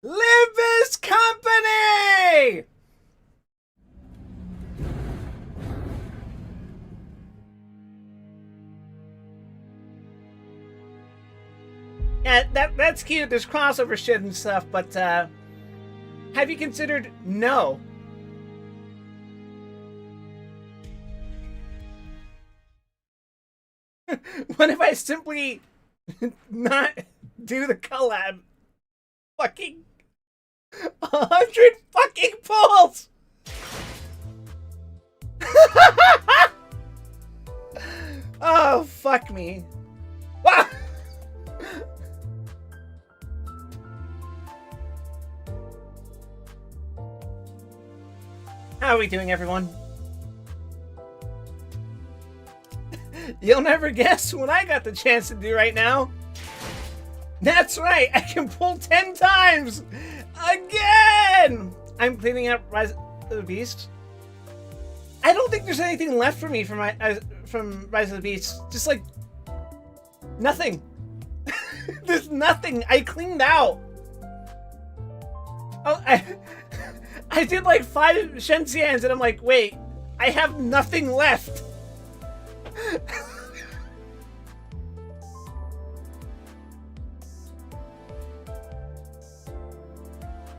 Live is company! Yeah, that's cute. There's crossover shit and stuff, but have you considered no? What if I simply not do the collab? Fucking 100 fucking pulls! Oh, fuck me. Ah! How are we doing, everyone? You'll never guess what I got the chance to do right now. That's right, I can pull 10 times! Again! I'm cleaning up Rise of the Beast. I don't think there's anything left for me from Rise of the Beast. Just like nothing. There's nothing. I cleaned out. Oh, I did like 5 Shenxians and I'm like, wait, I have nothing left.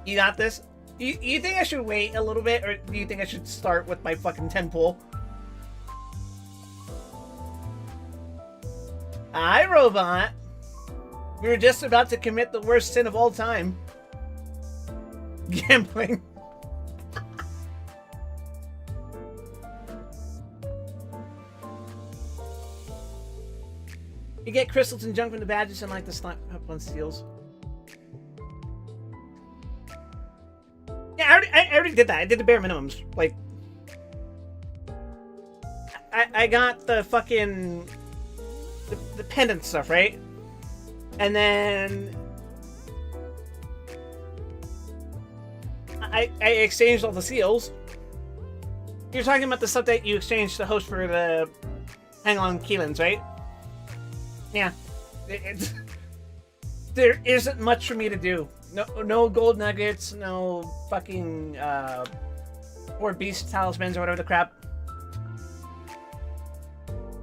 You got this? You think I should wait a little bit, or do you think I should start with my fucking 10 pull? Hi, robot. We were just about to commit the worst sin of all time. Gambling. You get crystals and junk from the badges and like the slap up on steals. Yeah, I already did that. I did the bare minimums. Like, I got the fucking the pendant stuff, right? And then I exchanged all the seals. You're talking about the stuff that you exchanged to host for the Hang On Keelans, right? Yeah. There isn't much for me to do. No gold nuggets, no fucking or beast talismans or whatever the crap.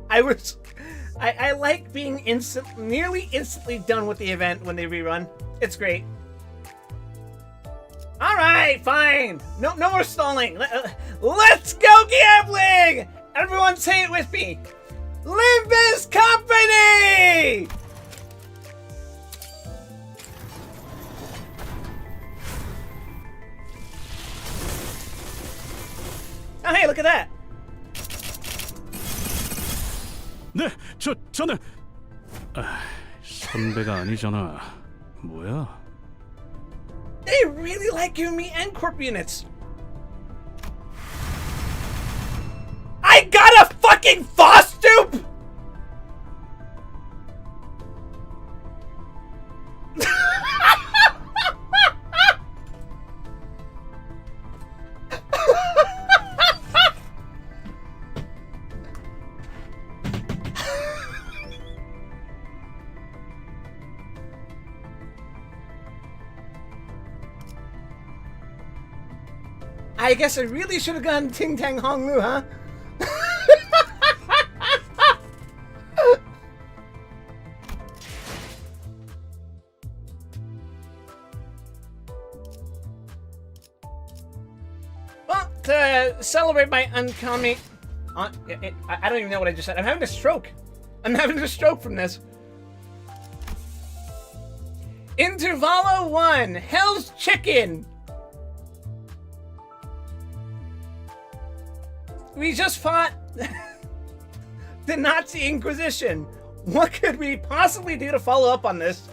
I like being nearly instantly done with the event when they rerun. It's great. All right, fine. No more stalling. Let's go gambling! Everyone say it with me. Live is company! Oh, hey, look at that. 네, 저는 선배가 아니잖아. 뭐야? They really like giving me N-Corp units. I got a fucking Foss dupe! I guess I really should have gone Ting Tang Hong Lu, huh? Well, to celebrate my uncommon... I don't even know what I just said. I'm having a stroke. I'm having a stroke from this. Intervallo 1, Hell's Chicken. We just fought the Nazi Inquisition. What could we possibly do to follow up on this?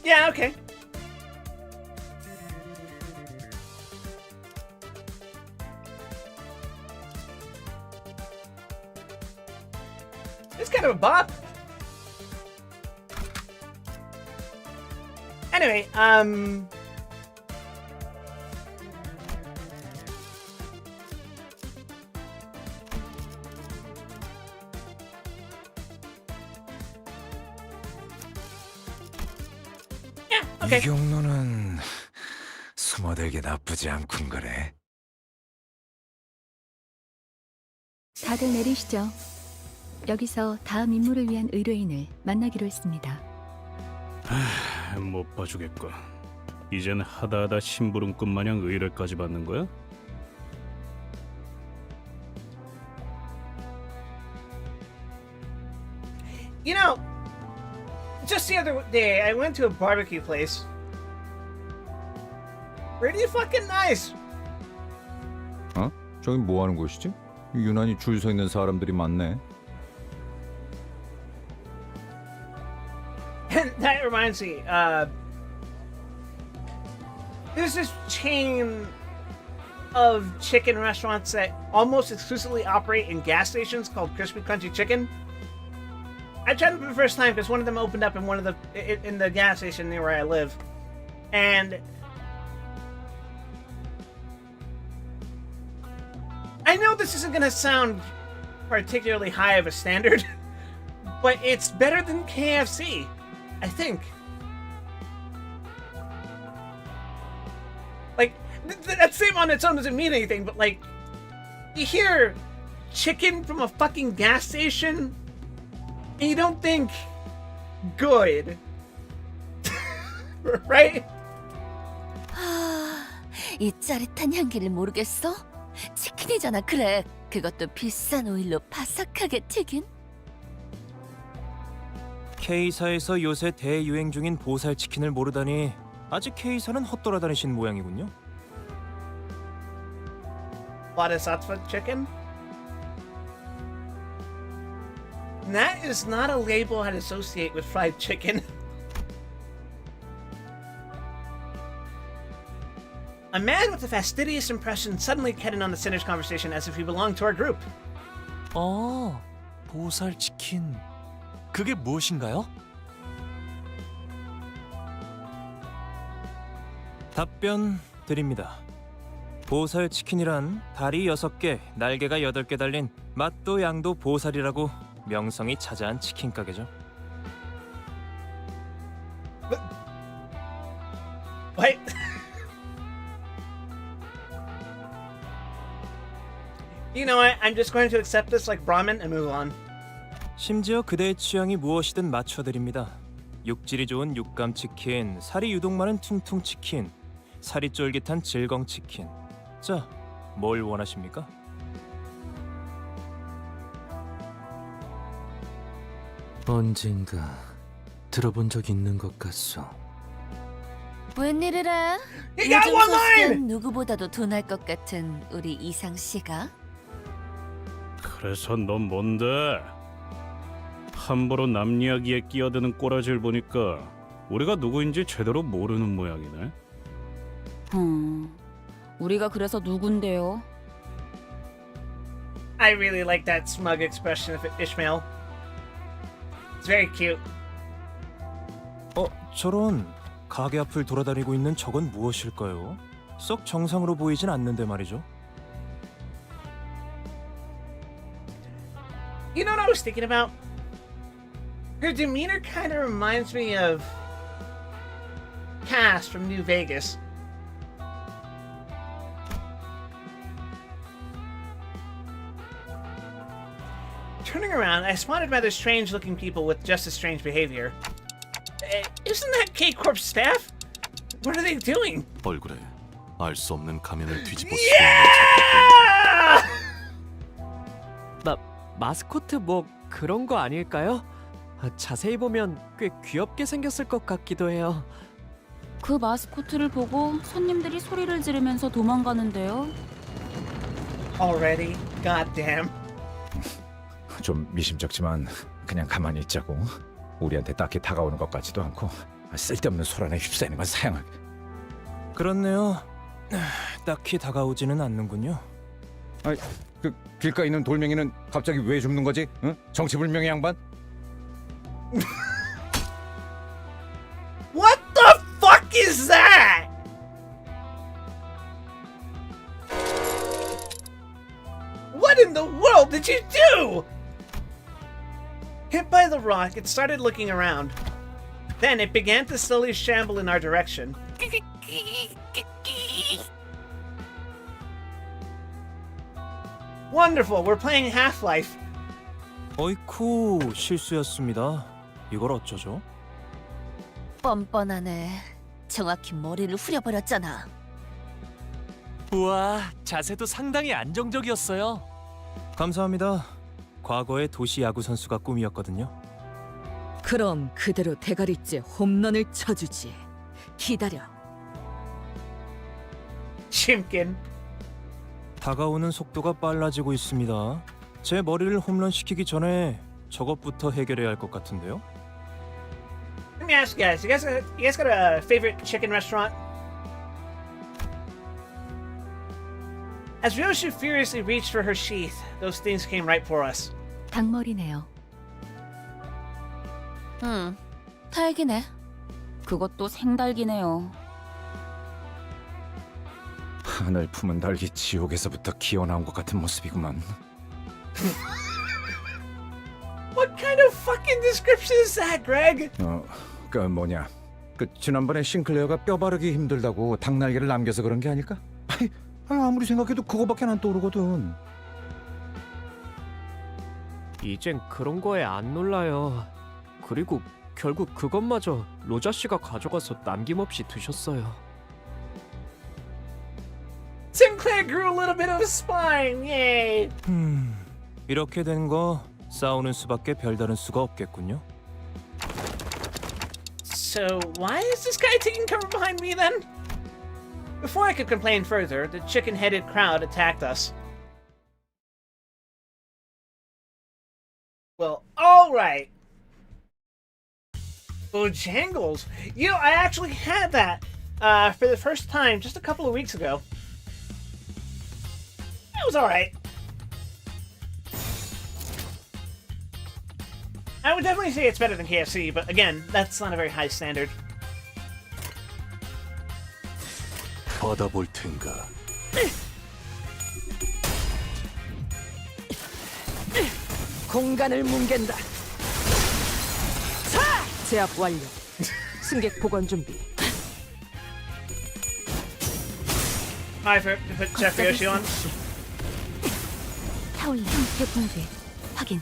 Yeah, okay. It's kind of a bop. Anyway, Yeah, 이 okay. 경로는 숨어들기 나쁘지 않군 그래. 다들 내리시죠. 여기서 다음 임무를 위한 의뢰인을 만나기로 했습니다. 못 봐주겠고. 이젠 하다하다 심부름꾼 마냥 의뢰까지 받는 거야? You know, just the other day, I went to a barbecue place. Pretty fucking nice. 어? 저긴 뭐 하는 곳이지? 유난히 줄 서 있는 사람들이 많네. And that reminds me, there's this chain of chicken restaurants that almost exclusively operate in gas stations called Crispy Crunchy Chicken. I tried them for the first time because one of them opened up in in the gas station near where I live, and I know this isn't gonna sound particularly high of a standard, but it's better than KFC, I think. Like, that statement on its own doesn't mean anything, but like, you hear chicken from a fucking gas station, and you don't think good. Right? 이 짜릿한 향기를 모르겠어? 치킨이잖아, 그래. 그것도 비싼 오일로 바삭하게 튀긴. K사에서 요새 대유행 중인 보살 치킨을 모르다니 아직 K사는 헛돌아다니신 모양이군요. Bodhisattva chicken? That is not a label I'd associate with fried chicken. A man with a fastidious impression suddenly cut in on the Sinner's conversation as if he belonged to our group. 보살 치킨. 그게 무엇인가요? 답변 드립니다. 보살 치킨이란 다리 6개, 날개가 8개 달린 맛도 양도 보살이라고 명성이 자자한 치킨 가게죠. What? You know what? I'm just going to accept this like Brahmin and move on. 심지어 그대의 취향이 무엇이든 맞춰드립니다. 육질이 좋은 육감 치킨, 살이 유독 많은 퉁퉁 치킨, 살이 쫄깃한 질겅 치킨. 자, 뭘 원하십니까? 언젠가 들어본 적 있는 것 같소. 웬일이래? You got 요즘 one line! 소식은 누구보다도 둔할 것 같은 우리 이상 씨가? 그래서 넌 뭔데? 함부로 남 이야기에 끼어드는 꼬라지를 보니까 우리가 누구인지 제대로 모르는 모양이네. 우리가 그래서 누군데요? I really like that smug expression of Ishmael. It's very cute. 저런 가게 앞을 돌아다니고 있는 저건 무엇일까요? 썩 정상으로 보이진 않는데 말이죠. You know what I was thinking about? Her demeanor kind of reminds me of Cass from New Vegas. Turning around, I spotted rather strange-looking people with just as strange behavior. Isn't that K-Corp's staff? What are they doing? 얼굴에 알 수 없는 가면을 뒤집어 Yeah! 마스코트 뭐 그런 거 아닐까요? 자세히 보면 꽤 귀엽게 생겼을 것 같기도 해요. 그 마스코트를 보고 손님들이 소리를 지르면서 도망가는데요. Already? Goddamn. 좀 미심쩍지만 그냥 가만히 있자고. 우리한테 딱히 다가오는 것 같지도 않고 쓸데없는 소란에 휩싸이는 건 사양하게. 그렇네요. 딱히 다가오지는 않는군요. 아이, 그 길가에 있는 돌멩이는 갑자기 왜 줍는 거지? 응? 정체불명의 양반? What the fuck is that? What in the world did you do? Hit by the rock, it started looking around. Then it began to slowly shamble in our direction. Wonderful, we're playing Half-Life. 어이쿠, 실수였습니다. 이걸 어쩌죠? 뻔뻔하네. 정확히 머리를 후려버렸잖아. 우와, 자세도 상당히 안정적이었어요. 감사합니다. 과거의 도시 야구 선수가 꿈이었거든요. 그럼 그대로 대가리째 홈런을 쳐주지. 기다려. Chimkin. 다가오는 속도가 빨라지고 있습니다. 제 머리를 홈런 시키기 전에 저것부터 해결해야 할 것 같은데요. Let me ask you guys, you guys got a favorite chicken restaurant? As Ryoshu furiously reached for her sheath, those things came right for us. 닭머리네요. 달기네. 그것도 생달기네요. 하늘 품은 달기 지옥에서부터 기어나온 것 같은 모습이구만. What kind of fucking description is that, Greg? 그 뭐냐? 그 지난번에 싱클레어가 뼈 바르기 힘들다고 닭날개를 남겨서 그런 게 아닐까? 아무리 생각해도 그거밖에 안 떠오르거든. 이젠 그런 거에 안 놀라요. 그리고 결국 그것마저 로자 씨가 가져가서 남김없이 드셨어요. Sinclair grew a little bit of a spine, yay! 이렇게 된 거 싸우는 수밖에 별다른 수가 없겠군요. So, why is this guy taking cover behind me then? Before I could complain further, the chicken-headed crowd attacked us. Well, alright. Bojangles. You know, I actually had that for the first time just a couple of weeks ago. It was alright. I would definitely say it's better than KFC, but again, that's not a very high standard. 받아볼 텐가. 공간을 뭉갠다. 자! 제압 완료. 승객 보관 준비. Hi, for to put Chef Yoshi on. 타올린 형태 붕괴. 확인.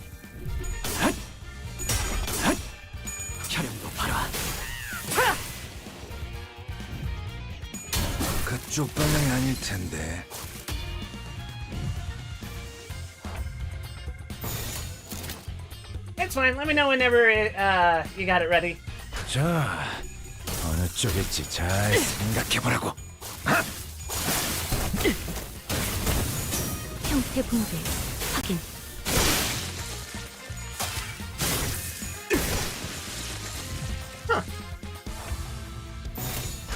혈연도 봐라. 그쪽 방향이 아닐 텐데. It's fine. Let me know whenever you got it ready. 자, 어느 쪽일지 잘 생각해보라고. 형태 붕괴. 확인.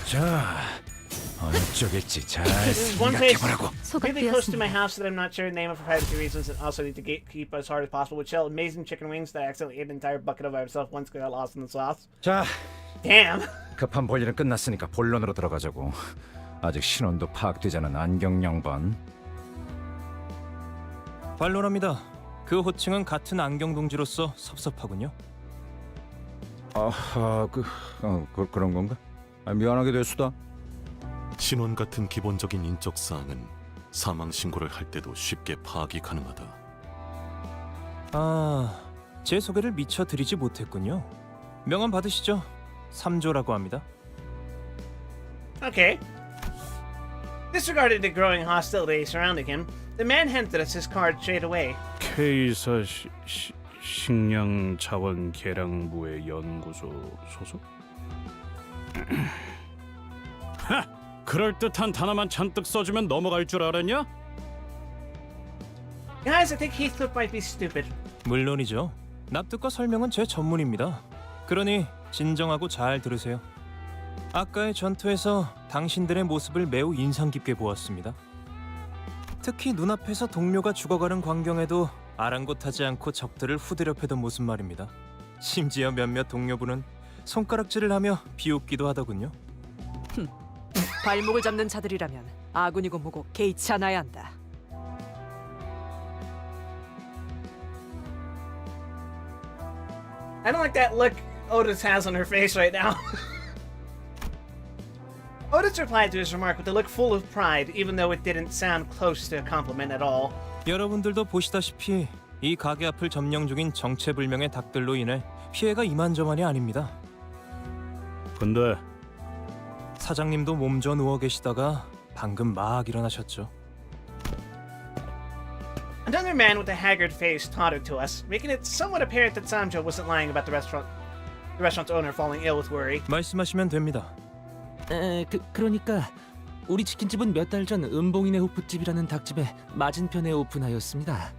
자, 어느 쪽일지 잘 This is one place 생각해보라고. really close to my 소각되었습니다. house that I'm not sure the name of for privacy reasons, and also need to keep as hard as possible. Would sell amazing chicken wings that I accidentally ate an entire bucket of by myself once because I got lost in the sauce. 자, Damn. 급한 볼일은 끝났으니까 본론으로 들어가자고. 아직 신원도 파악되지 않은 안경 양반. 반론합니다. 그 호칭은 같은 안경 동지로서 섭섭하군요. 아하, 그런 건가? 미안하게 됐수다. 신원 같은 기본적인 인적 사항은 사망 신고를 할 때도 쉽게 파악이 가능하다. 아, 제 소개를 미처 드리지 못했군요. 명함 받으시죠. 3조라고 합니다. Okay. Disregarded the growing hostility surrounding him, the man handed us his card straight away. K사 식량 자원 계량부의 연구소 소속? 하! 그럴듯한 단어만 잔뜩 써주면 넘어갈 줄 알았냐? Guys, I think Heathcliff might be stupid. 물론이죠. 납득과 설명은 제 전문입니다. 그러니 진정하고 잘 들으세요. 아까의 전투에서 당신들의 모습을 매우 인상 깊게 보았습니다. 특히 눈앞에서 동료가 죽어가는 광경에도 아랑곳하지 않고 적들을 후드려 패던 모습 말입니다. 심지어 몇몇 동료분은 손가락질을 하며 비웃기도 하더군요. 발목을 잡는 자들이라면 아군이고 뭐고 개의치 않아야 한다. I don't like that look Otis has on her face right now. Otis replied to his remark with a look full of pride, even though it didn't sound close to a compliment at all. 여러분들도 보시다시피 이 가게 앞을 점령 중인 정체불명의 닭들로 인해 피해가 이만저만이 아닙니다. 근데 사장님도 몸져 누워 계시다가 방금 막 일어나셨죠. Another man with a haggard face tottered to us, making it somewhat apparent that Samjo wasn't lying about the restaurant's owner falling ill with worry. 말씀하시면 됩니다. 그러니까 우리 치킨집은 몇 달 전 은봉이네 호프집이라는 닭집에 맞은편에 오픈하였습니다.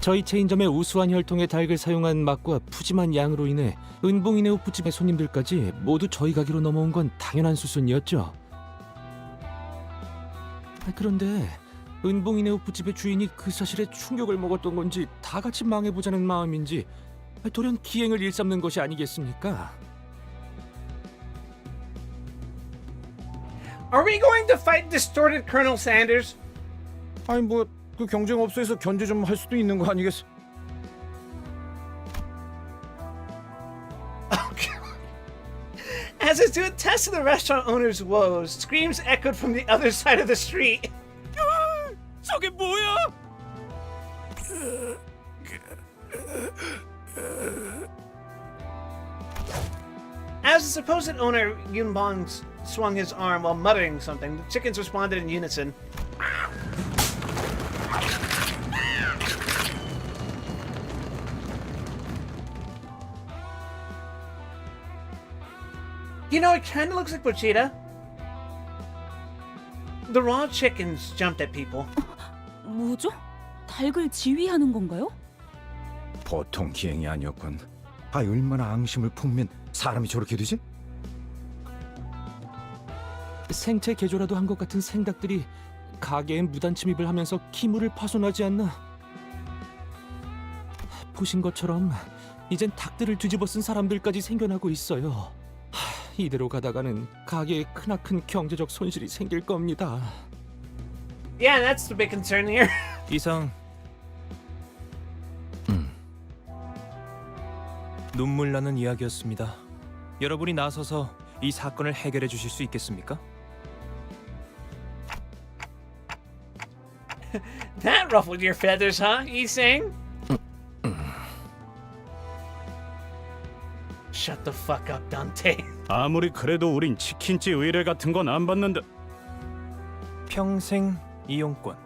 저희 체인점의 우수한 혈통의 닭을 사용한 맛과 푸짐한 양으로 인해 은봉이네 호프집의 손님들까지 모두 저희 가게로 넘어온 건 당연한 수순이었죠. 그런데 은봉이네 호프집의 주인이 그 사실에 충격을 먹었던 건지 다 같이 망해보자는 마음인지 돌연 기행을 일삼는 것이 아니겠습니까? Are we going to fight distorted Colonel Sanders? 아니 뭐 그 경쟁업소에서 견제 좀 할 수도 있는 거 아니겠어? As if to attest to the restaurant owner's woes, screams echoed from the other side of the street. 저게 뭐야? As the supposed owner, Yunbong swung his arm while muttering something, the chickens responded in unison. You know, it kind of looks like Pochita. The raw chickens jumped at people. 뭐죠? 닭을 지휘하는 건가요? 보통 기행이 아니었군. 아 얼마나 앙심을 품으면 사람이 저렇게 되지? 생체 개조라도 한 것 같은 생닭들이 가게에 무단 침입을 하면서 기물을 파손하지 않나? 보신 것처럼 이젠 닭들을 뒤집어 쓴 사람들까지 생겨나고 있어요. 이대로 가다가는 가게에 크나큰 경제적 손실이 생길 겁니다. Yeah, that's the big concern here. 이상 눈물 나는 이야기였습니다. 여러분이 나서서 이 사건을 해결해 주실 수 있겠습니까? That ruffled your feathers, huh? Yi-Sang? Shut the fuck up, Dante. 아무리 그래도 우린 치킨집 의뢰 같은 건 안 받는데. 평생 이용권.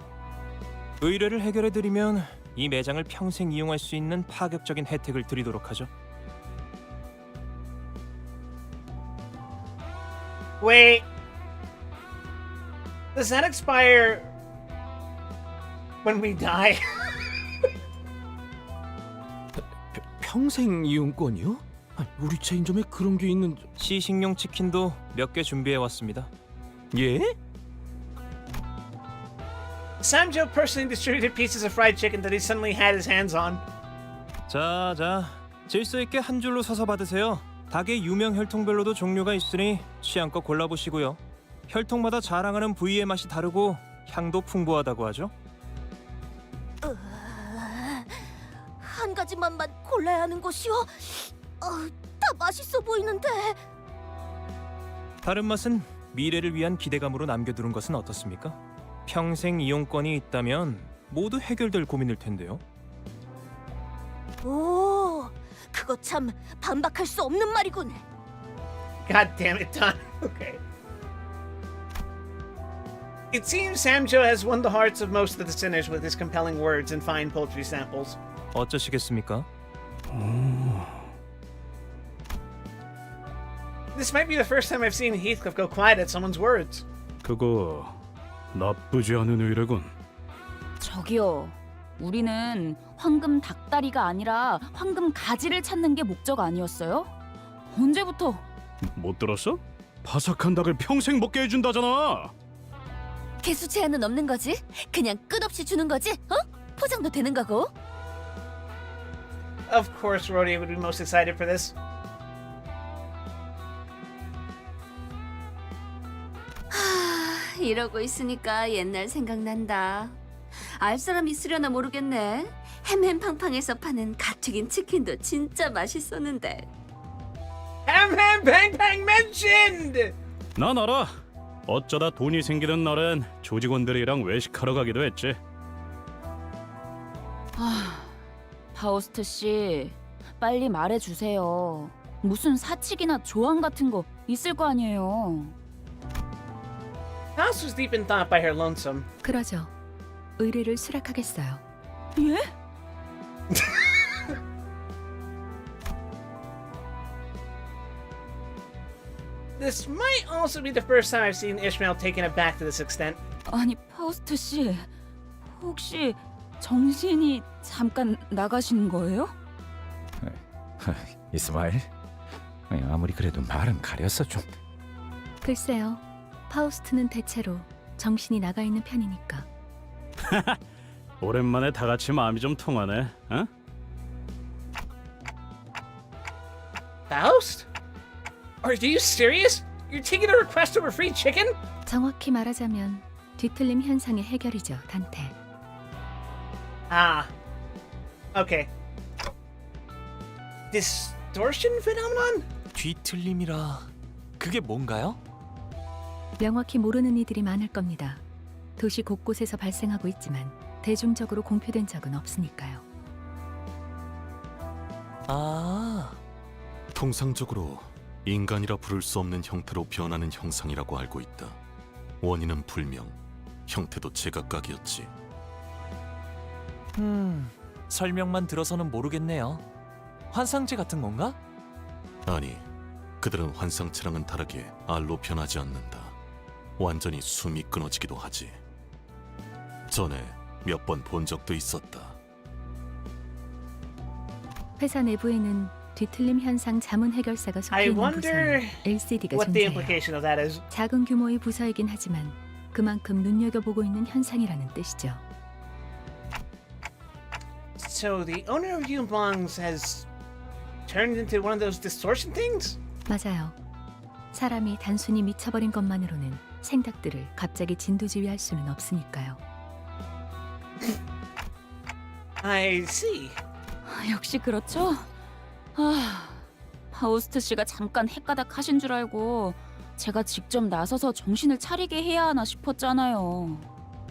의뢰를 해결해 드리면 이 매장을 평생 이용할 수 있는 파격적인 혜택을 드리도록 하죠. Wait. Does that expire when we die? 평생 이용권이요? 아니, 우리 체인점에 그런 게 있는... 시식용 치킨도 몇 개 준비해 왔습니다. 예? Samjo personally distributed pieces of fried chicken that he suddenly had his hands on. 자, 질서 있게 한 줄로 서서 받으세요. 닭의 유명 혈통별로도 종류가 있으니 취향껏 골라보시고요. 혈통마다 자랑하는 부위의 맛이 다르고 향도 풍부하다고 하죠. 한 가지 맛만 골라야 하는 것이요? 다 맛있어 보이는데. 다른 맛은 미래를 위한 기대감으로 남겨두는 것은 어떻습니까? 평생 이용권이 있다면 모두 해결될 고민일 텐데요. 오, 그거 참 반박할 수 없는 말이군. God damn it, Don. Okay. It seems Samjo has won the hearts of most of the sinners with his compelling words and fine poultry samples. 어쩌시겠습니까? This might be the first time I've seen Heathcliff go quiet at someone's words. 그거 나쁘지 않은 의뢰군. 저기요. 우리는 황금 닭다리가 아니라 황금 가지를 찾는 게 목적 아니었어요? 언제부터? 못 들었어? 바삭한 닭을 평생 먹게 해준다잖아. 개수 제한은 없는 거지? 그냥 끝없이 주는 거지? 포장도 되는 거고. Of course, Rhodey would be most excited for this. 이러고 있으니까 옛날 생각난다. 알 사람 있으려나 모르겠네. 햄햄팡팡에서 파는 갓튀긴 치킨도 진짜 맛있었는데. Ham Ham Bang Bang mentioned! 난 알아. 어쩌다 돈이 생기는 날엔 조직원들이랑 외식하러 가기도 했지. 파우스트 씨, 빨리 말해주세요. 무슨 사칙이나 조항 같은 거 있을 거 아니에요. House was deep in thought by her lonesome. 그러죠. 의뢰를 수락하겠어요. 예? This might also be the first time I've seen Ishmael taken aback to this extent. 아니, 파우스트 씨, 혹시 정신이 잠깐 나가신 거예요? 이스마일, 아무리 그래도 말은 가렸어 좀. 글쎄요. 파우스트는 대체로 정신이 나가 있는 편이니까. 오랜만에 다 같이 마음이 좀 통하네. 어? Faust? Are you serious? You're taking a request over free chicken? 정확히 말하자면 뒤틀림 현상의 해결이죠, 단테. Ah. Okay. Distortion phenomenon? 뒤틀림이라 그게 뭔가요? 명확히 모르는 이들이 많을 겁니다. 도시 곳곳에서 발생하고 있지만 대중적으로 공표된 적은 없으니까요. 아, 통상적으로 인간이라 부를 수 없는 형태로 변하는 형상이라고 알고 있다. 원인은 불명, 형태도 제각각이었지. 설명만 들어서는 모르겠네요. 환상체 같은 건가? 아니, 그들은 환상체랑은 다르게 알로 변하지 않는다. 완전히 숨이 끊어지기도 하지. 전에 몇 번 본 적도 있었다. 회사 내부에는 뒤틀림 현상 자문 해결사가 속해 I 있는 wonder 부서에 LCD가 what the 존재해요. implication of that is. 작은 규모의 부서이긴 하지만 그만큼 눈여겨보고 있는 현상이라는 뜻이죠. So the owner of Yunbongs has turned into one of those distortion things? 맞아요. 사람이 단순히 미쳐버린 것만으로는 생각들을 갑자기 진두지휘할 수는 없으니까요. I see. 역시 그렇죠? 파우스트 씨가 잠깐 헷가닥 하신 줄 알고 제가 직접 나서서 정신을 차리게 해야 하나 싶었잖아요.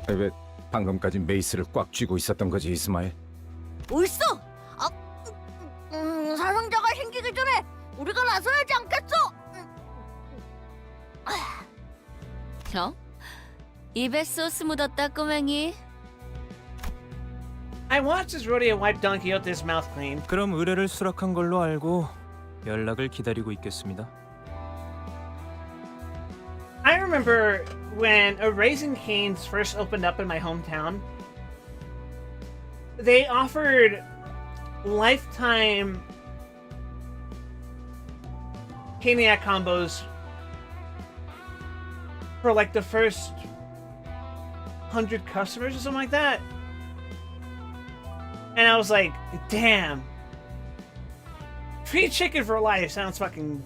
왜 방금까지 메이스를 꽉 쥐고 있었던 거지, 이스마일? 옳소! 사상자가 생기기 전에 우리가 나서야지 않겠어? 저? 입에 소스 묻었다, 꼬맹이. I watched this rodeo wipe Don Quixote's mouth clean. 그럼 의뢰를 수락한 걸로 알고 연락을 기다리고 있겠습니다. I remember when a Raising Cane's first opened up in my hometown. They offered lifetime Caniac combos for like the first 100 customers or something like that. And I was like, damn. Free chicken for life sounds fucking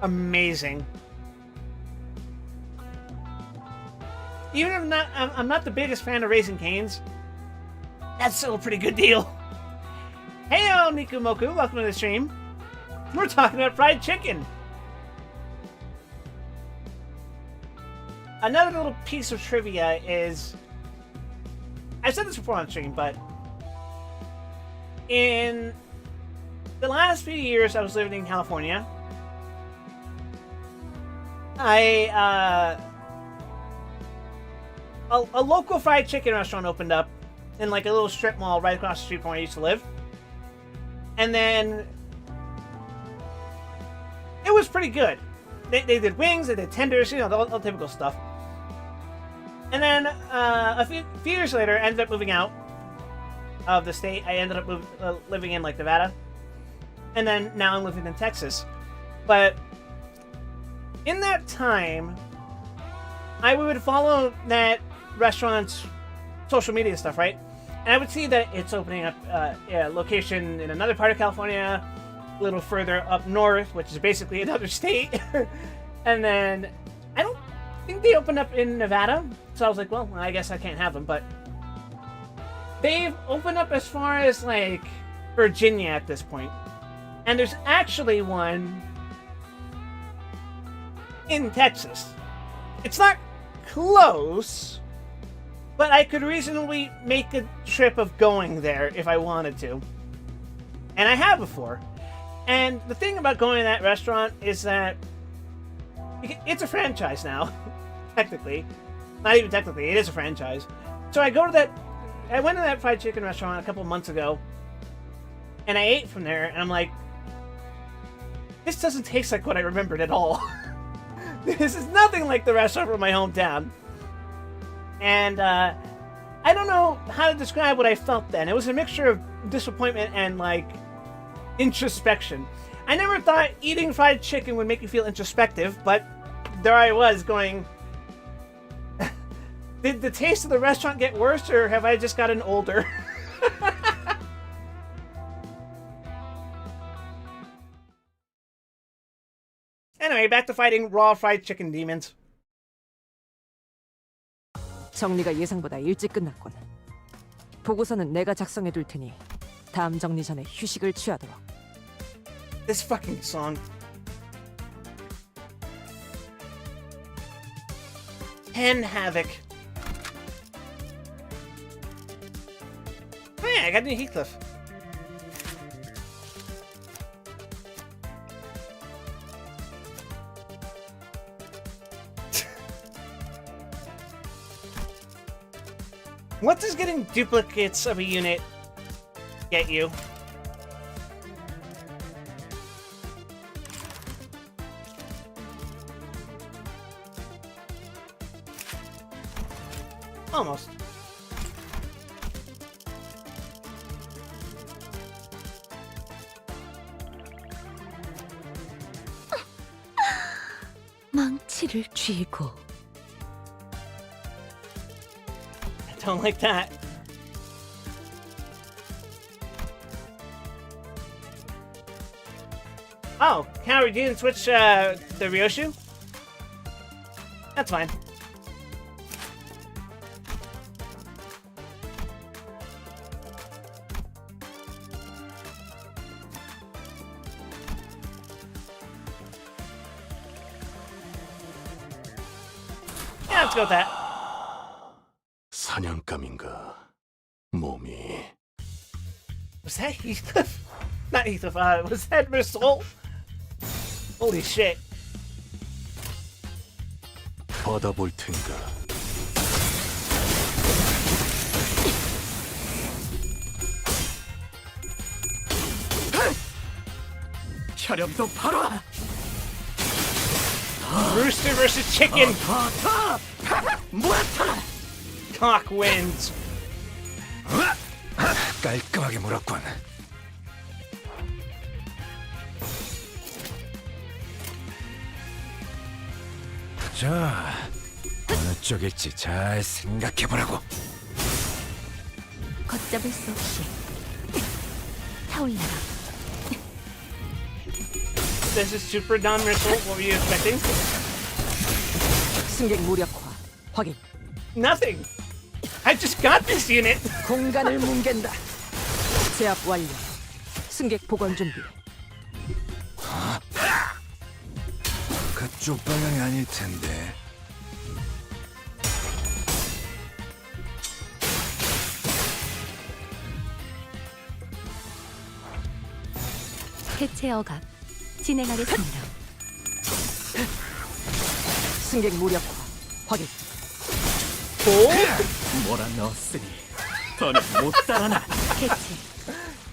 amazing. Even if I'm not the biggest fan of Raising Cane's, that's still a pretty good deal. Heyo, Nikumoku, welcome to the stream. We're talking about fried chicken. Another little piece of trivia is, I've said this before on stream, but in the last few years I was living in California, a local fried chicken restaurant opened up in like a little strip mall right across the street from where I used to live. And then it was pretty good. They did wings, they did tenders, you know, all the typical stuff. And then a few years later, I ended up moving out of the state. I ended up living in like Nevada. And then now I'm living in Texas. But in that time, I would follow that restaurant's social media stuff, right? And I would see that it's opening up a location in another part of California, a little further up north, which is basically another state. And then I don't think they opened up in Nevada. So I was like, well, I guess I can't have them. But they've opened up as far as like Virginia at this point. And there's actually one in Texas. It's not close, but I could reasonably make a trip of going there if I wanted to. And I have before. And the thing about going to that restaurant is that it's a franchise now, technically. Not even technically, it is a franchise. So I went to that fried chicken restaurant a couple months ago, and I ate from there, and I'm like, this doesn't taste like what I remembered at all. This is nothing like the restaurant from my hometown. And I don't know how to describe what I felt then. It was a mixture of disappointment and like introspection. I never thought eating fried chicken would make me feel introspective, but there I was going, did the taste of the restaurant get worse, or have I just gotten older? Anyway, back to fighting raw fried chicken demons. 정리가 예상보다 일찍 끝났군. 보고서는 내가 작성해 둘 테니 다음 정리 전에 휴식을 취하도록. This fucking song. Pen Havoc. Oh yeah, I got new Heathcliff. What does getting duplicates of a unit get you? Almost. 망치를 쥐고. I don't like that. Oh, Howard, you didn't switch the Ryoshu? That's fine. Yeah, let's go with that. 사냥감인가 몸이. Was that Heathcliff? Not Heathcliff, was that Bristol? Holy shit. 받아볼 텐가. 혈염도 바로. Rooster versus chicken. Cock wins. 깔끔하게 물었군. 자, 어느 쪽일지 잘 생각해보라고. 걷잡을 수 없이 타올라라. This is super dumb, Rissel. What were you expecting? 승객 무력화 확인. Nothing. I just got this unit. 공간을 뭉갠다. 제압 완료. 승객 복원 준비. 그쪽 방향이 아닐 텐데. 해체 억압 진행하겠습니다. 승객 무력화 확인. 몰아 넣었으니 더는 못 따라나. 해체.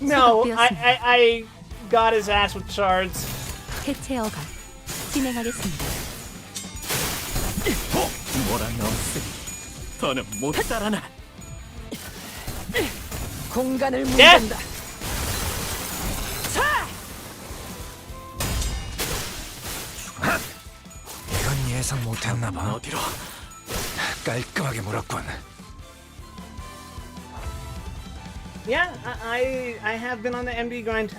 No, I got his ass with shards. 해체 억압 진행하겠습니다. 몰아 넣었으니 더는 못 따라나. 공간을 뭉갠다. 이건 예상 못했나 봐. 어디로? 깔끔하게 물었군. Yeah, I have been on the MD grind.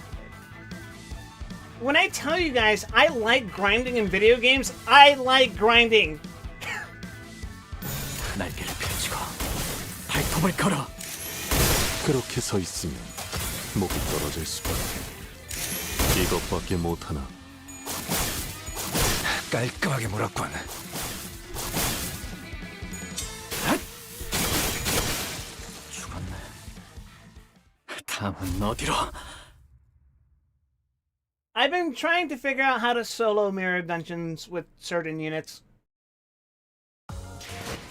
When I tell you guys I like grinding in video games, I like grinding. 날개를 펼치고 발톱을 걸어. 그렇게 서 있으면 목이 떨어질 수밖에. 이것밖에 못하나. 깔끔하게 물었군. 죽었네. 다음은 어디로? I've been trying to figure out how to solo mirror dungeons with certain units.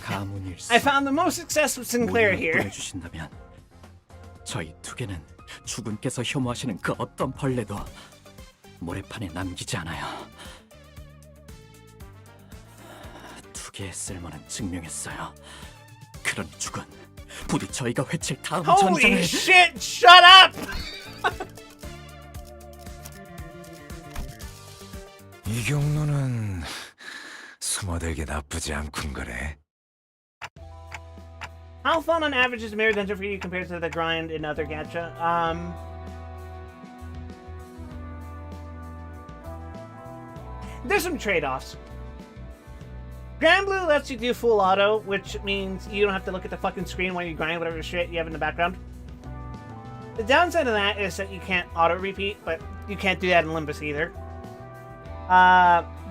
가문일세. I found the most success with Sinclair 모임을 here. 보내주신다면 저희 두 개는 주군께서 혐오하시는 그 어떤 벌레도 모래판에 남기지 않아요. 두 개의 쓸모는 증명했어요. 그러니 주군, 부디 저희가 외칠 다음 Holy 전장을 shit! Shut up! 이 경로는 숨어들기 나쁘지 않군 그래. How fun on average is Mirror Dungeon for you compared to the grind in other gacha? There's some trade-offs. Grand Blue lets you do full auto, which means you don't have to look at the fucking screen while you grind whatever shit you have in the background. The downside of that is that you can't auto-repeat, but you can't do that in Olympus either.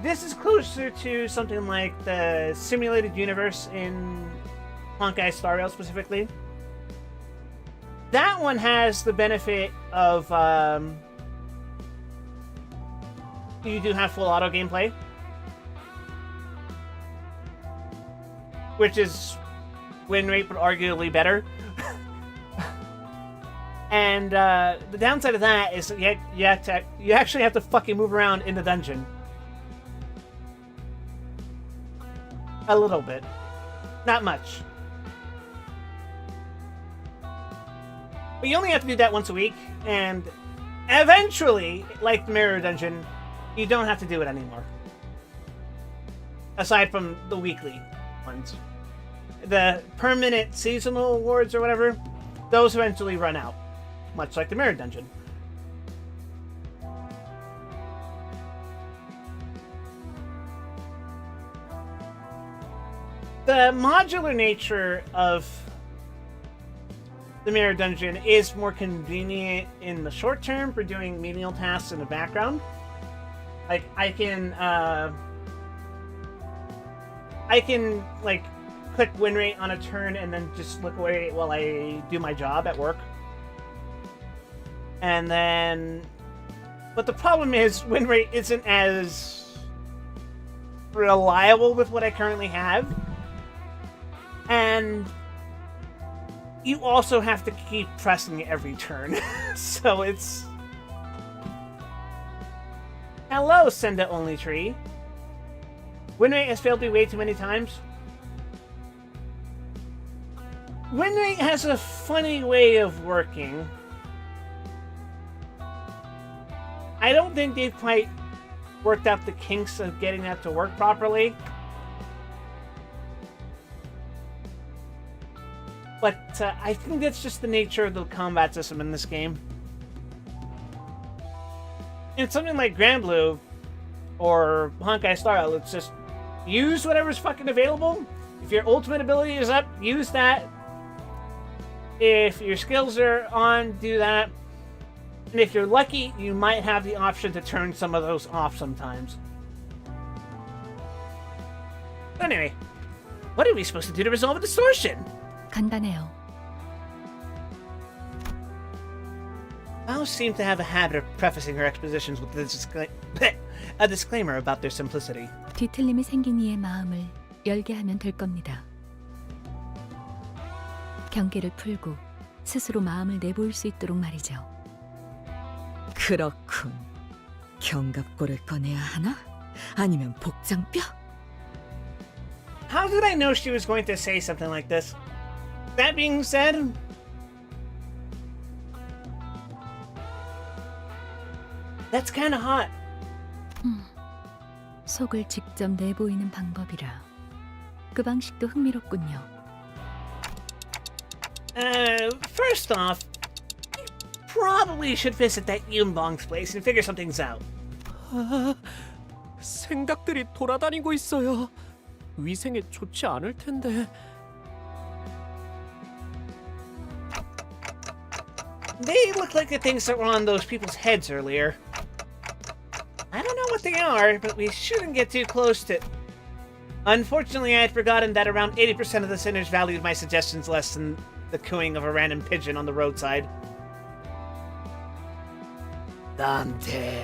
This is closer to something like the simulated universe in Honkai Star Rail specifically. That one has the benefit of you do have full auto gameplay, which is win rate but arguably better. And the downside of that is that you actually have to fucking move around in the dungeon a little bit, not much. But you only have to do that once a week, and eventually, like the Mirror Dungeon, you don't have to do it anymore. Aside from the weekly ones. The permanent seasonal awards or whatever, those eventually run out. Much like the Mirror Dungeon. The modular nature of the Mirror Dungeon is more convenient in the short term for doing menial tasks in the background. Like, I can like, click win rate on a turn and then just look away while I do my job at work. And then... But the problem is, win rate isn't as reliable with what I currently have. And you also have to keep pressing every turn. So it's... Hello, Senda Only Tree. Win rate has failed me way too many times. Win rate has a funny way of working. I don't think they've quite worked out the kinks of getting that to work properly. But I think that's just the nature of the combat system in this game. In something like Grand Blue or Honkai Star Rail, it's just use whatever's fucking available. If your ultimate ability is up, use that. If your skills are on, do that. And if you're lucky, you might have the option to turn some of those off sometimes. But anyway, what are we supposed to do to resolve a distortion? 간단해요. Bao seemed to have a habit of prefacing her expositions with a disclaimer about their simplicity. 뒤틀림이 생긴 이의 마음을 열게 하면 될 겁니다. 경계를 풀고 스스로 마음을 내보일 수 있도록 말이죠. 그렇군. 견갑골을 꺼내야 하나? 아니면 복장뼈? How did I know she was going to say something like this? That being said, that's kind of hot. 속을 직접 내보이는 방법이라 그 방식도 흥미롭군요. First off, you probably should visit that Yunbong's place and figure some things out. 생각들이 돌아다니고 있어요. 위생에 좋지 않을 텐데. They look like the things that were on those people's heads earlier. I don't know what they are, but we shouldn't get too close to... Unfortunately, I had forgotten that around 80% of the sinners valued my suggestions less than the cooing of a random pigeon on the roadside. Dante.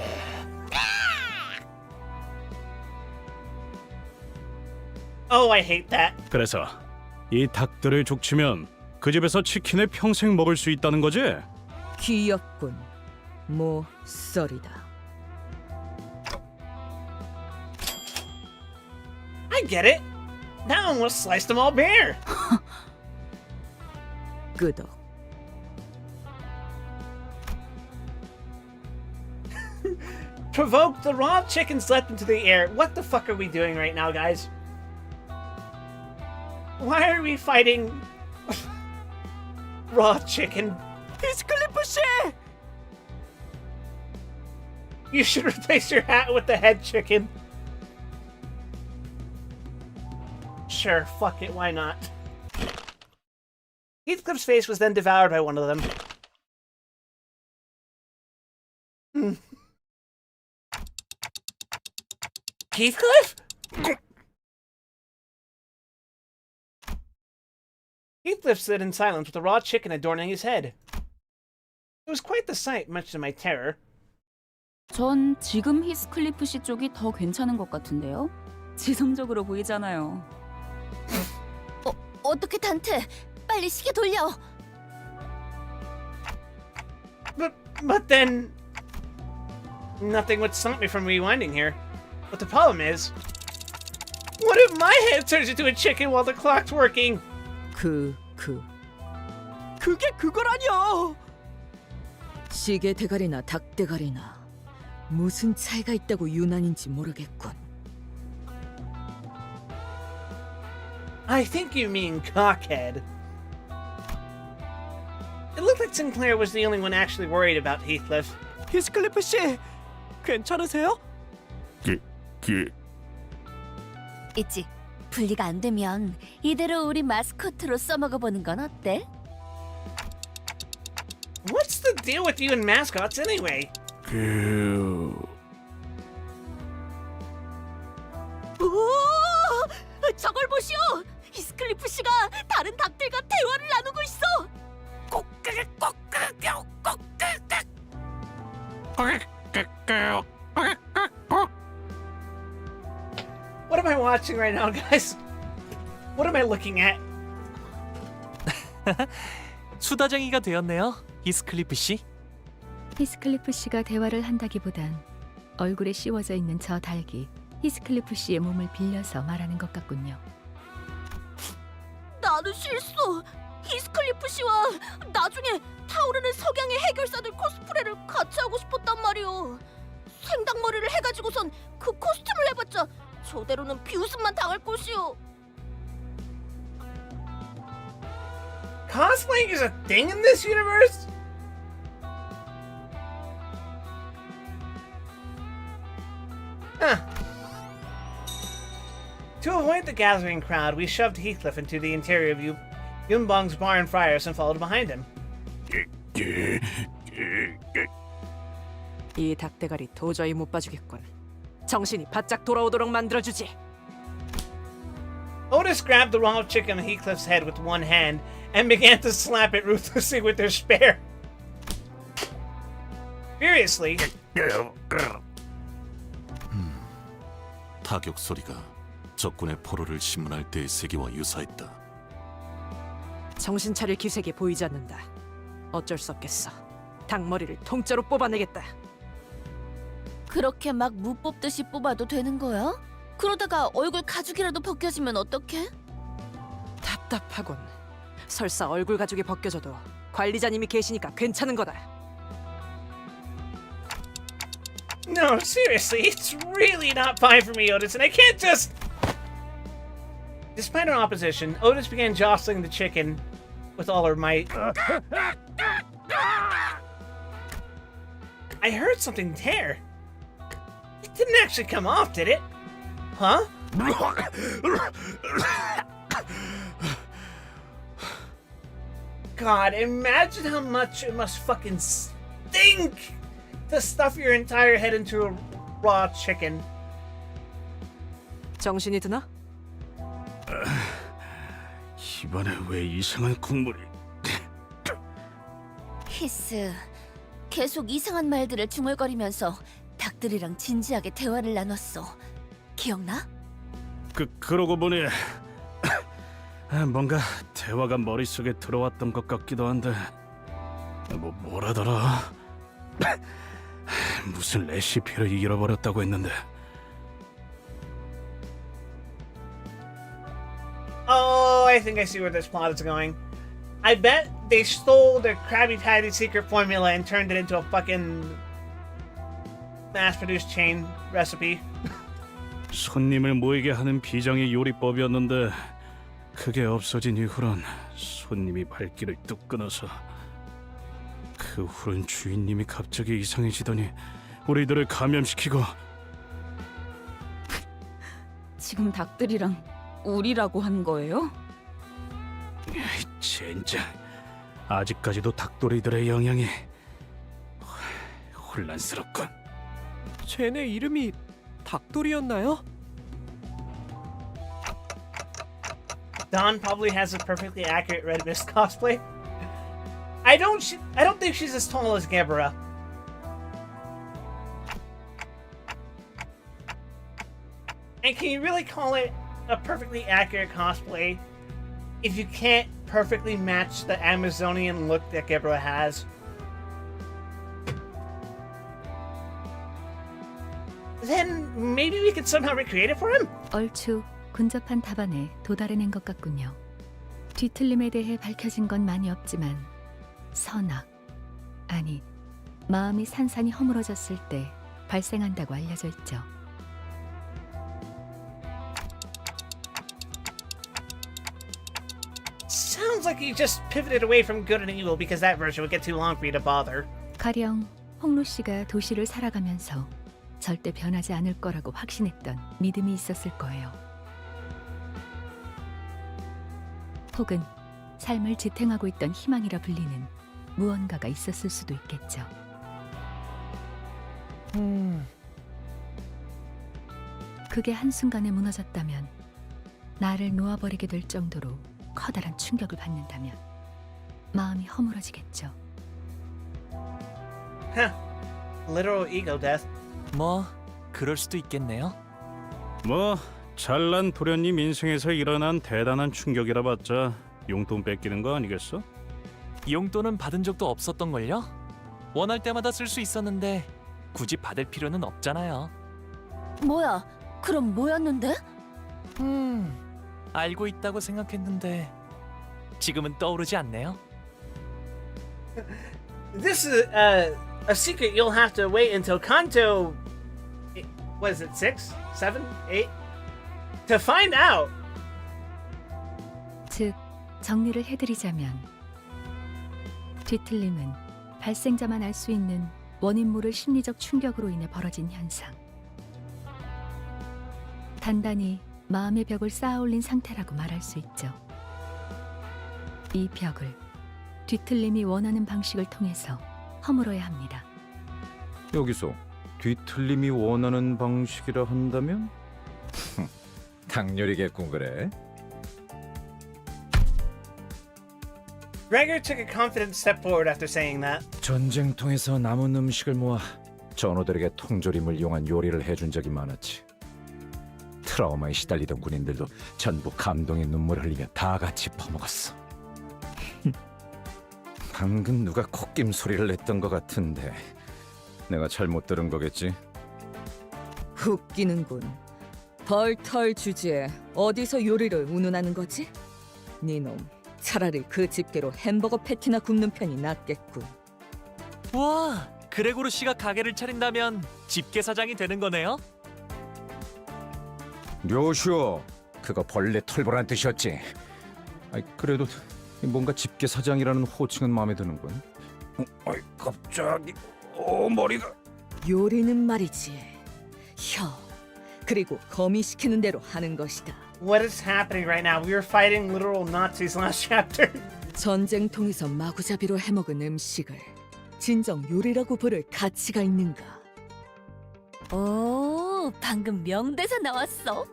Oh, I hate that. 그래서 이 닭들을 족치면 그 집에서 치킨을 평생 먹을 수 있다는 거지? 귀엽군. 모서리다. I get it. Now I almost sliced them all bare. 끄덕. Provoke the raw chickens leapt into the air. What the fuck are we doing right now, guys? Why are we fighting raw chicken? 히스클리프 씨! You should replace your hat with the head chicken. Sure, fuck it, why not? Heathcliff's face was then devoured by one of them. Heathcliff? Heathcliff stood in silence with a raw chicken adorning his head. It was quite the sight, much to my terror. 전 지금 히스클리프 씨 쪽이 더 괜찮은 것 같은데요? 지성적으로 보이잖아요. 어떻게 단테? 빨리 시계 돌려. But then... Nothing would stop me from rewinding here. But the problem is... What if my head turns into a chicken while the clock's working? 그게 그거라뇨! 시계 대가리나 닭 대가리나 무슨 차이가 있다고 유난인지 모르겠군. I think you mean cockhead. It looked like Sinclair was the only one actually worried about Heathcliff. 히스클리프 씨, 괜찮으세요? 있지. 분리가 안 되면 이대로 우리 마스코트로 써먹어 보는 건 어때? What's the deal with you and mascots anyway? 오! 저걸 보시오! 히스클리프 씨가 다른 닭들과 대화를 나누고 있어! What am I watching right now, guys? What am I looking at? 수다쟁이가 되었네요, 히스클리프 씨. 히스클리프 씨가 대화를 한다기보단 얼굴에 씌워져 있는 저 닭이 히스클리프 씨의 몸을 빌려서 말하는 것 같군요. 나는 실수! 히스클리프 씨와 나중에 타오르는 석양의 해결사들 코스프레를 같이 하고 싶었단 말이오. 생닭머리를 해가지고선 그 코스튬을 해봤자 저대로는 비웃음만 당할 것이오. Cosplaying is a thing in this universe? Huh. To avoid the gathering crowd, we shoved Heathcliff into the interior of Yumbong's bar and friars and followed behind him. 이 닭대가리 도저히 못 봐주겠군. 정신이 바짝 돌아오도록 만들어주지. Otis grabbed the raw chicken on Heathcliff's head with one hand and began to slap it ruthlessly with their spear. Furiously, 타격 소리가 적군의 포로를 심문할 때의 세계와 유사했다. 정신 차릴 기색이 보이지 않는다. 어쩔 수 없겠어. 닭머리를 통째로 뽑아내겠다. 그렇게 막 무 뽑듯이 뽑아도 되는 거야? 그러다가 얼굴 가죽이라도 벗겨지면 어떡해? 답답하군. 설사 얼굴 가죽이 벗겨져도 관리자님이 계시니까 괜찮은 거다. no, seriously, it's really not fine for me, Otis, and I can't just... Despite our opposition, Otis began jostling the chicken with all her might. I heard something tear. It didn't actually come off, did it? Huh? God, imagine how much it must fucking stink to stuff your entire head into a raw chicken. 정신이 드나? 입안에 왜 이상한 국물이? 히스, 계속 이상한 말들을 중얼거리면서 닭들이랑 진지하게 대화를 나눴어. 기억나? 그러고 보니 뭔가 대화가 머릿속에 들어왔던 것 같기도 한데 뭐라더라? 무슨 레시피를 잃어버렸다고 했는데. Oh, I think I see where this plot is going. I bet they stole the Krabby Patty secret formula and turned it into a fucking mass-produced chain recipe. 손님을 모이게 하는 비장의 요리법이었는데 그게 없어진 이후론 손님이 발길을 뚝 끊어서 그 후론 주인님이 갑자기 이상해지더니 우리들을 감염시키고. 지금 닭들이랑 우리라고 한 거예요? 젠장, 아직까지도 닭도리들의 영향이 혼란스럽군. 쟤네 이름이 닭돌이였나요? Dawn probably has a perfectly accurate Red Mist cosplay. I don't think she's as tall as Gabara. And can you really call it a perfectly accurate cosplay if you can't perfectly match the Amazonian look that Gabara has? Then maybe we could somehow recreate it for him? 얼추 근접한 답안에 도달해낸 것 같군요. 뒤틀림에 대해 밝혀진 건 많이 없지만 선악, 아니 마음이 산산이 허물어졌을 때 발생한다고 알려져 있죠. Sounds like you just pivoted away from good and evil because that version would get too long for you to bother. 가령 홍루 씨가 도시를 살아가면서 절대 변하지 않을 거라고 확신했던 믿음이 있었을 거예요. 혹은 삶을 지탱하고 있던 희망이라 불리는 무언가가 있었을 수도 있겠죠. 그게 한순간에 무너졌다면, 나를 놓아버리게 될 정도로 커다란 충격을 받는다면 마음이 허물어지겠죠. Huh. Literal ego death. 뭐 그럴 수도 있겠네요. 뭐 잘난 도련님 인생에서 일어난 대단한 충격이라 봤자 용돈 뺏기는 거 아니겠어? 용돈은 받은 적도 없었던걸요? 원할 때마다 쓸 수 있었는데 굳이 받을 필요는 없잖아요. 뭐야? 그럼 뭐였는데? 알고 있다고 생각했는데 지금은 떠오르지 않네요. This is a secret you'll have to wait until Kanto. What is it, 6, 7, 8? To find out! 즉, 정리를 해드리자면 뒤틀림은 발생자만 알 수 있는 원인 모를 심리적 충격으로 인해 벌어진 현상. 단단히 마음의 벽을 쌓아올린 상태라고 말할 수 있죠. 이 벽을 뒤틀림이 원하는 방식을 통해서 허물어야 합니다. 여기서 뒤틀림이 원하는 방식이라 한다면? 닭요리겠군 그래. Gregor took a confident step forward after saying that. 전쟁통에서 남은 음식을 모아 전우들에게 통조림을 이용한 요리를 해준 적이 많았지. 트라우마에 시달리던 군인들도 전부 감동의 눈물을 흘리며 다 같이 퍼먹었어. 방금 누가 콧김 소리를 냈던 것 같은데 내가 잘못 들은 거겠지? 웃기는군. 벌털 주제에 어디서 요리를 운운하는 거지? 니놈, 차라리 그 집게로 햄버거 패티나 굽는 편이 낫겠군. 와, 그레고르 씨가 가게를 차린다면 집게 사장이 되는 거네요? 료슈, 그거 벌레 털보란 뜻이었지. 그래도 뭔가 집게 사장이라는 호칭은 마음에 드는군. 갑자기 머리가. 요리는 말이지. 혀, 그리고 거미시키는 대로 하는 것이다. What is happening right now? We were fighting literal Nazis last chapter. 전쟁통에서 마구잡이로 해먹은 음식을 진정 요리라고 부를 가치가 있는가? 오, 방금 명대사 나왔어.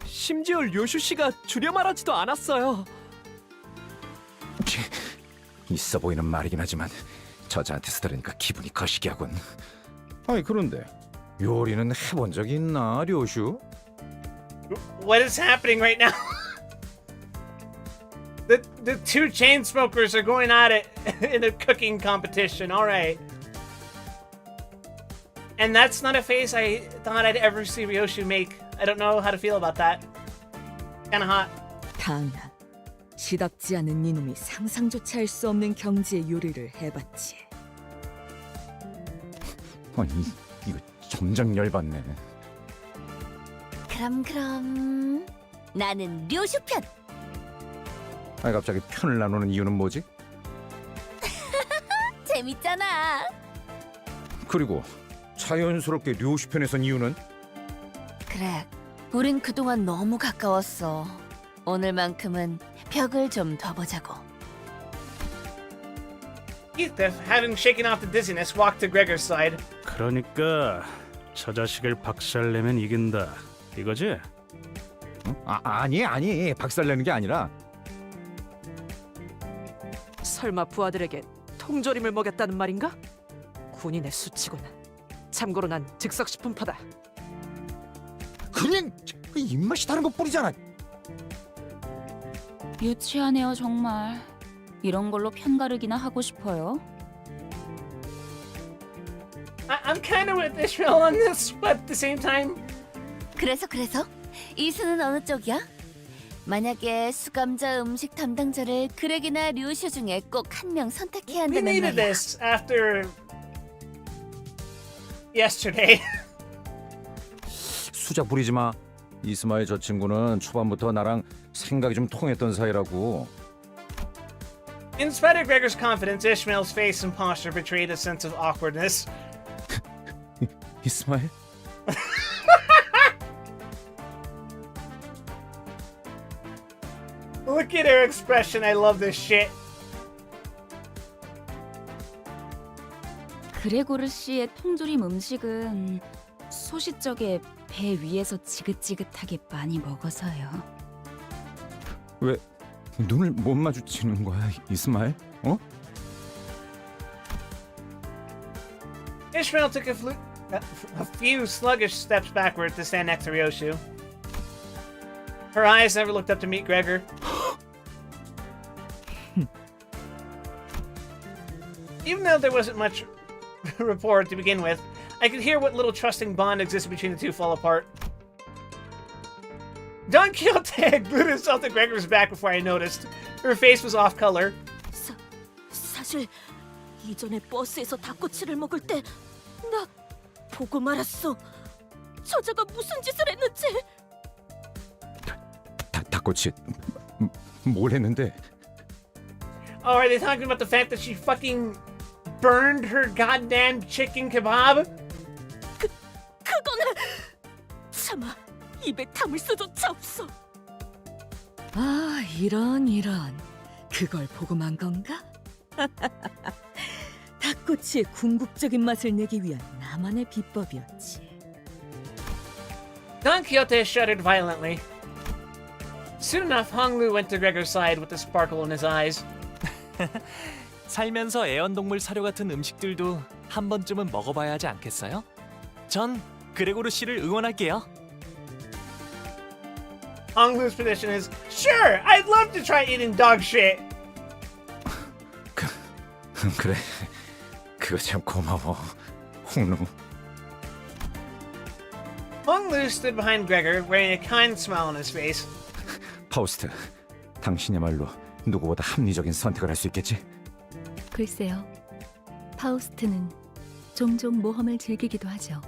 심지어 료슈 씨가 줄여 말하지도 않았어요. 있어 보이는 말이긴 하지만 저자한테서 들으니까 기분이 거시기하군. 아니 그런데 요리는 해본 적이 있나, 료슈? What is happening right now? The two chain smokers are going at it in a cooking competition. All right. And that's not a face I thought I'd ever see Ryoshu make. I don't know how to feel about that. Kinda hot. 당연. 시답지 않은 이놈이 상상조차 할 수 없는 경지의 요리를 해봤지. 아니 이거 점점 열받네. 그럼 나는 료슈 편. 아니 갑자기 편을 나누는 이유는 뭐지? 재밌잖아. 그리고 자연스럽게 료슈 편에 선 이유는? 그래, 우린 그동안 너무 가까웠어. 오늘만큼은 벽을 좀 더 보자고. Heathcliff, having shaken off the dizziness, walked to Gregor's side. 그러니까 저 자식을 박살내면 이긴다. 이거지? 응? 아니 박살내는 게 아니라 설마 부하들에게 통조림을 먹였다는 말인가? 군인의 수치군. 참고로 난 즉석식품파다. 그냥 입맛이 다른 것 뿐이잖아. 유치하네요 정말. 이런 걸로 편가르기나 하고 싶어요. I'm kind of with Ishmael on this, but at the same time, 그래서 이수는 어느 쪽이야? 만약에 수감자 음식 담당자를 그렉이나 류슈 중에 꼭 한 명 선택해야 we 한다면 needed 말이야. this after yesterday. 수작 부리지 마. 이스마일 저 친구는 초반부터 나랑 생각이 좀 통했던 사이라고. In spite of Gregor's confidence, Ishmael's face and posture betrayed a sense of awkwardness. 이스마일? Look at her expression. I love this shit. 그레고르 씨의 통조림 음식은 소시적에 배 위에서 지긋지긋하게 많이 먹어서요. 왜 눈을 못 마주치는 거야, 이스마일? 어? Ishmael took a few sluggish steps backward to stand next to Ryoshu. Her eyes never looked up to meet Gregor. Even though there wasn't much rapport to begin with, I could hear what little trusting bond existed between the two fall apart. Don Quixote had glued himself to Gregor's back before I noticed. Her face was off color. 사실 이전에 버스에서 닭꼬치를 먹을 때 나 보고 말았어. 저자가 무슨 짓을 했는지. 닭꼬치 뭘 했는데? Oh, are they talking about the fact that she fucking burned her goddamn chicken kebab? 그거는 참아 입에 담을 수조차 없어. 아, 이런. 그걸 보고 만 건가? 닭꼬치의 궁극적인 맛을 내기 위한 나만의 비법이었지. Don Quixote shuddered violently. Soon enough, Hong Lu went to Gregor's side with a sparkle in his eyes. 살면서 애완동물 사료 같은 음식들도 한 번쯤은 먹어봐야 하지 않겠어요? 전 그레고르 씨를 응원할게요. Hong Lu's position is, sure, I'd love to try eating dog shit. 그래, 그거 참 고마워, 홍루. Hong Lu stood behind Gregor, wearing a kind smile on his face. 파우스트, 당신이야말로 누구보다 합리적인 선택을 할 수 있겠지? 글쎄요. 파우스트는 종종 모험을 즐기기도 하죠.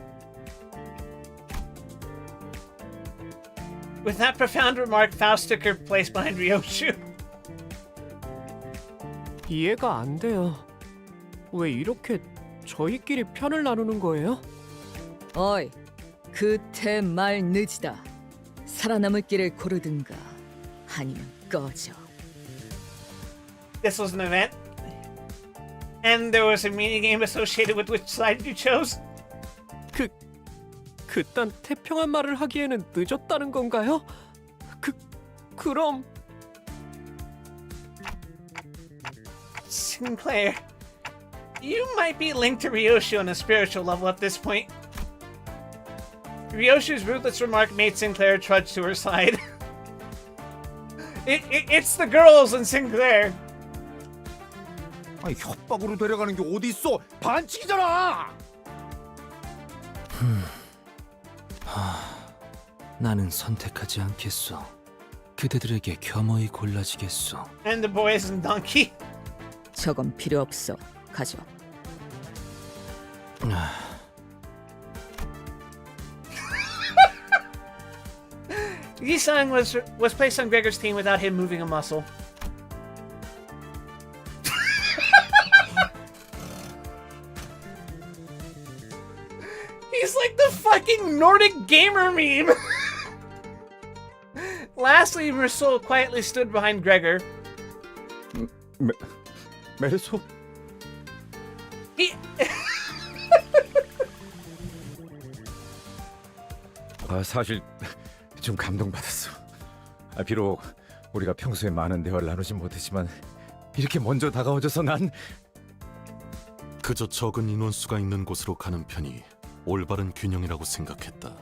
With that profound remark, Faust took her place behind Ryoshu. 이해가 안 돼요. 왜 이렇게 저희끼리 편을 나누는 거예요? 어이, 그태 말 늦이다. 살아남을 길을 고르든가 아니면 꺼져. this was an event. And there was a minigame associated with which side you chose. 그딴 태평한 말을 하기에는 늦었다는 건가요? 그럼 Sinclair, you might be linked to Ryoshu on a spiritual level at this point. Ryoshu's ruthless remark made Sinclair trudge to her side. It's the girls and Sinclair. 아니 협박으로 데려가는 게 어디 있어? 반칙이잖아. 나는 선택하지 않겠소. 그대들에게 겸허히 골라지겠소. And the boys and Donkey. 저건 필요 없어. 가져. Yi-sang was placed on Gregor's team without him moving a muscle. He's like the fucking Nordic gamer meme. Lastly, Mersul quietly stood behind Gregor. 매소? He 사실 좀 감동받았어. 비록 우리가 평소에 많은 대화를 나누지 못했지만 이렇게 먼저 다가와줘서 난 그저 적은 인원수가 있는 곳으로 가는 편이 올바른 균형이라고 생각했다.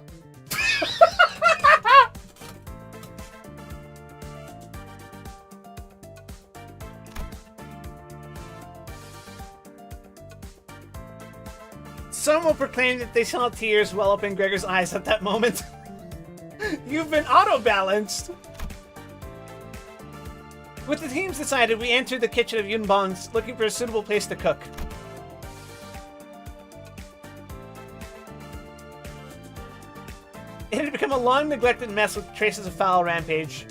Some will proclaim that they saw tears well up in Gregor's eyes at that moment. You've been auto-balanced! With the teams decided, we entered the kitchen of Yunbong's, looking for a suitable place to cook. It had become a long-neglected mess with traces of foul rampage.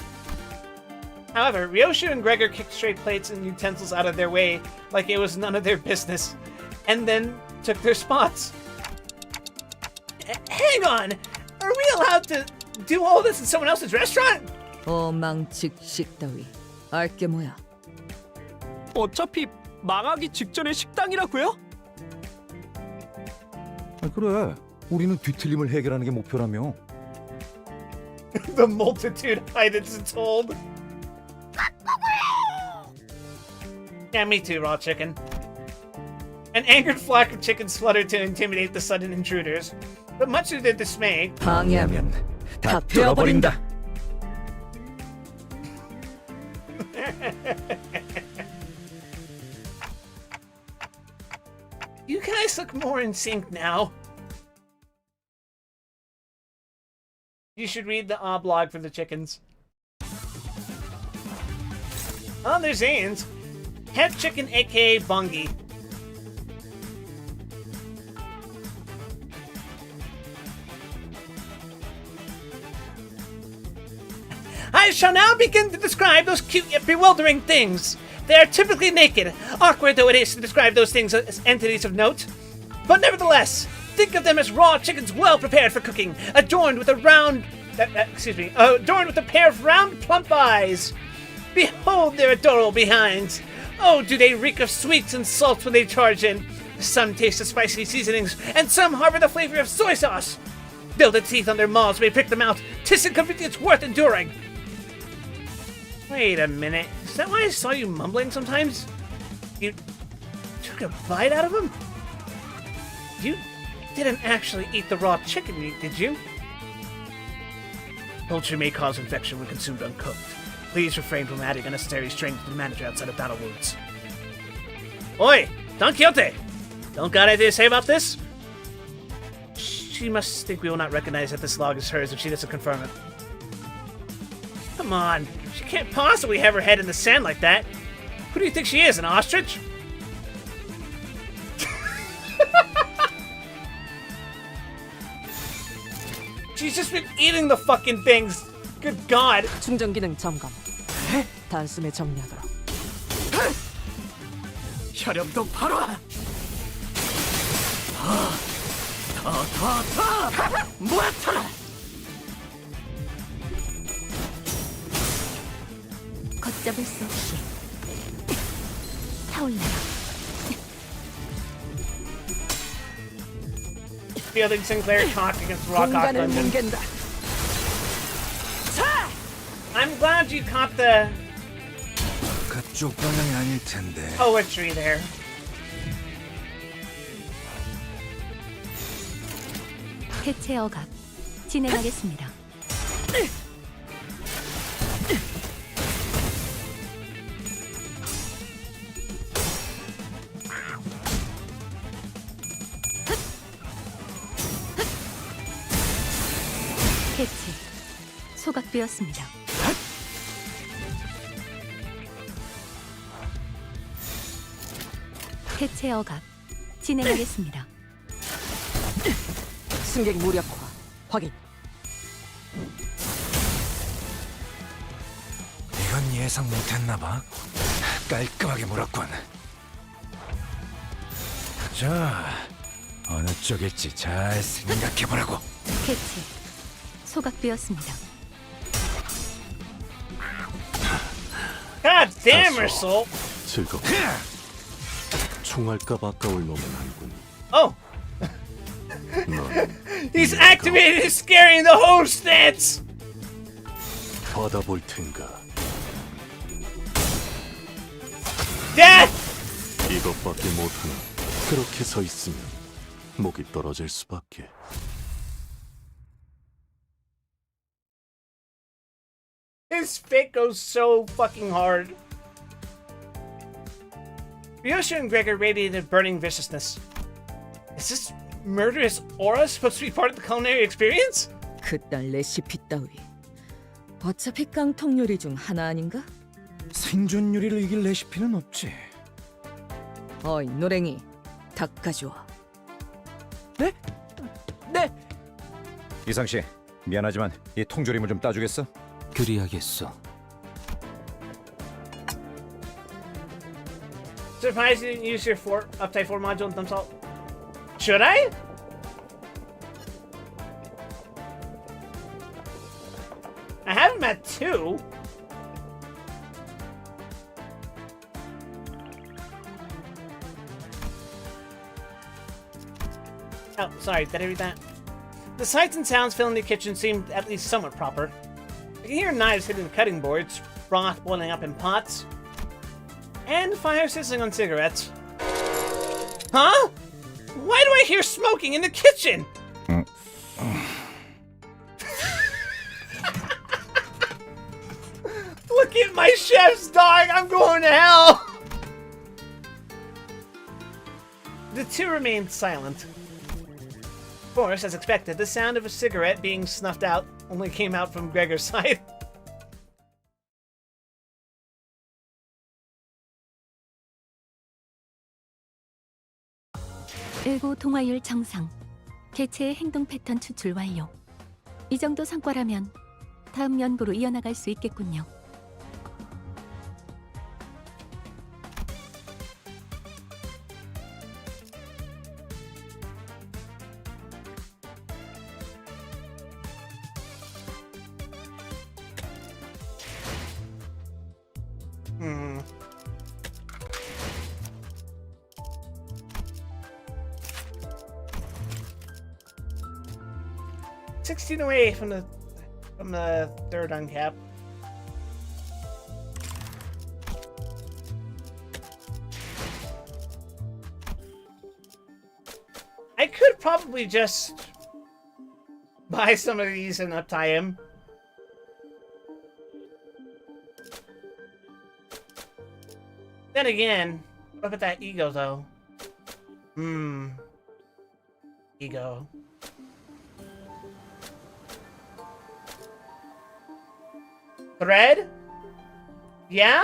However, Ryoshu and Gregor kicked stray plates and utensils out of their way like it was none of their business, and then took their spots. Hang on! Are we allowed to do all this in someone else's restaurant? 어망직식 따위. 알게 뭐야. 어차피 망하기 직전의 식당이라고요? 그래. 우리는 뒤틀림을 해결하는 게 목표라며. The multitude hideth told. Yeah, me too, raw chicken. An angered flock of chickens fluttered to intimidate the sudden intruders, but much to their dismay, 방해하면 다 다 되어버린다. you guys look more in sync now. You should read the blog for the chickens. Oh, there's Zane's. Head chicken, aka Bungie. I shall now begin to describe those cute yet bewildering things. They are typically naked, awkward though it is to describe those things as entities of note. But nevertheless, think of them as raw chickens well prepared for cooking, adorned with a pair of round, plump eyes. Behold their adorable behinds. Oh, do they reek of sweets and salts when they charge in. Some taste of spicy seasonings, and some harbor the flavor of soy sauce. Though the teeth on their maws may prick them out, 'tis inconvenience worth enduring. Wait a minute. Is that why I saw you mumbling sometimes? You took a bite out of him? You didn't actually eat the raw chicken meat, did you? Poultry may cause infection when consumed uncooked. Please refrain from adding unnecessary strength to the manager outside of battle wounds. Oi! Don Quixote! Don't got anything to say about this? She must think we will not recognize that this log is hers if she doesn't confirm it. Come on, she can't possibly have her head in the sand like that. Who do you think she is, an ostrich? She's just been eating the fucking things. Good God. 충전 기능 점검. 단숨에 정리하도록. 혈염도 바로. 모아쳐라. 걷잡을 수 없이 타올라라. Fielding Sinclair cock against Rock 공간을 Dungeon. 뭉갠다. I'm glad you caught the 그쪽 방향이 아닐 텐데. poetry there. 해체 억압 진행하겠습니다. 캐치 소각되었습니다. 해체 억압 진행하겠습니다. 승객 무력화 확인. 이건 예상 못했나 봐. 깔끔하게 물었군. 자, 어느 쪽일지 잘 생각해보라고. 캐치 소각되었습니다. God damn her soul. 즐겁고 총알값 아까울 놈은 아니군. Oh, 넌 he's activated his scaring the whole stance. 받아볼 텐가. Death. 이것밖에 못하나. 그렇게 서 있으면 목이 떨어질 수밖에. His fit goes so fucking hard. Ryosha and Gregor radiated burning viciousness. Is this murderous aura supposed to be part of the culinary experience? 그딴 레시피 따위. 어차피 깡통 요리 중 하나 아닌가? 생존 요리를 이길 레시피는 없지. 어이 노랭이, 닭 가져와. 네? 이상 씨, 미안하지만 이 통조림을 좀 따주겠어? 그리하겠어. Surprised you didn't use your uptype 4 module in Thumbsalt. Should I? I have him at 2. Oh, sorry, did I read that? The sights and sounds filling the kitchen seemed at least somewhat proper. I can hear knives hitting the cutting boards, broth boiling up in pots, and fire sizzling on cigarettes. Huh? Why do I hear smoking in the kitchen? Look at my chef's dog! I'm going to hell! The two remained silent. Of course, as expected, the sound of a cigarette being snuffed out only came out from Gregor's side. 일고 동화율 정상. 개체의 행동 패턴 추출 완료. 이 정도 성과라면 다음 연구로 이어나갈 수 있겠군요. Hmm. $16 away from the third uncap. I could probably just buy some of these and uptie him. Then again, what about that ego though? Ego. Thread? Yeah?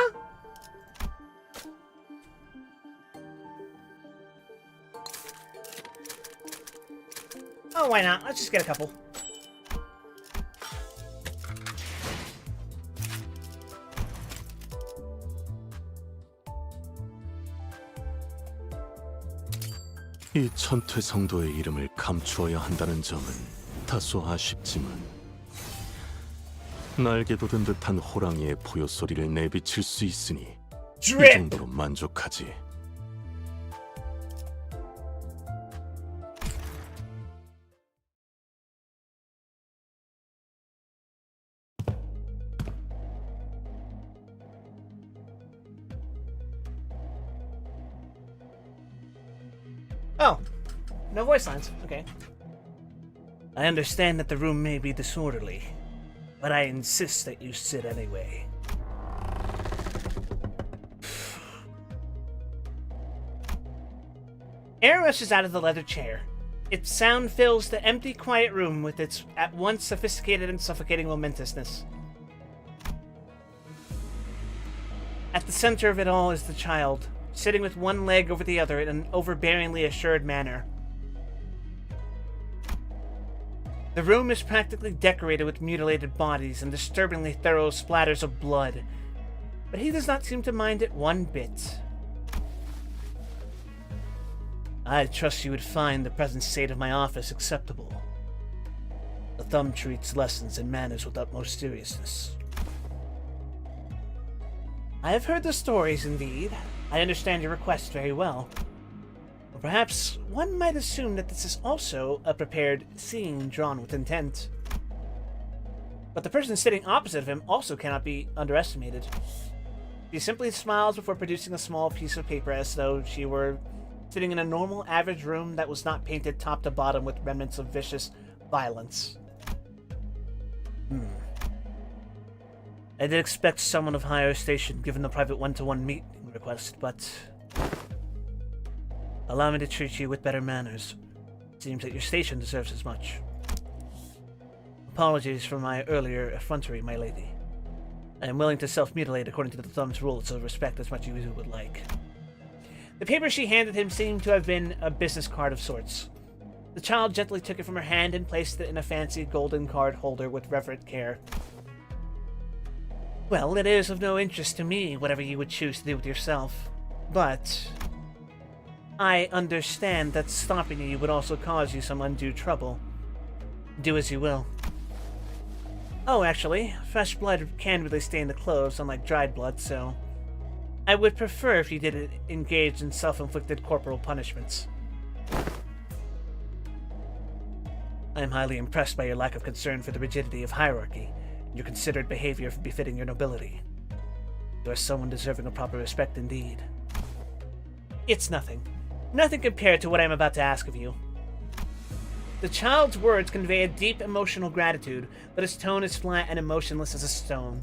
Oh, why not? Let's just get a couple. 이 천퇴성도의 이름을 감추어야 한다는 점은 다소 아쉽지만 날개 돋은 듯한 호랑이의 포효 소리를 내비칠 수 있으니 이 Drip! 정도로 만족하지. Oh, no voice lines. Okay. I understand that the room may be disorderly, but I insist that you sit anyway. Air rushes out of the leather chair. Its sound fills the empty, quiet room with its at once sophisticated and suffocating momentousness. At the center of it all is the child, sitting with one leg over the other in an overbearingly assured manner. The room is practically decorated with mutilated bodies and disturbingly thorough splatters of blood, but he does not seem to mind it one bit. I trust you would find the present state of my office acceptable. The thumb treats lessons and manners with utmost seriousness. I have heard the stories, indeed. I understand your request very well. Or perhaps one might assume that this is also a prepared scene drawn with intent. But the person sitting opposite of him also cannot be underestimated. She simply smiles before producing a small piece of paper as though she were sitting in a normal, average room that was not painted top to bottom with remnants of vicious violence. I did expect someone of higher station given the private one-to-one meeting request, but allow me to treat you with better manners. It seems that your station deserves as much. Apologies for my earlier effrontery, my lady. I am willing to self-mutilate according to the thumb's rules of respect as much as you would like. The paper she handed him seemed to have been a business card of sorts. The child gently took it from her hand and placed it in a fancy golden card holder with reverent care. Well, it is of no interest to me, whatever you would choose to do with yourself. But I understand that stopping you would also cause you some undue trouble. Do as you will. Oh, actually, fresh blood can really stain the clothes, unlike dried blood, so I would prefer if you didn't engage in self-inflicted corporal punishments. I am highly impressed by your lack of concern for the rigidity of hierarchy, and your considered behavior befitting your nobility. You are someone deserving of proper respect indeed. It's nothing. Nothing compared to what I am about to ask of you. The child's words convey a deep emotional gratitude, but his tone is flat and emotionless as a stone.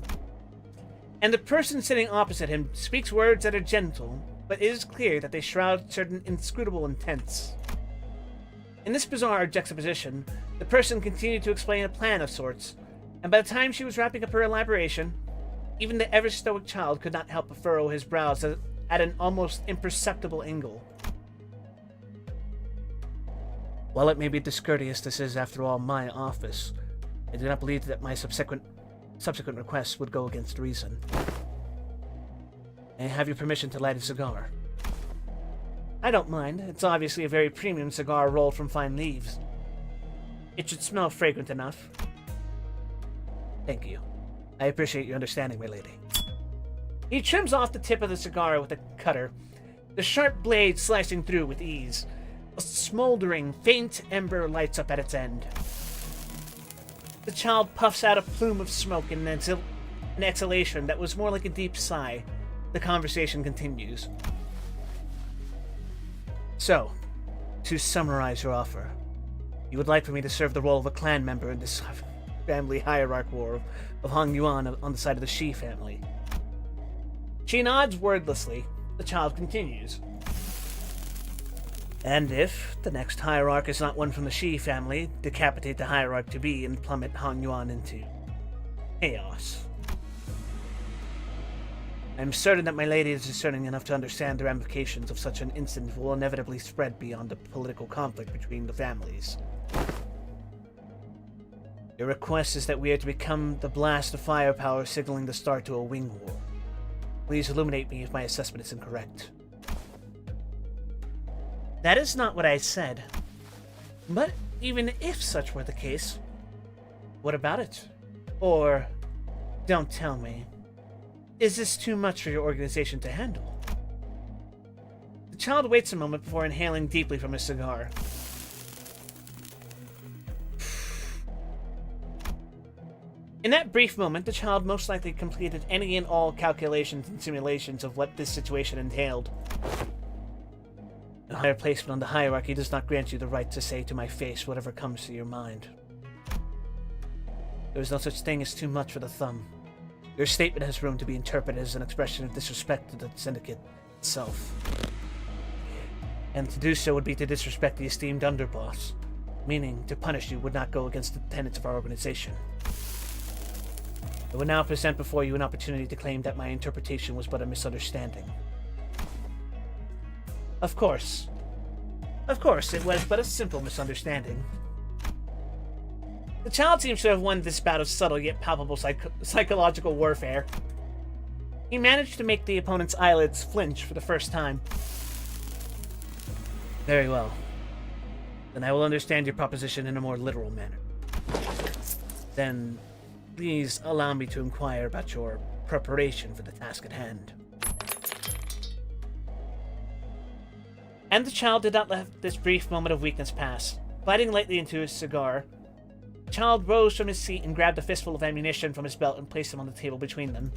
And the person sitting opposite him speaks words that are gentle, but it is clear that they shroud certain inscrutable intents. In this bizarre juxtaposition, the person continued to explain a plan of sorts, and by the time she was wrapping up her elaboration, even the ever-stoic child could not help but furrow his brows at an almost imperceptible angle. While it may be discourteous, this is, after all, my office. I do not believe that my subsequent requests would go against reason. May I have your permission to light a cigar? I don't mind. It's obviously a very premium cigar rolled from fine leaves. It should smell fragrant enough. Thank you. I appreciate your understanding, my lady. He trims off the tip of the cigar with a cutter, the sharp blade slicing through with ease. A smoldering, faint ember lights up at its end. The child puffs out a plume of smoke in an exhalation that was more like a deep sigh. The conversation continues. So, to summarize your offer, you would like for me to serve the role of a clan member in this family hierarch war of Hong Yuan on the side of the Shi family. She nods wordlessly. The child continues. And if the next hierarch is not one from the Shi family, decapitate the hierarch to be and plummet Han Yuan into chaos. I am certain that my lady is discerning enough to understand the ramifications of such an incident will inevitably spread beyond the political conflict between the families. Your request is that we are to become the blast of firepower signaling the start to a wing war. Please illuminate me if my assessment is incorrect. That is not what I said. But even if such were the case, what about it? Or, don't tell me, is this too much for your organization to handle? The child waits a moment before inhaling deeply from his cigar. In that brief moment, the child most likely completed any and all calculations and simulations of what this situation entailed. A higher placement on the hierarchy does not grant you the right to say to my face whatever comes to your mind. There is no such thing as too much for the thumb. Your statement has room to be interpreted as an expression of disrespect to the syndicate itself. And to do so would be to disrespect the esteemed underboss, meaning to punish you would not go against the tenets of our organization. I would now present before you an opportunity to claim that my interpretation was but a misunderstanding. Of course, it was but a simple misunderstanding. The child seems to have won this bout of subtle yet palpable psychological warfare. He managed to make the opponent's eyelids flinch for the first time. Very well. Then I will understand your proposition in a more literal manner. Then, please allow me to inquire about your preparation for the task at hand. And the child did not let this brief moment of weakness pass. Biting lightly into his cigar, the child rose from his seat and grabbed a fistful of ammunition from his belt and placed them on the table between them.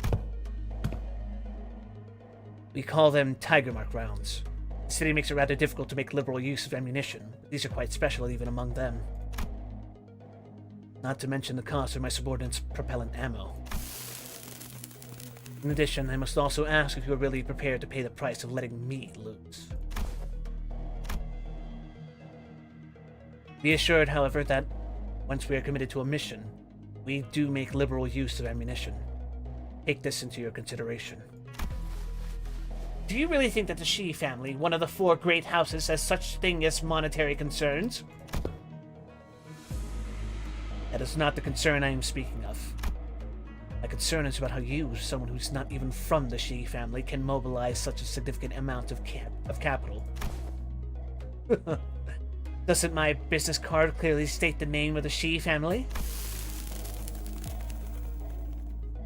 We call them Tiger Mark rounds. The city makes it rather difficult to make liberal use of ammunition. These are quite special even among them. Not to mention the cost of my subordinates' propellant ammo. In addition, I must also ask if you are really prepared to pay the price of letting me loose. Be assured, however, that once we are committed to a mission, we do make liberal use of ammunition. Take this into your consideration. Do you really think that the Shi family, one of the 4 great houses, has such thing as monetary concerns? That is not the concern I am speaking of. My concern is about how you, someone who's not even from the Shi family, can mobilize such a significant amount of capital. Doesn't my business card clearly state the name of the Shi family?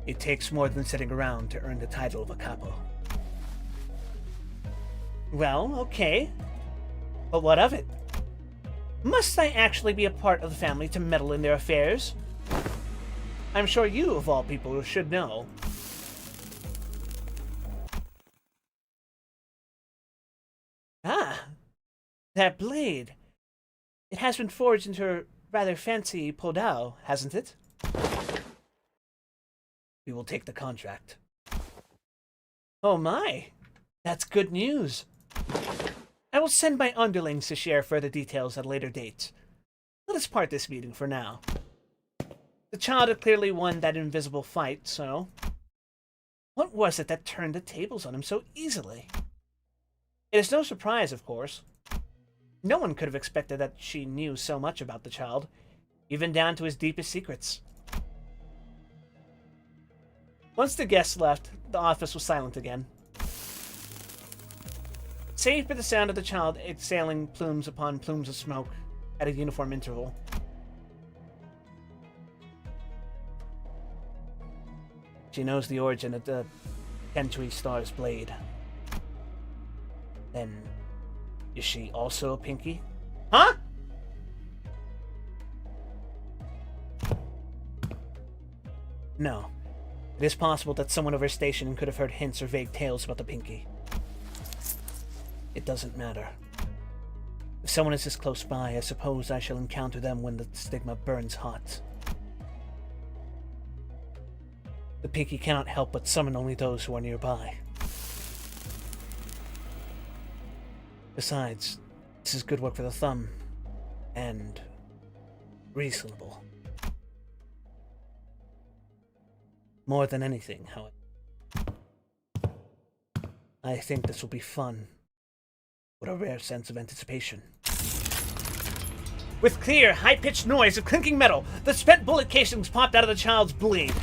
It takes more than sitting around to earn the title of a capo. Well, okay. But what of it? Must I actually be a part of the family to meddle in their affairs? I'm sure you, of all people, should know. Ah, that blade. It has been forged into a rather fancy podao, hasn't it? We will take the contract. Oh my, that's good news. I will send my underlings to share further details at a later date. Let us part this meeting for now. The child had clearly won that invisible fight, so... what was it that turned the tables on him so easily? It is no surprise, of course. No one could have expected that she knew so much about the child, even down to his deepest secrets. Once the guests left, the office was silent again. Save for the sound of the child exhaling plumes upon plumes of smoke at a uniform interval. She knows the origin of the Kentui Star's blade. Then, is she also a Pinky? Huh? No. It is possible that someone of her station could have heard hints or vague tales about the Pinky. It doesn't matter. If someone is this close by, I suppose I shall encounter them when the stigma burns hot. The Pinky cannot help but summon only those who are nearby. Besides, this is good work for the thumb. And... reasonable. More than anything, however. I think this will be fun. What a rare sense of anticipation. With clear, high-pitched noise of clinking metal, the spent bullet casings popped out of the child's blade.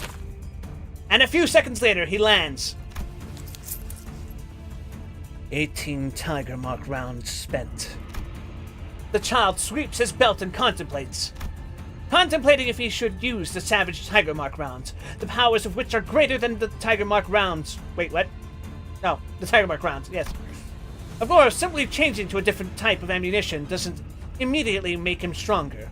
And a few seconds later, he lands. 18 Tiger Mark rounds spent. The child sweeps his belt and contemplates. Contemplating if he should use the Savage Tiger Mark rounds, the powers of which are greater than the Tiger Mark rounds. Wait, what? No, the Tiger Mark rounds, yes. Of course, simply changing to a different type of ammunition doesn't immediately make him stronger.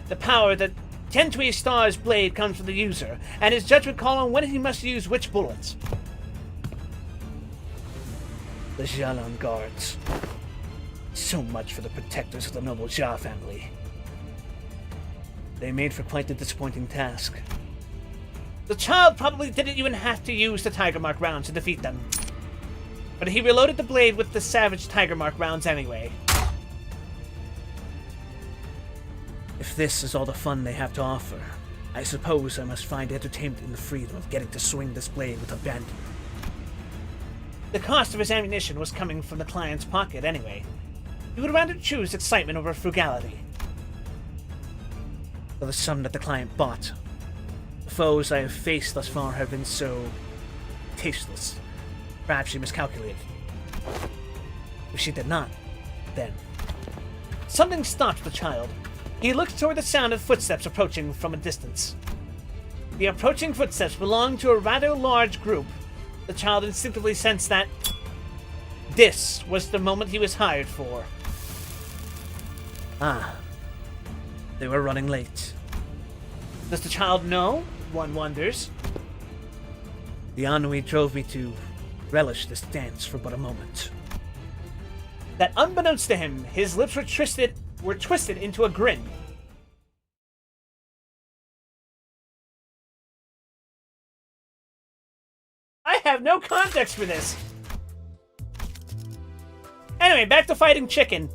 The power that Kentui Star's blade comes from the user, and his judgment call on when he must use which bullets. The Xialan guards. So much for the protectors of the noble Jia family. They made for quite the disappointing task. The child probably didn't even have to use the Tiger Mark rounds to defeat them. But he reloaded the blade with the Savage Tiger Mark rounds anyway. If this is all the fun they have to offer, I suppose I must find entertainment in the freedom of getting to swing this blade with abandon. The cost of his ammunition was coming from the client's pocket anyway. He would rather choose excitement over frugality. For the sum that the client bought, the foes I have faced thus far have been so tasteless. Perhaps she miscalculated. If she did not, then... Something stopped the child. He looked toward the sound of footsteps approaching from a distance. The approaching footsteps belonged to a rather large group. The child instinctively sensed that this was the moment he was hired for. Ah, they were running late. Does the child know? One wonders. The ennui drove me to relish this dance for but a moment. That unbeknownst to him, his lips were twisted into a grin. I have no context for this. Anyway, back to fighting chicken.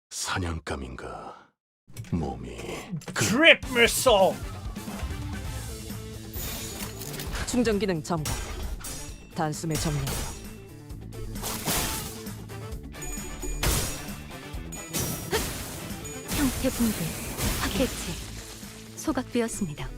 사냥감인가? 몸이 Drip missile. 충전 기능 점검. 단숨에 점령으로. 형태 붕괴, 파괴체, 소각되었습니다.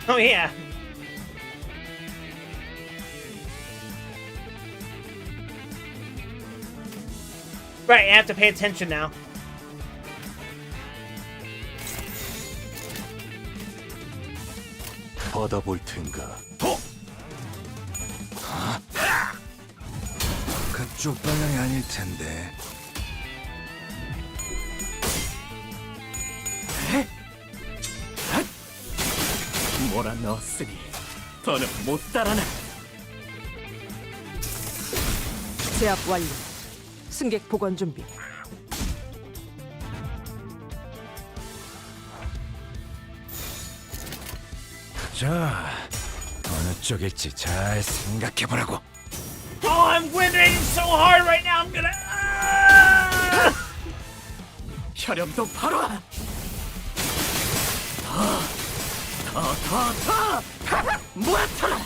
Oh yeah. Right, I have to pay attention now. 받아볼 텐가? 그쪽 방향이 아닐 텐데. 몰아넣었으니 더는 못 따라나. 제압 완료. 승객 보관 준비. 자, 어느 쪽일지 잘 생각해보라고. Oh, I'm winning so hard right now. I'm gonna. 혈염도 바로. 모아타.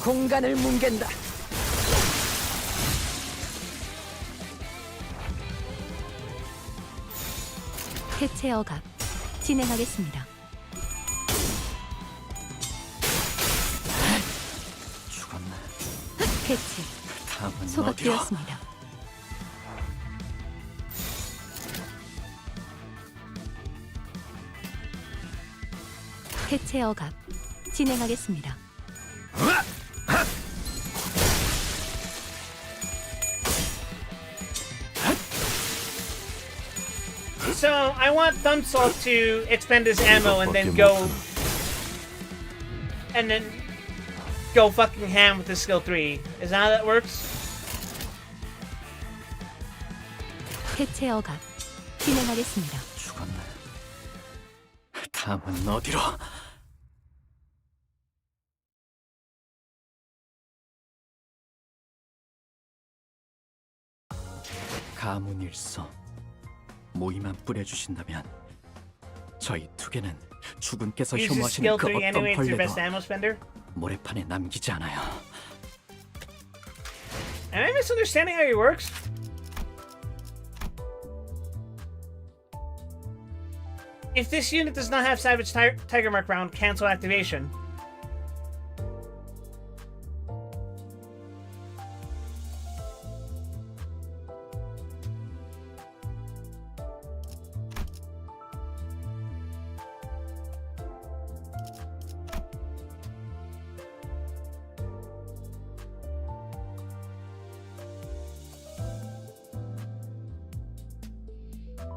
공간을 뭉갠다. 해체 억압 진행하겠습니다. 죽었나? 해체 다음은 어디로? 소각되었습니다. 해체 억압 진행하겠습니다. So I want Thumbsalt to expend his ammo and then go fucking ham with his skill 3. Is that how that works? 해체 억압 진행하겠습니다. 죽었나? 다음은 어디로? 가문일서 모이만 뿌려주신다면 저희 투개는 주군께서 Use his 혐오하시는 skill 그 3 어떤 anyway. It's your 벌레도 best ammo spender. 모래판에 남기지 않아요. Am I misunderstanding how he works? If this unit does not have Savage Tiger Mark round, cancel activation.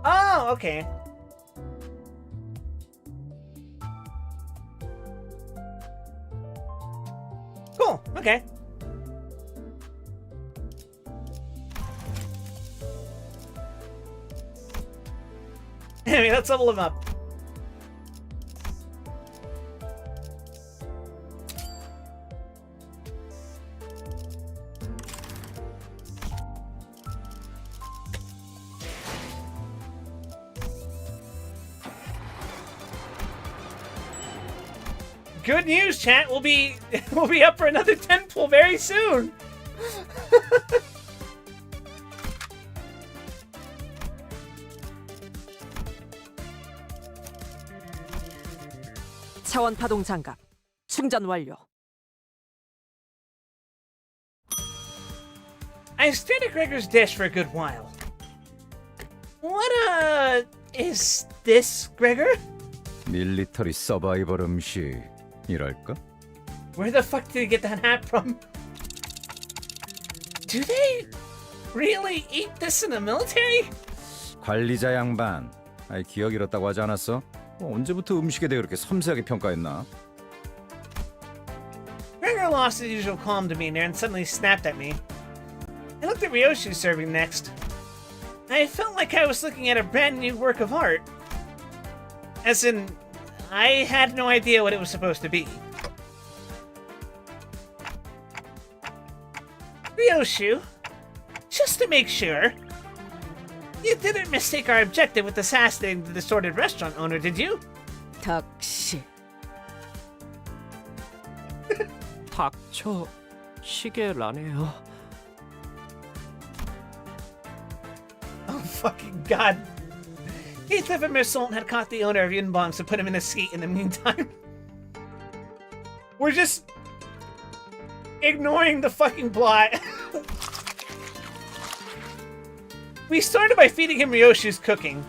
Oh, okay. Cool, okay. Anyway, let's level him up. Good news, chat. We'll be up for another 10 pull very soon. 차원 파동 장갑 충전 완료. I stared at Gregor's dish for a good while. What is this, Gregor? 밀리터리 서바이벌 음식이랄까? Where the fuck did he get that hat from? Do they really eat this in the military? 관리자 양반. 아이 기억 잃었다고 하지 않았어? 언제부터 음식에 대해 그렇게 섬세하게 평가했나? Gregor lost his usual calm demeanor and suddenly snapped at me. I looked at Ryoshu serving next. I felt like I was looking at a brand new work of art. As in, I had no idea what it was supposed to be. Ryoshu, just to make sure, you didn't mistake our objective with assassinating the distorted restaurant owner, did you? 닥시. 닥쳐. 시계라네요. Oh, fucking god. Heath and Mersault had caught the owner of Yunbong's and put him in a seat in the meantime. We're just ignoring the fucking plot. We started by feeding him Ryoshu's cooking.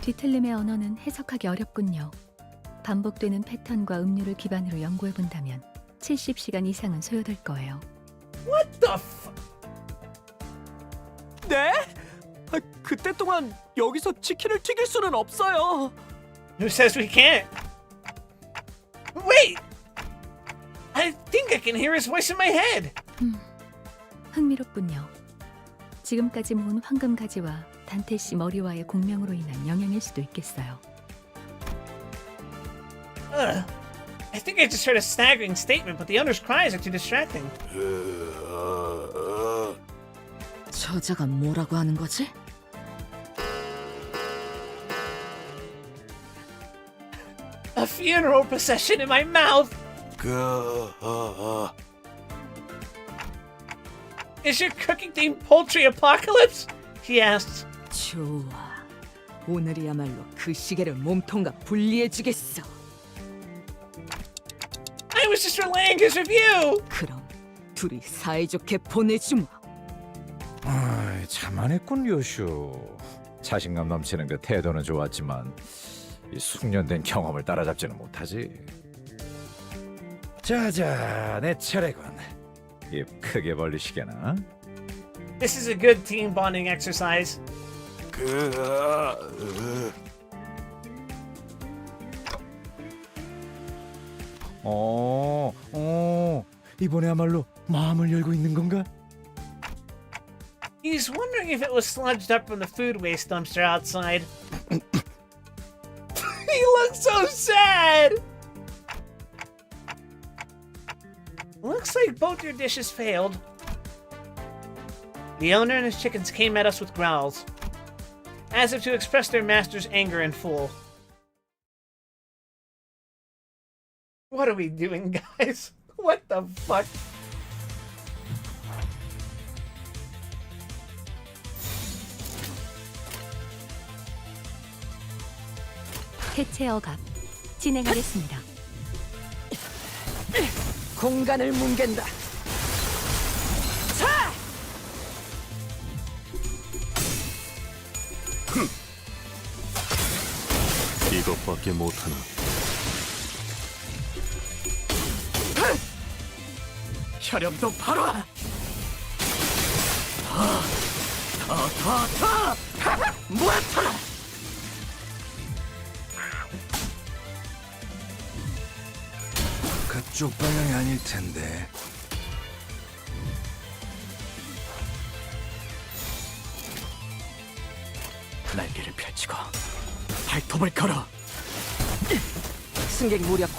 뒤틀림의 언어는 해석하기 어렵군요. 반복되는 패턴과 음료를 기반으로 연구해본다면 70시간 이상은 소요될 거예요. What the f... 네? 그때 동안 여기서 치킨을 튀길 수는 없어요. Who says we can't? Wait! I think I can hear his voice in my head. 흥미롭군요. 지금까지 모은 황금 가지와 단테 씨 머리와의 공명으로 인한 영향일 수도 있겠어요. I think I just heard a staggering statement, but the owner's cries are too distracting. 저자가 뭐라고 하는 거지? A funeral procession in my mouth! Is your cooking themed poultry apocalypse? He asks. 좋아. 오늘이야말로 그 시계를 몸통과 분리해주겠어. I was just relaying his review! 그럼 둘이 사이좋게 보내주마. 자만했군 요슈. 자신감 넘치는 그 태도는 좋았지만 이 숙련된 경험을 따라잡지는 못하지. 자자, 내 차례군. 입 크게 벌리시게나. This is a good team bonding exercise. 이번에야말로 마음을 열고 있는 건가? He's wondering if it was sludged up from the food waste dumpster outside. He looks so sad! Looks like both your dishes failed. The owner and his chickens came at us with growls, as if to express their master's anger in full. What are we doing, guys? What the fuck? 해체 억압 진행하겠습니다. 공간을 뭉갠다. 자! 이것밖에 못하나. 혈염도 바로 와. 무아타. 그쪽 방향이 아닐 텐데. 날개를 펼치고 발톱을 걸어. 승객 무력화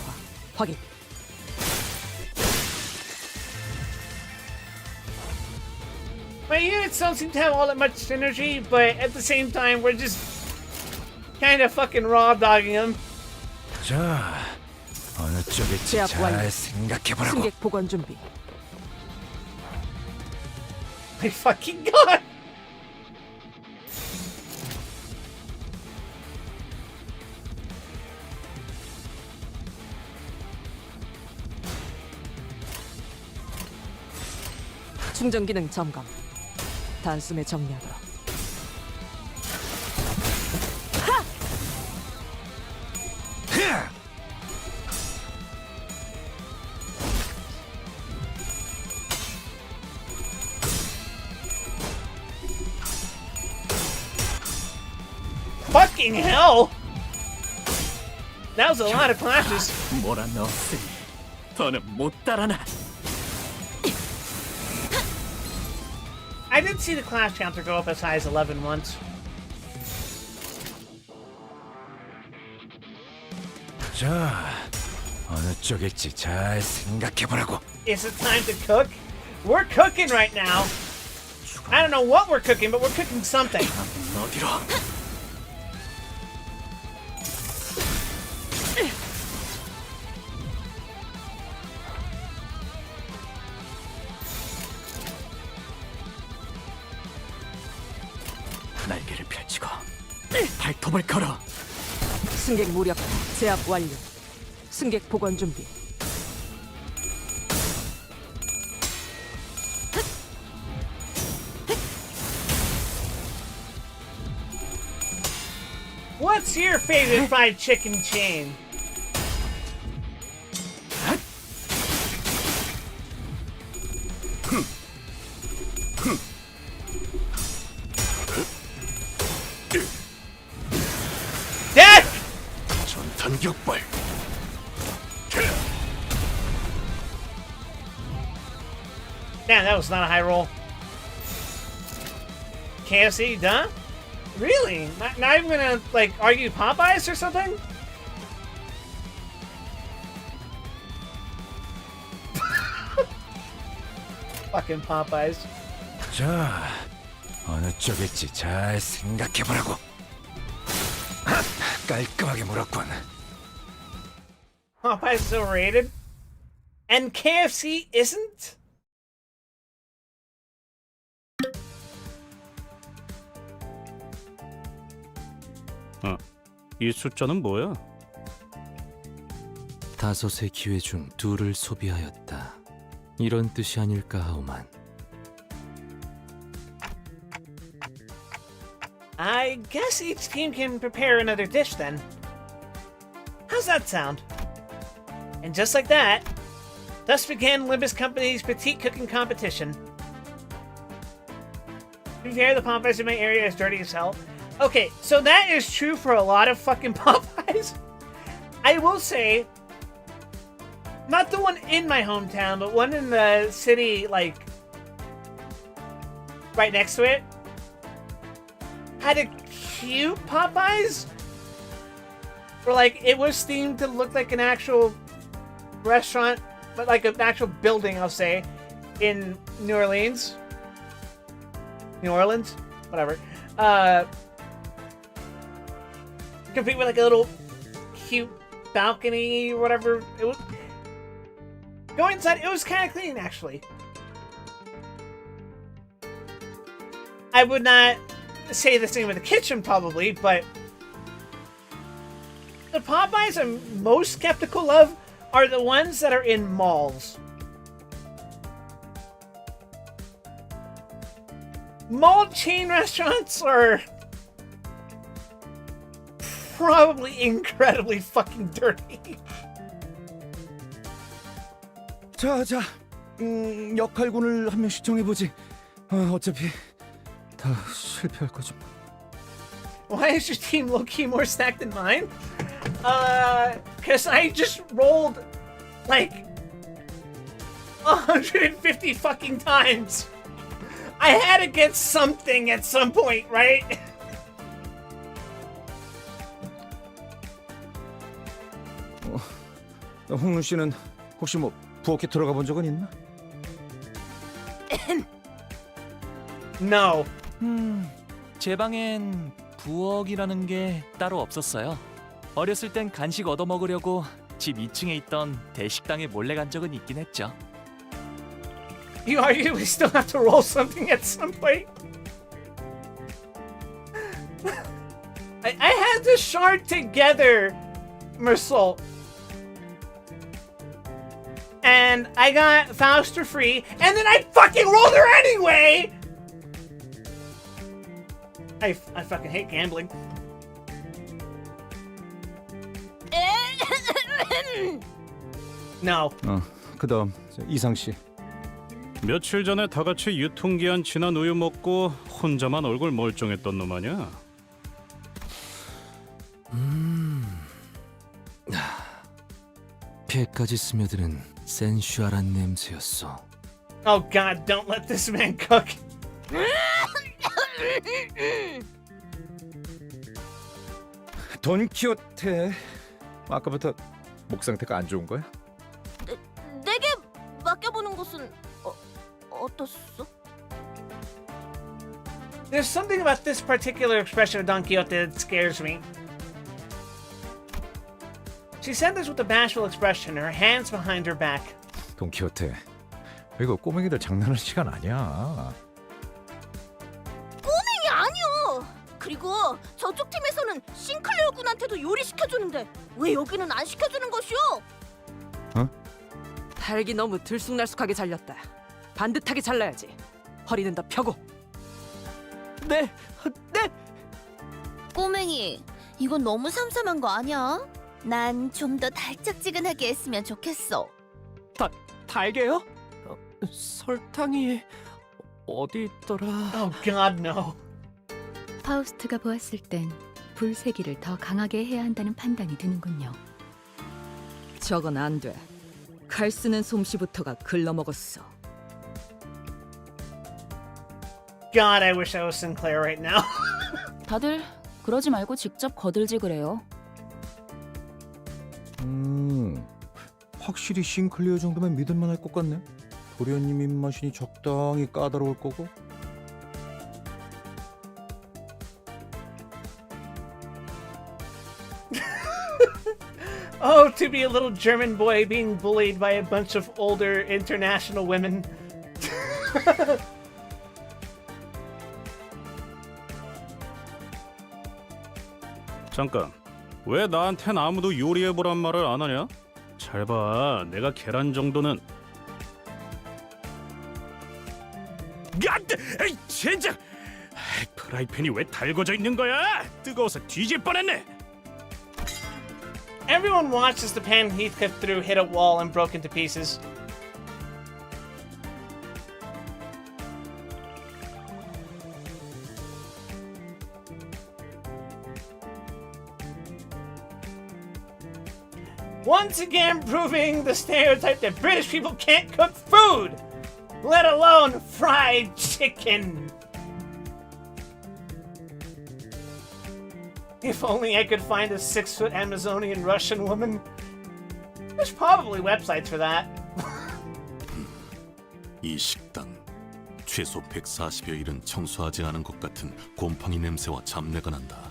확인. My units don't seem to have all that much synergy, but at the same time, we're just kind of fucking raw dogging them. 자, 어느 쪽일지 제압 완료. 잘 생각해보라고. 승객 복원 준비. My fucking god! 충전 기능 점검. 단숨에 정리하도록. Fucking hell! That was a lot of clashes. 몰아넣었으니 더는 못 따라나. I did see the class counter go up as high as 11 once. 자, 어느 쪽일지 잘 생각해보라고. Is it time to cook? We're cooking right now. I don't know what we're cooking, but we're cooking something. 어디로? 날개를 펼치고 발톱을 걸어. 승객 무력화 제압 완료. 승객 복원 준비. What's your favorite fried chicken chain? Death! 전탄격발. Damn, that was not a high roll. KFC, done? Really? Not even gonna, like, argue Popeyes or something? Fucking Popeyes. 자, 어느 쪽일지 잘 생각해보라고. 깔끔하게 물었군. Popeyes is overrated? And KFC isn't? 이 숫자는 뭐야? 5의 기회 중 2를 소비하였다. 이런 뜻이 아닐까 하오만. I guess each team can prepare another dish then. How's that sound? And just like that, thus began Limbus Company's petite cooking competition. To be fair, the Popeyes in my area is dirty as hell. Okay, so that is true for a lot of fucking Popeyes. I will say, not the one in my hometown, but one in the city, like, right next to it, had a cute Popeyes. Where, like, it was themed to look like an actual restaurant, but like an actual building, I'll say, in New Orleans. New Orleans? Whatever. Complete with like a little cute balcony or whatever. It was going inside. It was kind of clean, actually. I would not say the same with the kitchen, probably, but the Popeyes I'm most skeptical of are the ones that are in malls. Mall chain restaurants are probably incredibly fucking dirty. 자, 역할군을 한 명씩 정해보지. 어차피 다 실패할 거지. Why is your team low-key more stacked than mine? Cause I just rolled like 150 fucking times. I had to get something at some point, right? 홍윤 씨는 혹시 뭐 부엌에 들어가 본 적은 있나? No. 제 방엔 부엌이라는 게 따로 없었어요. 어렸을 땐 간식 얻어 먹으려고 집 2층에 있던 대식당에 몰래 간 적은 있긴 했죠. You argue we still have to roll something at some point? I had to shard together, Mersal. And I got Fauster free, and then I fucking rolled her anyway! I fucking hate gambling. No. 그다음 이상 씨. 며칠 전에 다 같이 유통기한 지난 우유 먹고 혼자만 얼굴 멀쩡했던 놈 아냐? 배까지 스며드는 센슈얼한 냄새였어. Oh god, don't let this man cook. 돈키호테. 아까부터 목 상태가 안 좋은 거야? 내게 맡겨보는 것은 어떻소? There's something about this particular expression of Don Quixote that scares me. She said this with a bashful expression, her hands behind her back. 돈키호테. 이거 꼬맹이들 장난할 시간 아니야. 꼬맹이 아니요. 그리고 저쪽 팀에서는 싱클레어 군한테도 요리 시켜주는데 왜 여기는 안 시켜주는 것이오? 닭이 너무 들쑥날쑥하게 잘렸다. 반듯하게 잘라야지. 허리는 더 펴고. 네. 꼬맹이, 이건 너무 삼삼한 거 아니야? 난 좀 더 달짝지근하게 했으면 좋겠어. 달게요? 설탕이 어디 있더라? Oh god, no. 파우스트가 보았을 땐 불세기를 더 강하게 해야 한다는 판단이 드는군요. 저건 안 돼. 칼 쓰는 솜씨부터가 글러먹었어. God, I wish I was Sinclair right now. 다들 그러지 말고 직접 거들지 그래요. 확실히 싱클리어 정도면 믿을만할 것 같네. 도련님 입맛이니 적당히 까다로울 거고. Oh, to be a little German boy being bullied by a bunch of older international women. 잠깐, 왜 나한텐 아무도 요리해보란 말을 안 하냐? 잘 봐, 내가 계란 정도는... 에이, 젠장! 프라이팬이 왜 달궈져 있는 거야? 뜨거워서 뒤질 뻔했네! Everyone watched as the pan Heathcliff threw hit a wall and broke into pieces. Once again proving the stereotype that British people can't cook food, let alone fried chicken. If only I could find a 6-foot Amazonian Russian woman. There's probably websites for that. 이 식당 최소 140여 일은 청소하지 않은 것 같은 곰팡이 냄새와 잡내가 난다.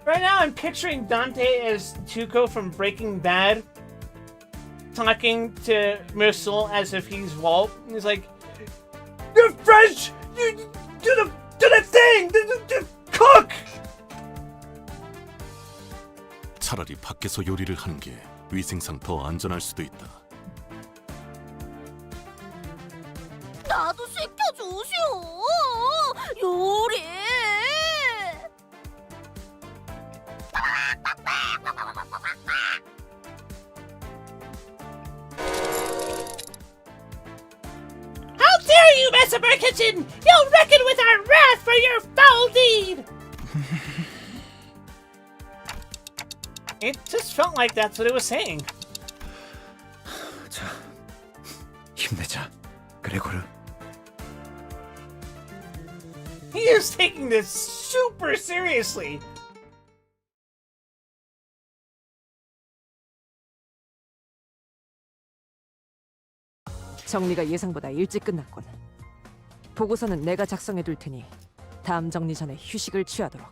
Right now I'm picturing Dante as Tuco from Breaking Bad. talking to Mersul as if he's Walt. He's like, "You're French. You do the thing. Cook." 차라리 밖에서 요리를 하는 게 위생상 더 안전할 수도 있다. 나도 시켜주시오. 요리. How dare you mess up our kitchen! You'll reckon with our wrath for your foul deed! It just felt like that's what it was saying. 자, 힘내자, 그레고르. He is taking this super seriously. 정리가 예상보다 일찍 끝났군. 보고서는 내가 작성해 둘 테니 다음 정리 전에 휴식을 취하도록.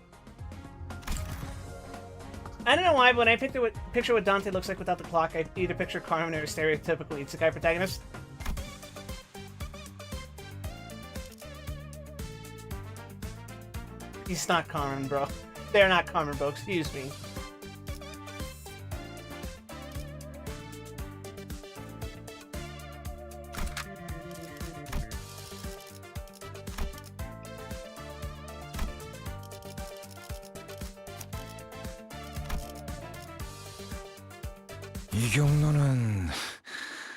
I don't know why, but when I picture what Dante looks like without the clock, I either picture Carmen or a stereotypical isekai protagonist. He's not Carmen, bro. They're not Carmen, bro. Excuse me. 이 경로는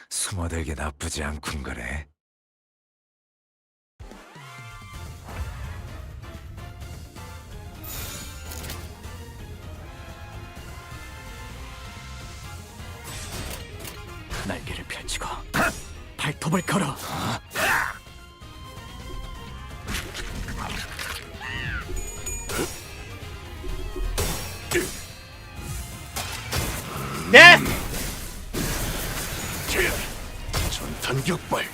숨어들기 나쁘지 않군 그래. 날개를 펼치고 발톱을 걸어. Death! 전탄격발.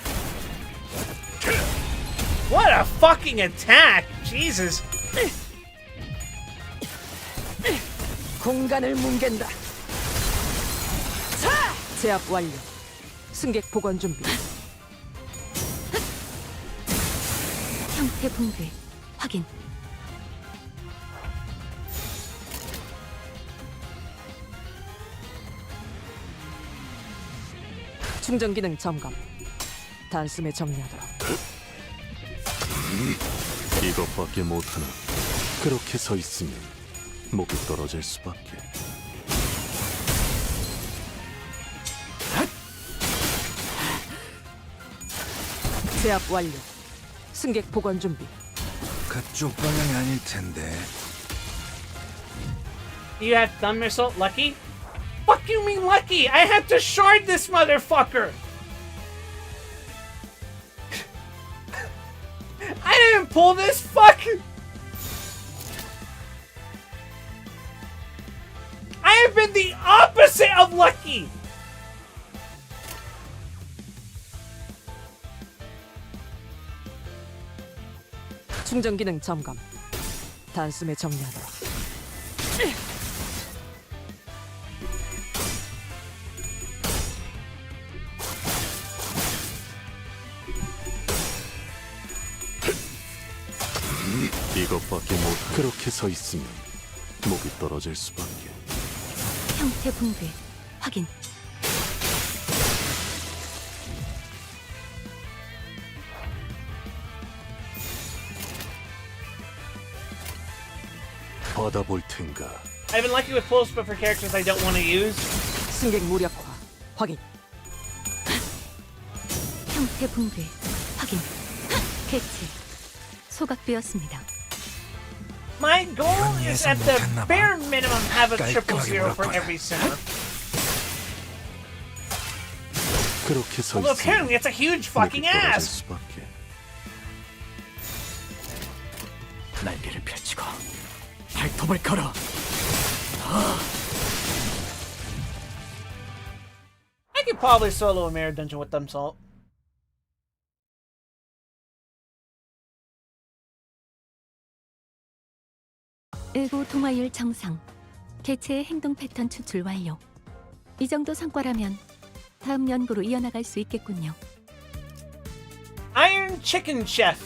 What a fucking attack! Jesus. 공간을 뭉갠다. 제압 완료. 승객 복원 준비. 형태 붕괴 확인. 충전 기능 점검. 단숨에 정리하도록. 이것밖에 못하나. 그렇게 서 있으면 목이 떨어질 수밖에. 제압 완료. 승객 복원 준비. 그쪽 방향이 아닐 텐데. You have done Mersul lucky? Fuck you mean lucky? I have to shard this motherfucker! I didn't pull this fuck! I have been the opposite of lucky! 충전 기능 점검. 단숨에 정리하도록. 이것밖에 못. 그렇게 서 있으면 목이 떨어질 수밖에. 형태 붕괴 확인. 받아볼 텐가. I've been lucky with pulls, but for characters I don't want to use. 승객 무력화 확인. 형태 붕괴 확인. 캐치 소각되었습니다. My goal is at the bare minimum have a 000 for every simmer. 그렇게 서 Although 있으면 apparently it's a huge fucking 목이 떨어질 ass. 수밖에. 날개를 펼치고 발톱을 걸어. I could probably solo a mirror dungeon with them salt. 일부 동화율 정상. 개체의 행동 패턴 추출 완료. 이 정도 성과라면 다음 연구로 이어나갈 수 있겠군요. Iron Chicken Chef.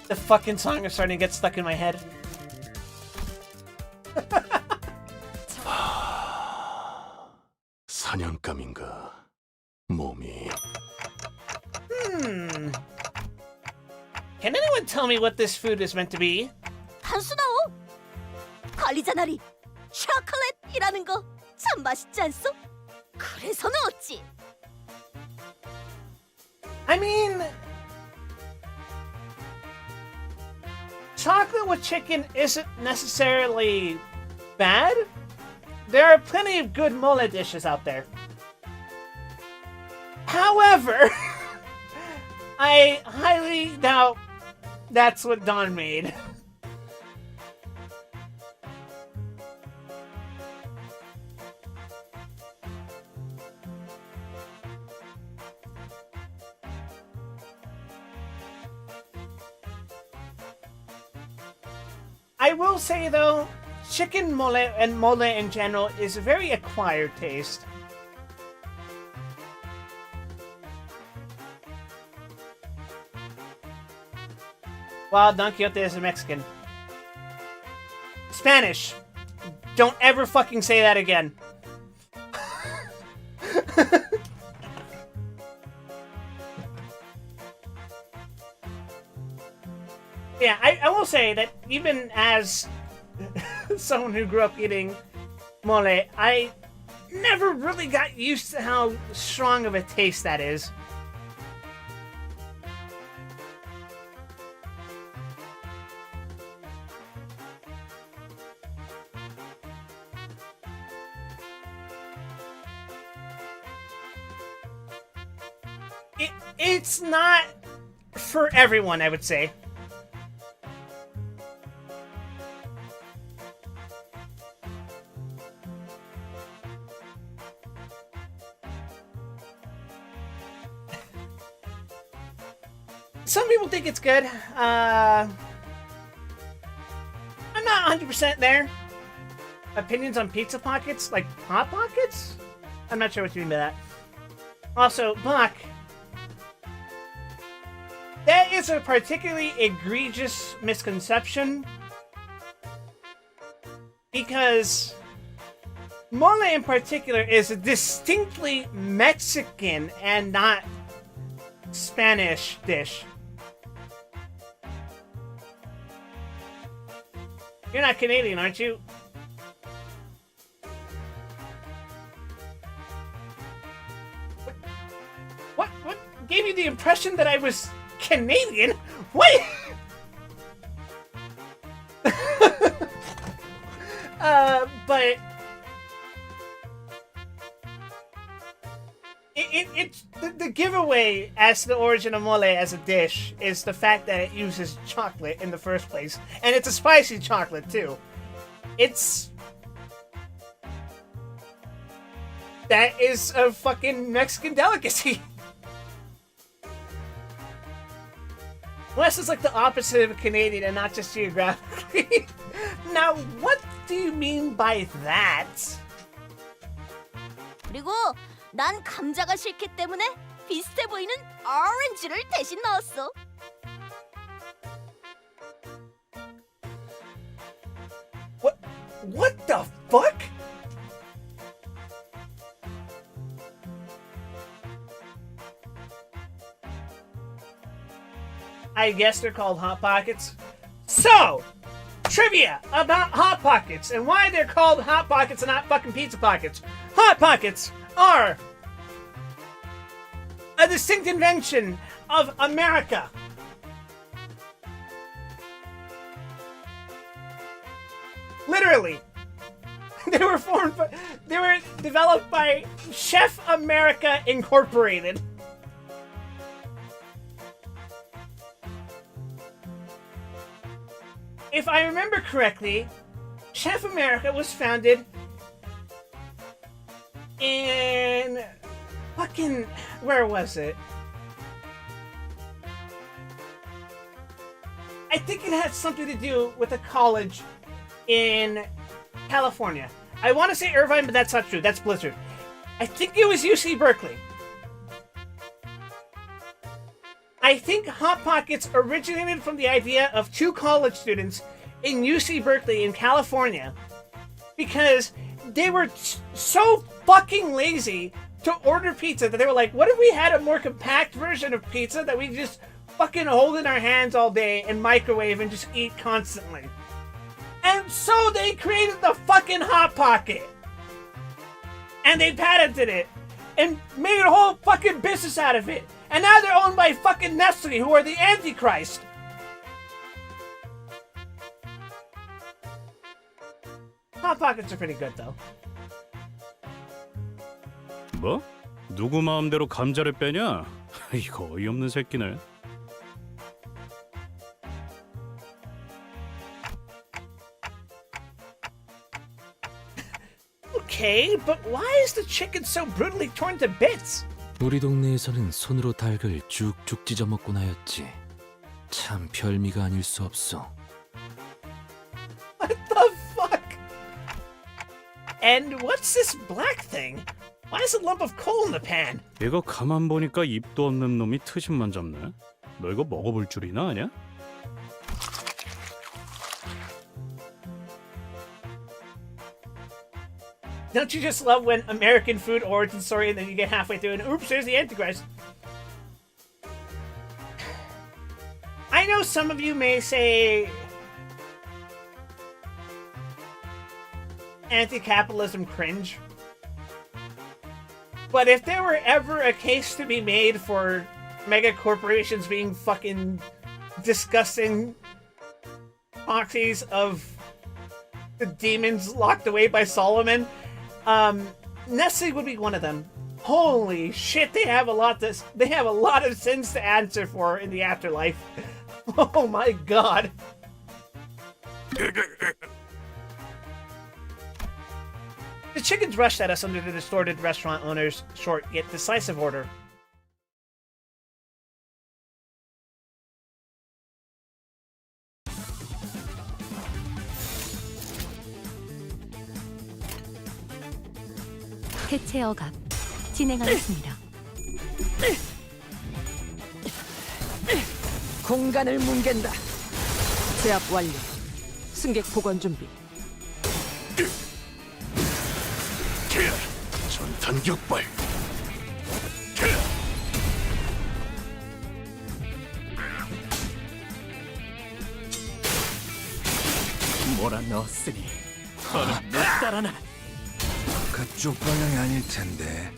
The fucking song is starting to get stuck in my head. 사냥감인가? 몸이 Can anyone tell me what this food is meant to be? 단순하오. 관리자나리 초콜릿이라는 거 참 맛있지 않소? 그래서 넣었지. I mean, chocolate with chicken isn't necessarily bad. There are plenty of good mole dishes out there. However, I highly doubt that's what Don made. I will say though, chicken mole and mole in general is a very acquired taste. Well, Don Quixote is a Mexican. Spanish. Don't ever fucking say that again. Yeah, I will say that even as someone who grew up eating mole, I never really got used to how strong of a taste that is. It's not for everyone, I would say. Some people think it's good. I'm not 100% there. Opinions on pizza pockets? Like Hot Pockets? I'm not sure what you mean by that. Also, Buck, that is a particularly egregious misconception. Because mole in particular is a distinctly Mexican and not Spanish dish. You're not Canadian, aren't you? What gave you the impression that I was Canadian? What? But it's the giveaway as to the origin of mole as a dish is the fact that it uses chocolate in the first place, and it's a spicy chocolate too. That is a fucking Mexican delicacy. Unless it's like the opposite of a Canadian and not just geographically. Now, what do you mean by that? 그리고 난 감자가 싫기 때문에 비슷해 보이는 오렌지를 대신 넣었어. What the fuck? I guess they're called Hot Pockets. So, trivia about Hot Pockets and why they're called Hot Pockets and not fucking Pizza Pockets. Hot Pockets are a distinct invention of America. Literally. They were developed by Chef America Incorporated. If I remember correctly, Chef America was founded in fucking, where was it? I think it had something to do with a college in California. I want to say Irvine, but that's not true. That's Blizzard. I think it was UC Berkeley. I think Hot Pockets originated from the idea of two college students in UC Berkeley in California because they were so fucking lazy to order pizza that they were like, what if we had a more compact version of pizza that we just fucking hold in our hands all day and microwave and just eat constantly? And so they created the fucking Hot Pocket. And they patented it and made a whole fucking business out of it. And now they're owned by fucking Nestle, who are the Antichrist. Hot Pockets are pretty good, though. 뭐? 누구 마음대로 감자를 빼냐? 이거 어이없는 새끼네. Okay, but why is the chicken so brutally torn to bits? 우리 동네에서는 손으로 닭을 쭉쭉 찢어 먹곤 하였지. 참 별미가 아닐 수 없어. What the fuck? And what's this black thing? Why is a lump of coal in the pan? 이거 가만 보니까 입도 없는 놈이 트심만 잡네. 너 이거 먹어볼 줄이나 아냐? Don't you just love when American food origin story and then you get halfway through and oops, there's the Antichrist? I know some of you may say anti-capitalism cringe. But if there were ever a case to be made for mega corporations being fucking disgusting proxies of the demons locked away by Solomon, Nestle would be one of them. Holy shit, they have a lot of sins to answer for in the afterlife. Oh my god. The chickens rushed at us under the distorted restaurant owner's short yet decisive order. 해체 억압 진행하겠습니다. 공간을 뭉갠다. 제압 완료. 승객 복원 준비. 전탄 격발. 몰아넣었으니 너는 못 따라나. 그쪽 방향이 아닐 텐데.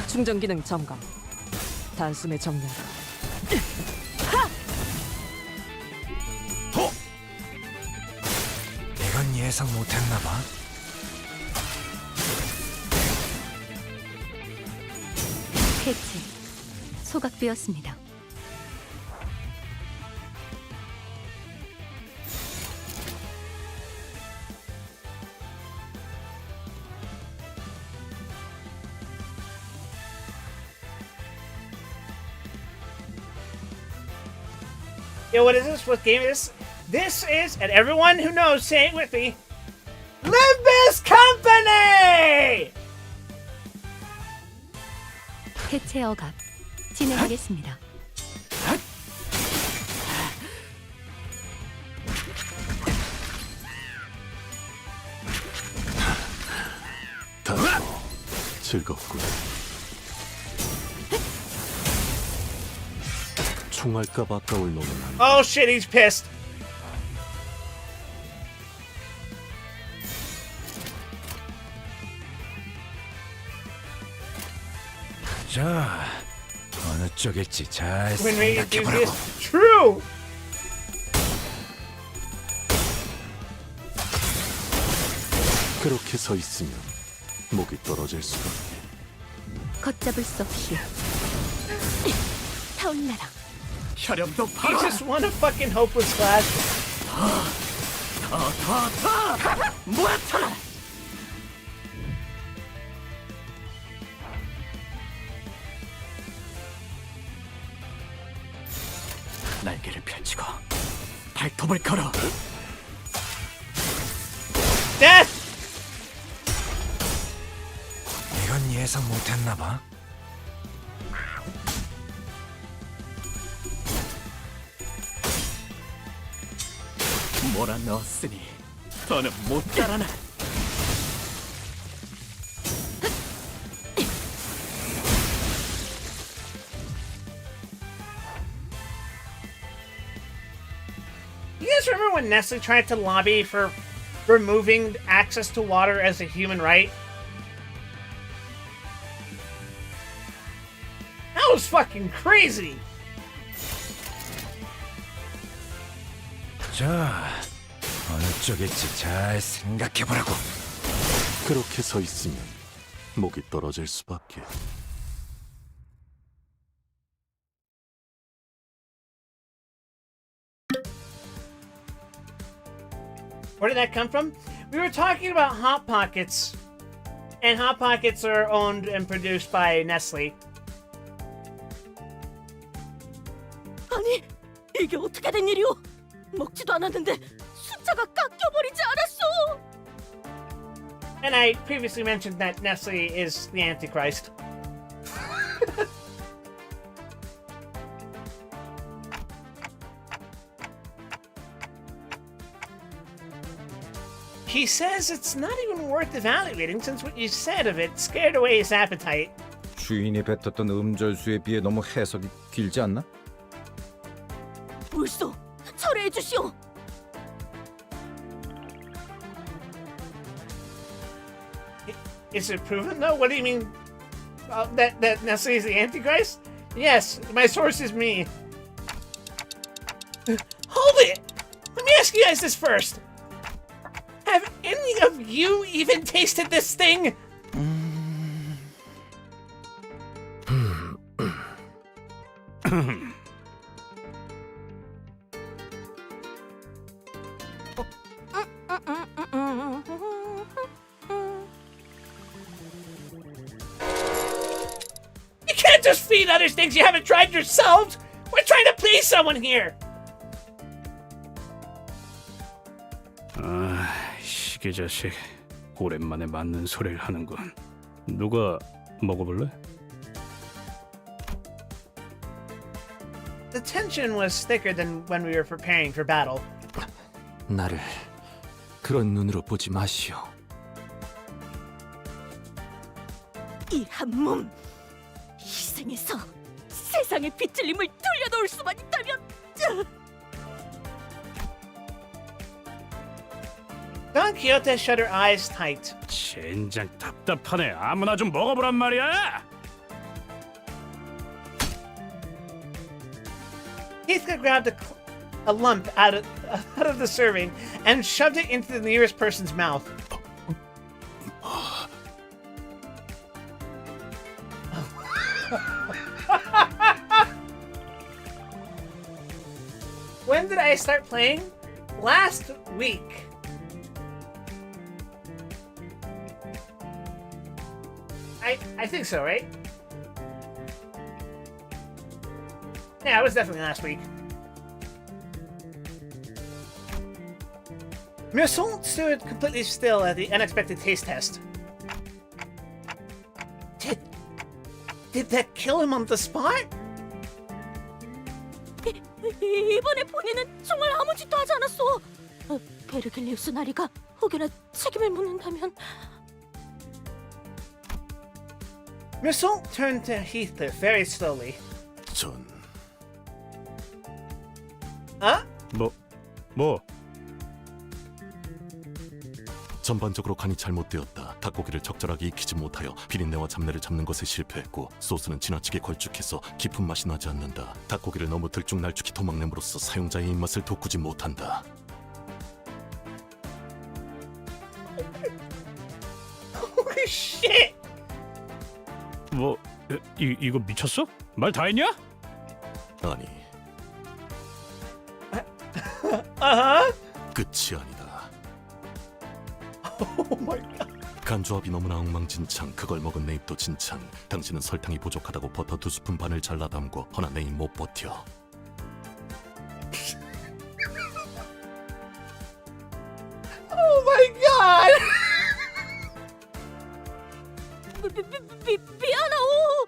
충전 기능 점검. 단숨에 정리하라. 이건 예상 못했나 봐. 해체 소각되었습니다. Yo, what is this? What game is this? This is, and everyone who knows, say it with me, Limbus Company! 해체 억압 진행하겠습니다. 즐겁군. 총알값 아까울 놈은 안 돼. Oh shit, he's pissed. 자, 어느 쪽일지 잘 When we do 생각해보라고. this, true! 그렇게 서 있으면 목이 떨어질 수가. 걷잡을 수 없이 타올라라. 혈염도 He's just one of fucking hopeless class. 날개를 펼치고 발톱을 걸어. Death! 이건 예상 못했나 봐. 몰아 넣었으니 더는 못 달아나. You guys remember when Nestle tried to lobby for removing access to water as a human right? That was fucking crazy! 자, 어느 쪽일지 잘 생각해보라고. 그렇게 서 있으면 목이 떨어질 수밖에. Where did that come from? We were talking about Hot Pockets. And Hot Pockets are owned and produced by Nestle. 아니, 이게 어떻게 된 일이오? 먹지도 않았는데 숫자가 깎여버리지 않았어. And I previously mentioned that Nestle is the Antichrist. He says it's not even worth evaluating since what you said of it scared away his appetite. 주인이 뱉었던 음절수에 비해 너무 해석이 길지 않나? 불소, 철회해 주시오. Is it proven though? What do you mean? That Nestle is the Antichrist? Yes, my source is me. Hold it! Let me ask you guys this first. Have any of you even tasted this thing? You can't just feed others things you haven't tried yourselves! We're trying to please someone here! 아, 시계 자식. 오랜만에 맞는 소리를 하는군. 누가 먹어볼래? The tension was thicker than when we were preparing for battle. 나를 그런 눈으로 보지 마시오. 이 한 몸 희생해서 세상의 비틀림을 돌려놓을 수만 있다면. Don Quixote shut her eyes tight. 젠장 답답하네. 아무나 좀 먹어보란 말이야. Heathcliff grabbed a lump out of the serving and shoved it into the nearest person's mouth. When did I start playing? Last week. I think so, right? Yeah, it was definitely last week. Mersault stood completely still at the unexpected taste test. Did that kill him on the spot? 이번에 본인은 정말 아무 짓도 하지 않았어. 베르길리우스 나리가 혹여나 책임을 묻는다면. Mersault turned to Heathcliff very slowly. 전 Huh? 뭐? 전반적으로 간이 잘못되었다. 닭고기를 적절하게 익히지 못하여 비린내와 잡내를 잡는 것에 실패했고 소스는 지나치게 걸쭉해서 깊은 맛이 나지 않는다. 닭고기를 너무 들쭉날쭉히 도막냄으로써 사용자의 입맛을 돋구지 못한다. Holy shit! 뭐? 이거 미쳤어? 말 다 했냐? 아니, Uh-huh. 끝이 아니다. Oh my god. 간조합이 너무나 엉망진창. 그걸 먹은 내 입도 진창. 당신은 설탕이 부족하다고 버터 2스푼 반을 잘라 담고 허나 내 입 못 버텨. Oh my god. 미안하오.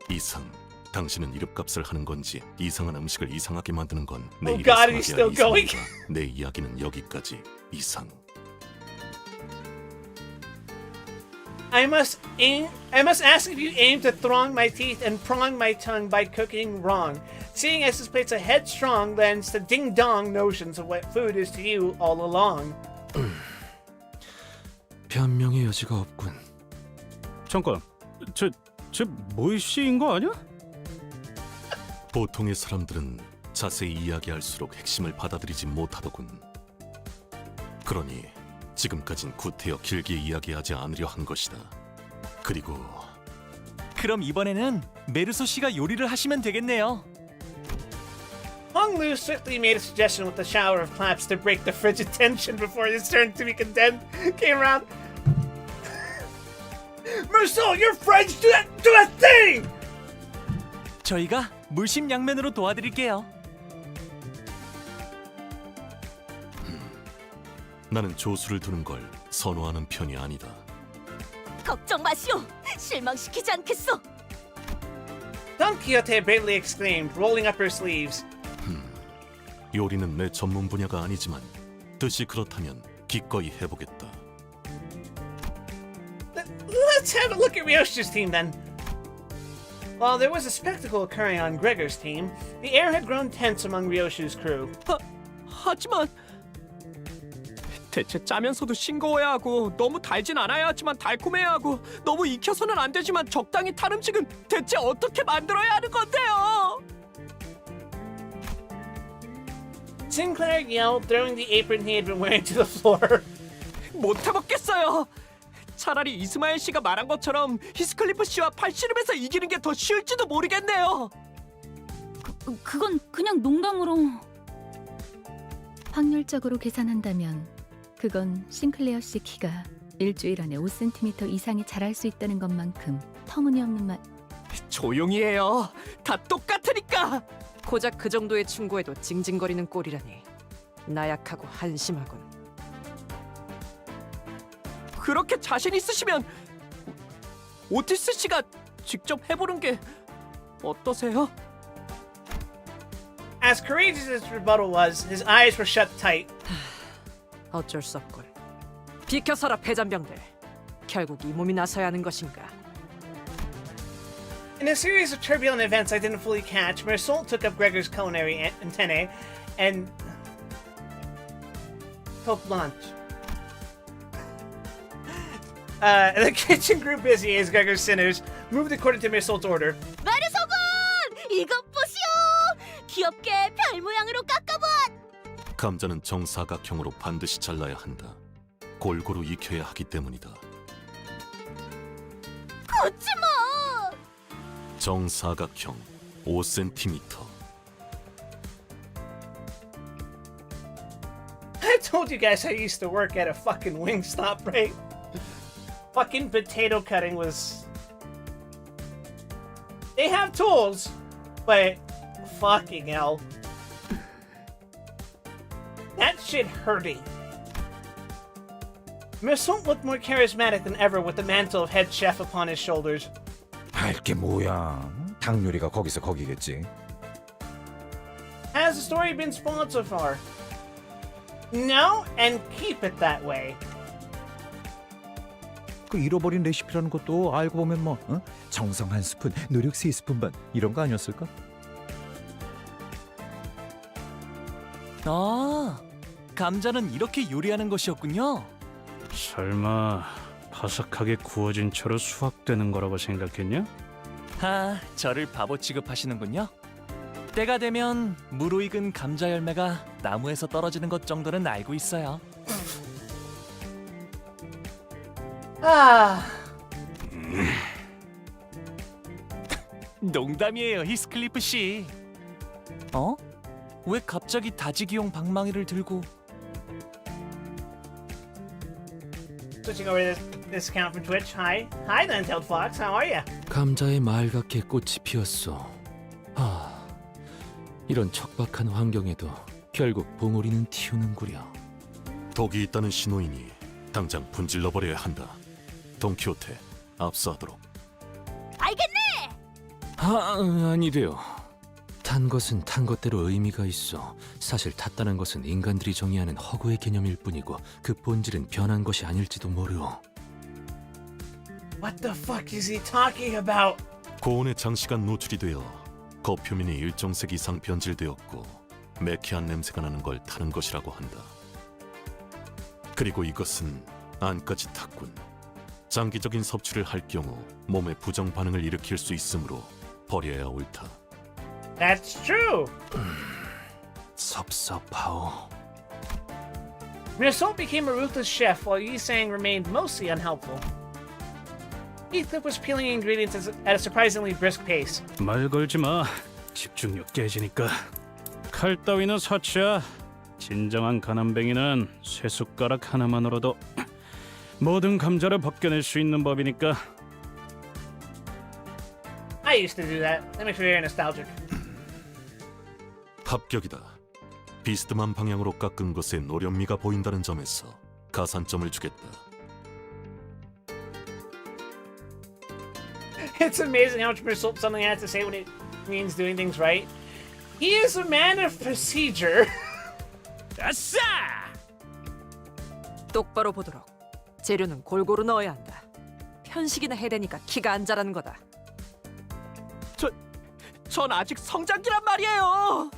이상. 당신은 이름값을 하는 건지 이상한 음식을 이상하게 만드는 건 내 Oh 일이 God, he's 이상하게야 still going. 이상하다. 내 이야기는 여기까지. 이상. I must ask if you aim to throng my teeth and prong my tongue by cooking wrong, seeing as this plates a headstrong lends to ding-dong notions of what food is to you all along. 변명의 여지가 없군. 잠깐, 쟤 모이씨인 거 아니야? 보통의 사람들은 자세히 이야기할수록 핵심을 받아들이지 못하더군. 그러니 지금까진 구태여 길게 이야기하지 않으려 한 것이다. 그리고 그럼 이번에는 메르소 씨가 요리를 하시면 되겠네요. Hong Lu swiftly made a suggestion with a shower of claps to break the frigid tension before his turn to be condemned came around. Marcel, your friends do that thing! 저희가 물심양면으로 도와드릴게요. 나는 조수를 두는 걸 선호하는 편이 아니다. 걱정 마시오. 실망시키지 않겠소. Don Quixote bravely exclaimed, rolling up her sleeves. 요리는 내 전문 분야가 아니지만 뜻이 그렇다면 기꺼이 해보겠다. Let's have a look at Ryoshi's team then. While there was a spectacle occurring on Gregor's team, the air had grown tense among Ryoshi's crew. 하지만 대체 짜면서도 싱거워야 하고 너무 달진 않아야 하지만 달콤해야 하고 너무 익혀서는 안 되지만 적당히 탄 음식은 대체 어떻게 만들어야 하는 건데요? Sinclair yelled, throwing the apron he had been wearing to the floor. 못 해먹겠어요. 차라리 이스마엘 씨가 말한 것처럼 히스클리프 씨와 팔씨름에서 이기는 게 더 쉬울지도 모르겠네요. 그건 그냥 농담으로. 확률적으로 계산한다면 그건 싱클레어 씨 키가 일주일 안에 5cm 이상이 자랄 수 있다는 것만큼 터무니없는 말. 조용히 해요. 다 똑같으니까. 고작 그 정도의 충고에도 징징거리는 꼴이라니 나약하고 한심하군. 그렇게 자신 있으시면 오티스 씨가 직접 해보는 게 어떠세요? As courageous as his rebuttal was, his eyes were shut tight. 어쩔 수 없군. 비켜서라 패잔병들. 결국 이 몸이 나서야 하는 것인가. In a series of turbulent events I didn't fully catch, Marisol took up Gregor's culinary antennae and took lunch. The kitchen grew busy as Gregor's sinners moved according to Marisol's order. 메르소군! 이것 보시오! 귀엽게 별 모양으로 깎아본! 감자는 정사각형으로 반드시 잘라야 한다. 골고루 익혀야 하기 때문이다. 거짓말! 정사각형 5cm. I told you guys I used to work at a fucking Wingstop, right? Fucking potato cutting was... They have tools, but fucking hell. That shit hurting. Marisol looked more charismatic than ever with the mantle of head chef upon his shoulders. 할게 뭐야? 닭 요리가 거기서 거기겠지. Has the story been spoiled so far? No, and keep it that way. 그 잃어버린 레시피라는 것도 알고 보면 뭐 정성 한 스푼, 노력 3스푼 반 이런 거 아니었을까? 아, 감자는 이렇게 요리하는 것이었군요. 설마 바삭하게 구워진 채로 수확되는 거라고 생각했냐? 아, 저를 바보 취급하시는군요. 때가 되면 무르익은 감자 열매가 나무에서 떨어지는 것 정도는 알고 있어요. Ah. 농담이에요, 히스클리프 씨. 어? 왜 갑자기 다지기용 방망이를 들고? Switching over to this account from Twitch. Hi, the Untailed Fox. How are you? 감자의 말갛게 꽃이 피었어. 이런 척박한 환경에도 결국 봉우리는 튀우는구려. 독이 있다는 신호이니 당장 분질러버려야 한다. 돈키호테, 압수하도록. 알겠네. 아니 돼요. 탄 것은 탄 것대로 의미가 있어. 사실 탔다는 것은 인간들이 정의하는 허구의 개념일 뿐이고 그 본질은 변한 것이 아닐지도 모르오. What the fuck is he talking about? 고온에 장시간 노출이 되어 겉표면이 일정색 이상 변질되었고 매캐한 냄새가 나는 걸 타는 것이라고 한다. 그리고 이것은 안까지 탔군. 장기적인 섭취를 할 경우 몸에 부정 반응을 일으킬 수 있으므로 버려야 옳다. That's true. 섭섭하오. Minnesota became a ruthless chef while Yisang remained mostly unhelpful. Heathcliff was peeling ingredients at a surprisingly brisk pace. 말 걸지 마. 집중력 깨지니까. 칼 따위는 사치야. 진정한 가난뱅이는 쇠숟가락 하나만으로도 모든 감자를 벗겨낼 수 있는 법이니까. I used to do that. That makes me very nostalgic. 합격이다. 비스듬한 방향으로 깎은 것에 노련미가 보인다는 점에서 가산점을 주겠다. It's amazing how much more something has to say when it means doing things right. He is a man of procedure. 아싸! 똑바로 보도록. 재료는 골고루 넣어야 한다. 편식이나 해야 되니까 키가 안 자라는 거다. 전 아직 성장기란 말이에요.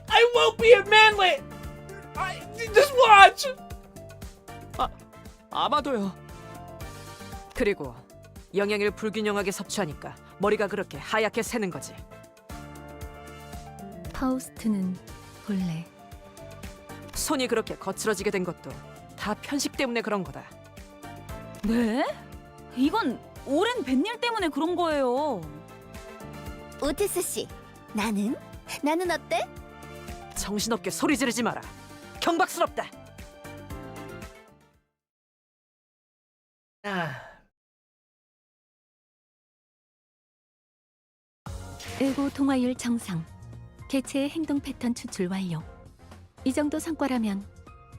I won't be a manlet. Just watch. 아마도요. 그리고 영양을 불균형하게 섭취하니까 머리가 그렇게 하얗게 새는 거지. 파우스트는 본래 손이 그렇게 거칠어지게 된 것도 다 편식 때문에 그런 거다. 네? 이건 오랜 뱃일 때문에 그런 거예요. 오티스 씨, 나는 어때? 정신없게 소리 지르지 마라. 경박스럽다. 의고 동화율 정상. 개체의 행동 패턴 추출 완료. 이 정도 성과라면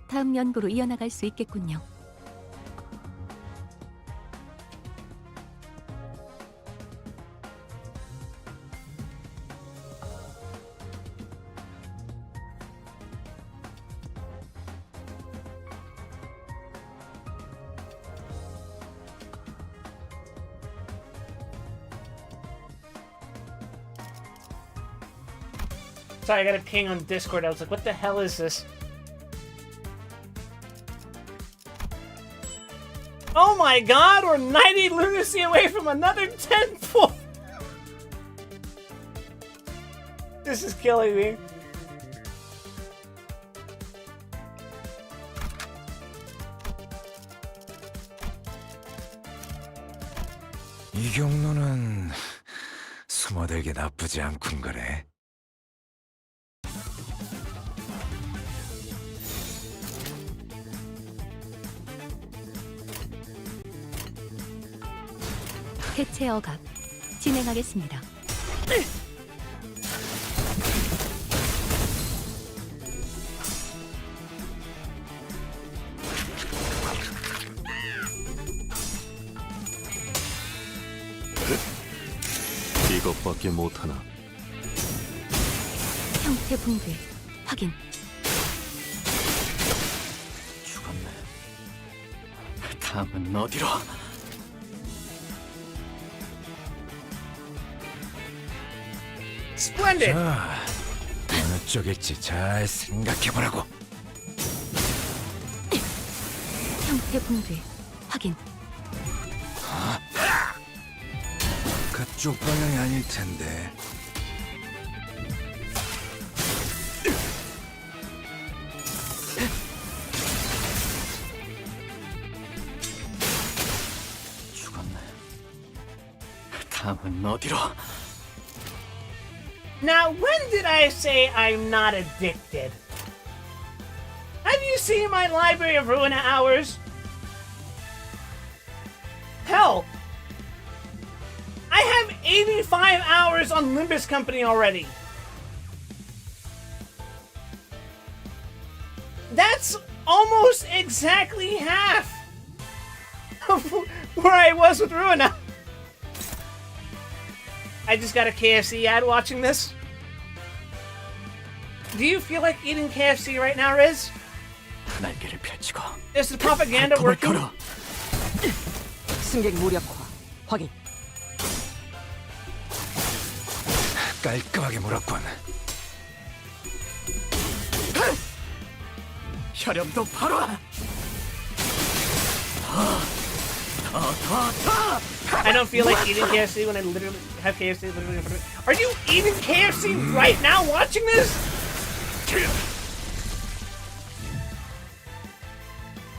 다음 연구로 이어나갈 수 있겠군요. Sorry, I got a ping on Discord. I was like, what the hell is this? Oh my god, we're 90 lunacy away from another 10 point. This is killing me. 이 경로는 숨어들기 나쁘지 않군 그래. 개체 억압 진행하겠습니다. 이것밖에 못하나. 형태 붕괴 확인. 죽었네. 다음은 어디로? Splendid. 자, 어느 쪽일지 잘 생각해보라고. 형태 붕괴 확인. 그쪽 방향이 아닐 텐데. 죽었네. 다음은 어디로? Now, when did I say I'm not addicted? Have you seen my library of Ruina hours? Hell, I have 85 hours on Limbus Company already. That's almost exactly half of where I was with Ruina. I just got a KFC ad watching this. Do you feel like eating KFC right now, Riz? 날개를 펼치고 Is the propaganda working? 승객 무력화 확인. 깔끔하게 물었군. 혈염도 바로. I don't feel like eating KFC when I literally have KFC literally in front of me. Are you eating KFC right now watching this?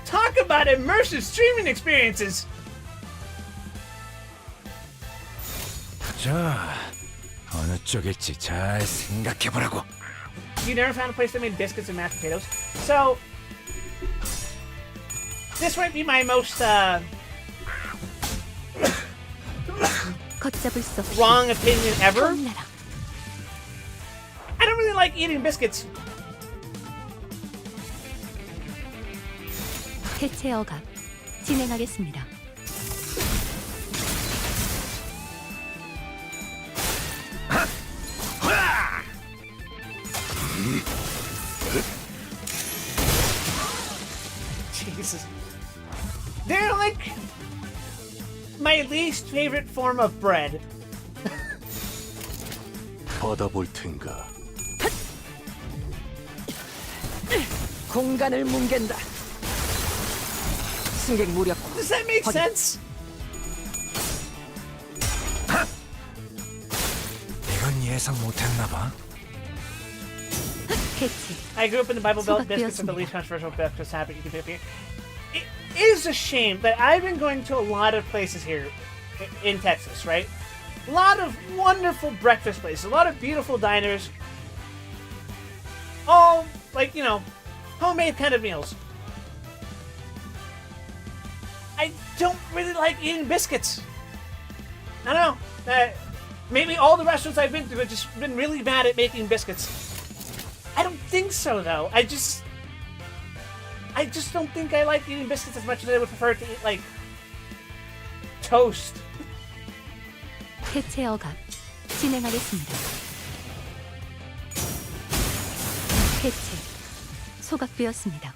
Talk about immersive streaming experiences! 자, 어느 쪽일지 잘 생각해보라고. You never found a place that made biscuits and mashed potatoes? So, this might be my most, 걷잡을 수 없이 wrong opinion ever. 혼나라. I don't really like eating biscuits. 해체 억압 진행하겠습니다. Jesus. They're like my least favorite form of bread. 받아볼 텐가. 공간을 뭉갠다. 승객 무력화. Does that make sense? 이건 예상 못했나봐. 해체. I grew up in the Bible Belt. Biscuits are the least controversial breakfast habit you can pick here. It is a shame that I've been going to a lot of places here in Texas, right? A lot of wonderful breakfast places, a lot of beautiful diners. All, like, you know, homemade kind of meals. I don't really like eating biscuits. I don't know. Maybe all the restaurants I've been to have just been really bad at making biscuits. I don't think so, though. I just don't think I like eating biscuits as much as I would prefer to eat, like, toast. 해체 억압 진행하겠습니다. 해체 소각되었습니다.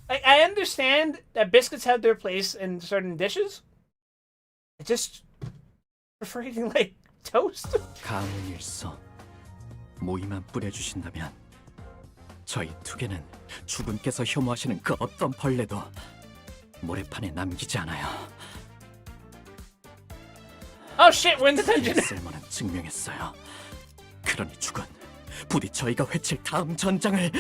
I understand that biscuits have their place in certain dishes. I just prefer eating, like, toast. 가문일서 모이만 뿌려주신다면 저희 투개는 주분께서 혐오하시는 그 어떤 벌레도 모래판에 남기지 않아요. Oh shit, we're in the dungeon. 쓸모는 증명했어요. 그러니 죽은 부디 저희가 외칠 다음 전장을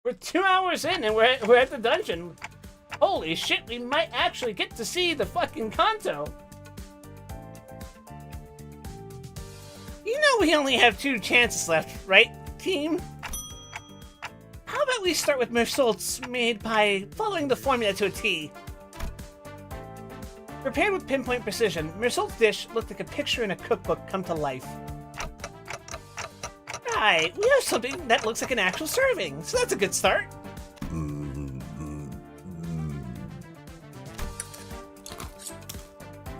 We're 2 hours in and we're at the dungeon. Holy shit, we might actually get to see the fucking Kanto. You know we only have 2 chances left, right, team? How about we start with Mersault's made by following the formula to a T? Prepared with pinpoint precision, Mersault's dish looked like a picture in a cookbook come to life. Right, we have something that looks like an actual serving, so that's a good start.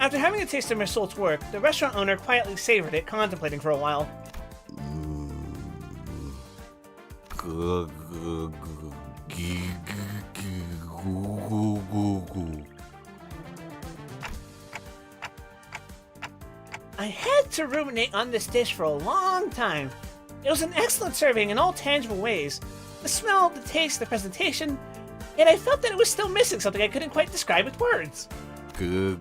After having a taste of Mersault's work, the restaurant owner quietly savored it, contemplating for a while. I had to ruminate on this dish for a long time. It was an excellent serving in all tangible ways. The smell, the taste, the presentation, yet I felt that it was still missing something I couldn't quite describe with words. And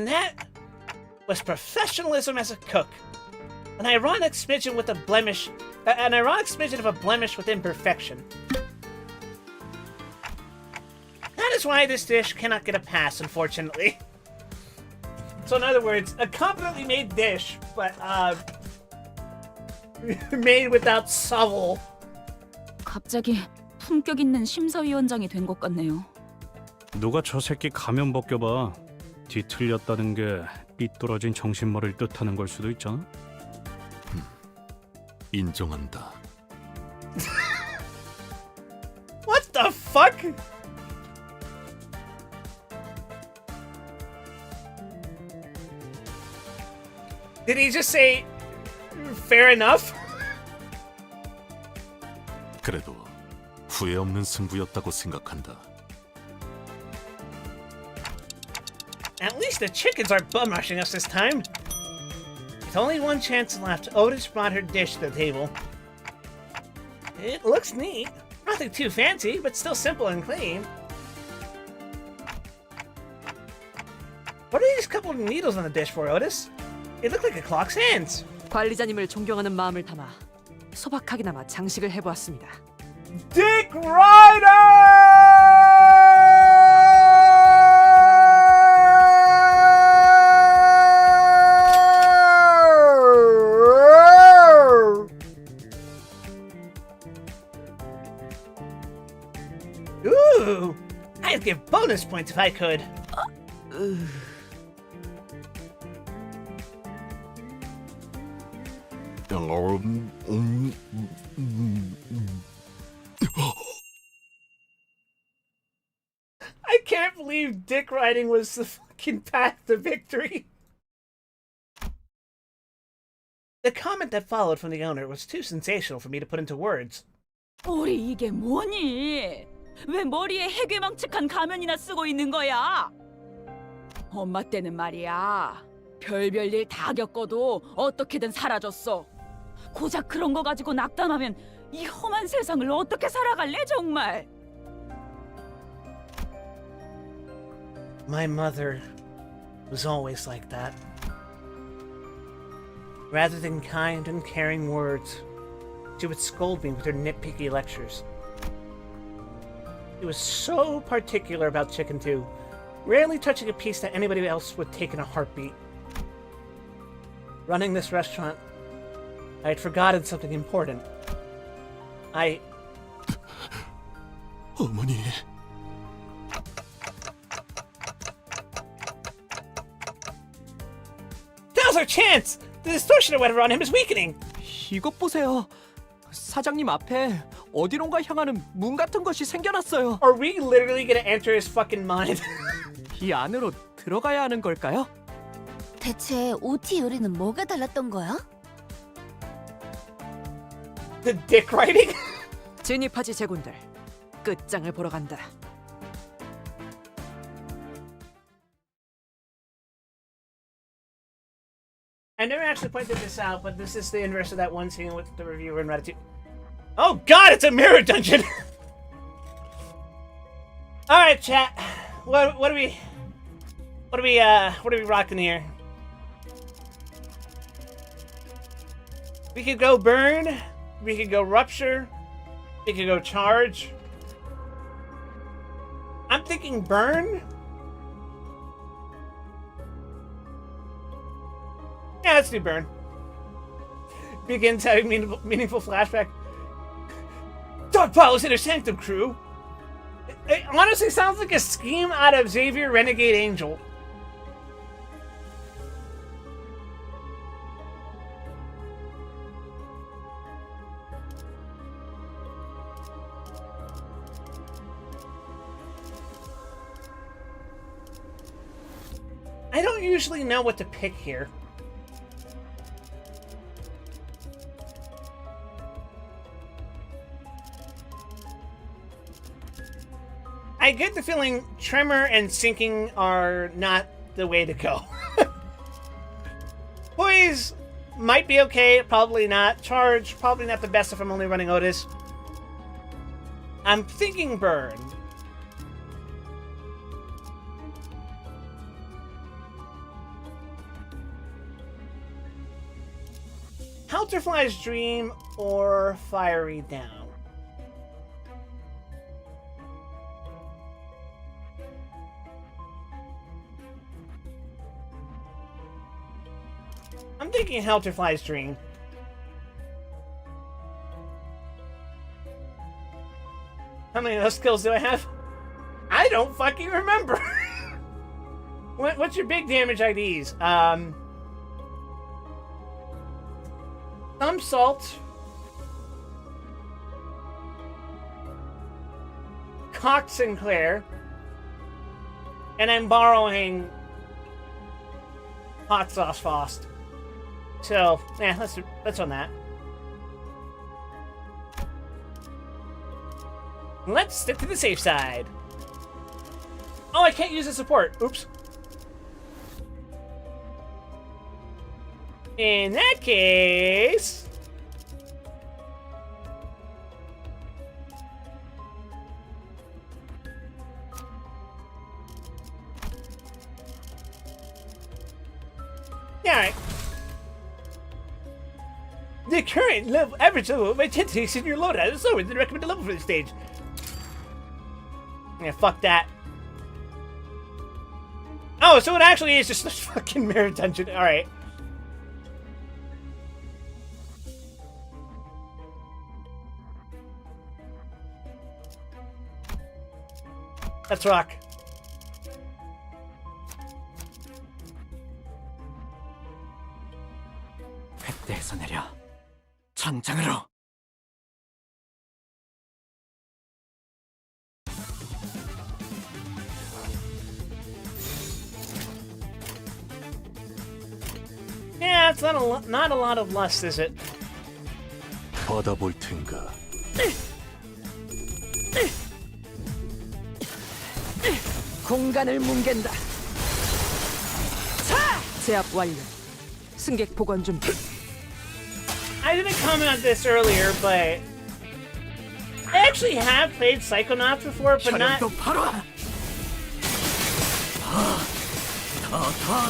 that was professionalism as a cook. An ironic smidgen with a blemish. An ironic smidgen of a blemish with imperfection. That is why this dish cannot get a pass, unfortunately. So in other words, a competently made dish, but made without soul. 갑자기 품격 있는 심사위원장이 된 것 같네요. 누가 저 새끼 가면 벗겨봐. 뒤틀렸다는 게 삐뚤어진 정신머리를 뜻하는 걸 수도 있잖아. 인정한다. What the fuck? Did he just say fair enough? 그래도 후회 없는 승부였다고 생각한다. At least the chickens aren't bum rushing us this time. With only one chance left, Otis brought her dish to the table. It looks neat. Nothing too fancy, but still simple and clean. What are these couple of needles on the dish for, Otis? It looked like a clock's hands. 관리자님을 존경하는 마음을 담아 소박하게나마 장식을 해보았습니다. Dick Rider! Ooh, I'd give bonus points if I could. I can't believe dick riding was the fucking path to victory. The comment that followed from the owner was too sensational for me to put into words. 우리 이게 뭐니? 왜 머리에 해괴망측한 가면이나 쓰고 있는 거야? 엄마 때는 말이야. 별별 일 다 겪어도 어떻게든 살아줬어. 고작 그런 거 가지고 낙담하면 이 험한 세상을 어떻게 살아갈래 정말? My mother was always like that. Rather than kind and caring words, she would scold me with her nitpicky lectures. She was so particular about chicken too, rarely touching a piece that anybody else would take in a heartbeat. Running this restaurant, I had forgotten something important. 어머니. Now's our chance! The distortion or whatever on him is weakening! 이것 보세요. 사장님 앞에 어디론가 향하는 문 같은 것이 생겨났어요. Are we literally gonna enter his fucking mind? 이 안으로 들어가야 하는 걸까요? 대체 OT 요리는 뭐가 달랐던 거야? The dick riding? 진입하지 제군들. 끝장을 보러 간다. I never actually pointed this out, but this is the inverse of that one scene with the reviewer in Ratatouille. Oh god, it's a mirror dungeon! Alright, chat. What are we rocking here? We could go burn, we could go rupture, we could go charge. I'm thinking burn. Yeah, let's do burn. Begins having meaningful flashback. Dog Paul's Inner Sanctum crew. It honestly sounds like a scheme out of Xavier Renegade Angel. I don't usually know what to pick here. I get the feeling tremor and sinking are not the way to go. Poise might be okay, probably not. Charge, probably not the best if I'm only running Otis. I'm thinking burn. Halterfly's Dream or Fiery Down? I'm thinking Halterfly's Dream. How many of those skills do I have? I don't fucking remember. What's your big damage IDs? Some salt. Cox Sinclair. And I'm borrowing Hot Sauce Faust. So, yeah, let's on that. Let's stick to the safe side. Oh, I can't use the support. Oops. In that case... Yeah, alright. The current level average level of intensity in your loadout is lower than the recommended level for this stage. Yeah, fuck that. Oh, so it actually is just a fucking mirror dungeon. Alright. Let's rock. 뱃대에서 내려 전장으로. Yeah, it's not a lot of lust, is it? 받아볼 텐가. 공간을 뭉갠다. 자! 제압 완료. 승객 복원 준비. I didn't comment on this earlier, but I actually have played Psychonauts before, but not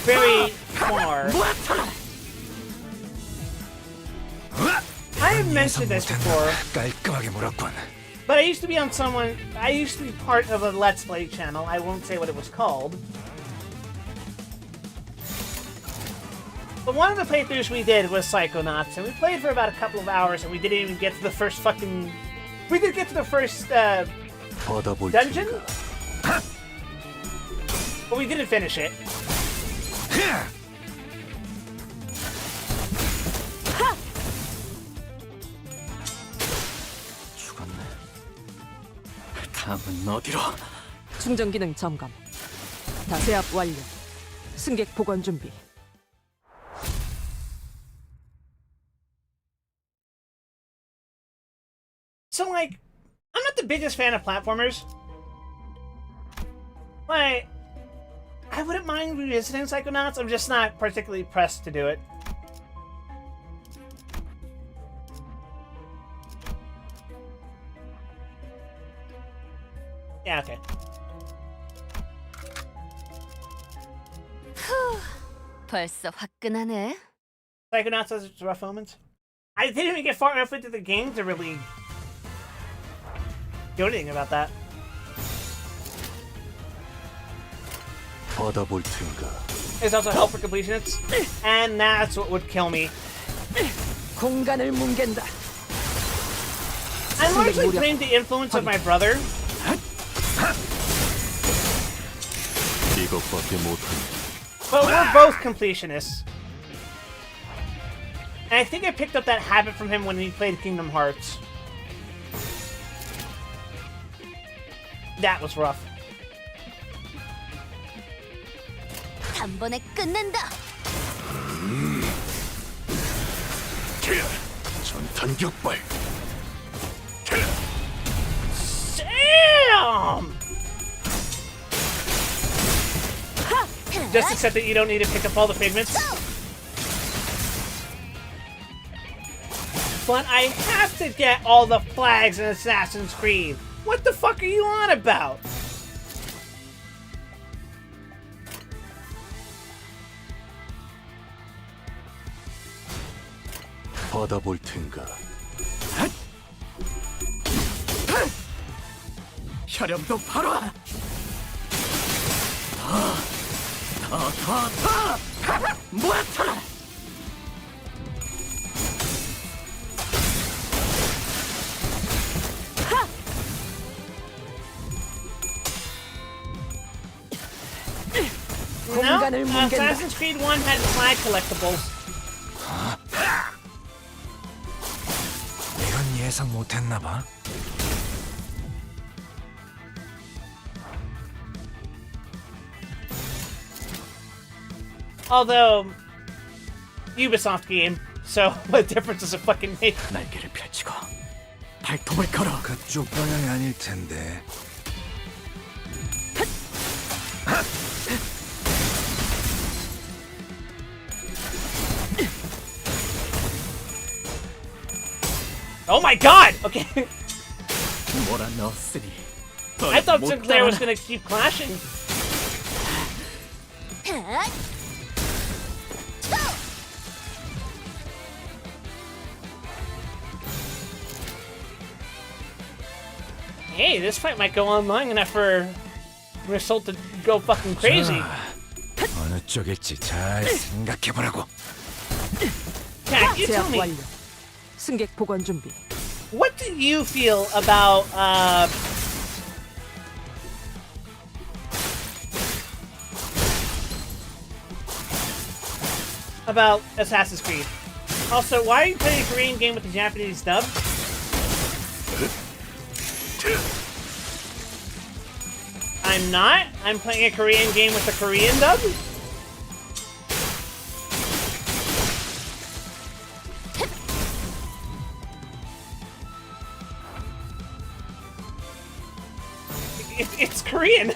very far. I have mentioned this before, 깔끔하게 물었군. but I used to be part of a Let's Play channel. I won't say what it was called. But one of the playthroughs we did was Psychonauts, and we played for about a couple of hours, and we didn't even get to the first fucking... We did get to the first, 받아볼 dungeon? 텐가. But we didn't finish it. 죽었네. 다음은 어디로? 충전 기능 점검. 다 제압 완료. 승객 복원 준비. So, like, I'm not the biggest fan of platformers. Like, I wouldn't mind revisiting Psychonauts, I'm just not particularly pressed to do it. Yeah, okay. 벌써 화끈하네. Psychonauts has its rough moments. I didn't even get far enough into the game to really do anything about that. 받아볼 텐가. There's also help for completionists, and that's what would kill me. 공간을 뭉갠다. I'm largely blamed the influence of my brother. 이것밖에 못한. But we're both completionists. And I think I picked up that habit from him when he played Kingdom Hearts. That was rough. 단번에 끝낸다. 전탄 격발. Damn! Just accept that you don't need to pick up all the pigments. But I have to get all the flags in Assassin's Creed. What the fuck are you on about? 받아볼 텐가. 혈염도 바로. 모아쳐라. No, Assassin's Creed 1 had flag collectibles. 이건 예상 못했나 봐. Although, Ubisoft game, so what difference does it fucking make? 날개를 펼치고 발톱을 걸어. 그쪽 방향이 아닐 텐데. Oh my god! Okay. 몰아넣었으니. I thought Sinclair was gonna keep clashing. Hey, this fight might go on long enough for Result to go fucking crazy. 어느 쪽일지 잘 생각해보라고. Jack, you tell 제압 me, 완료. 승객 보관 준비. what do you feel about Assassin's Creed? Also, why are you playing a Korean game with the Japanese dub? I'm not. I'm playing a Korean game with a Korean dub. It's Korean.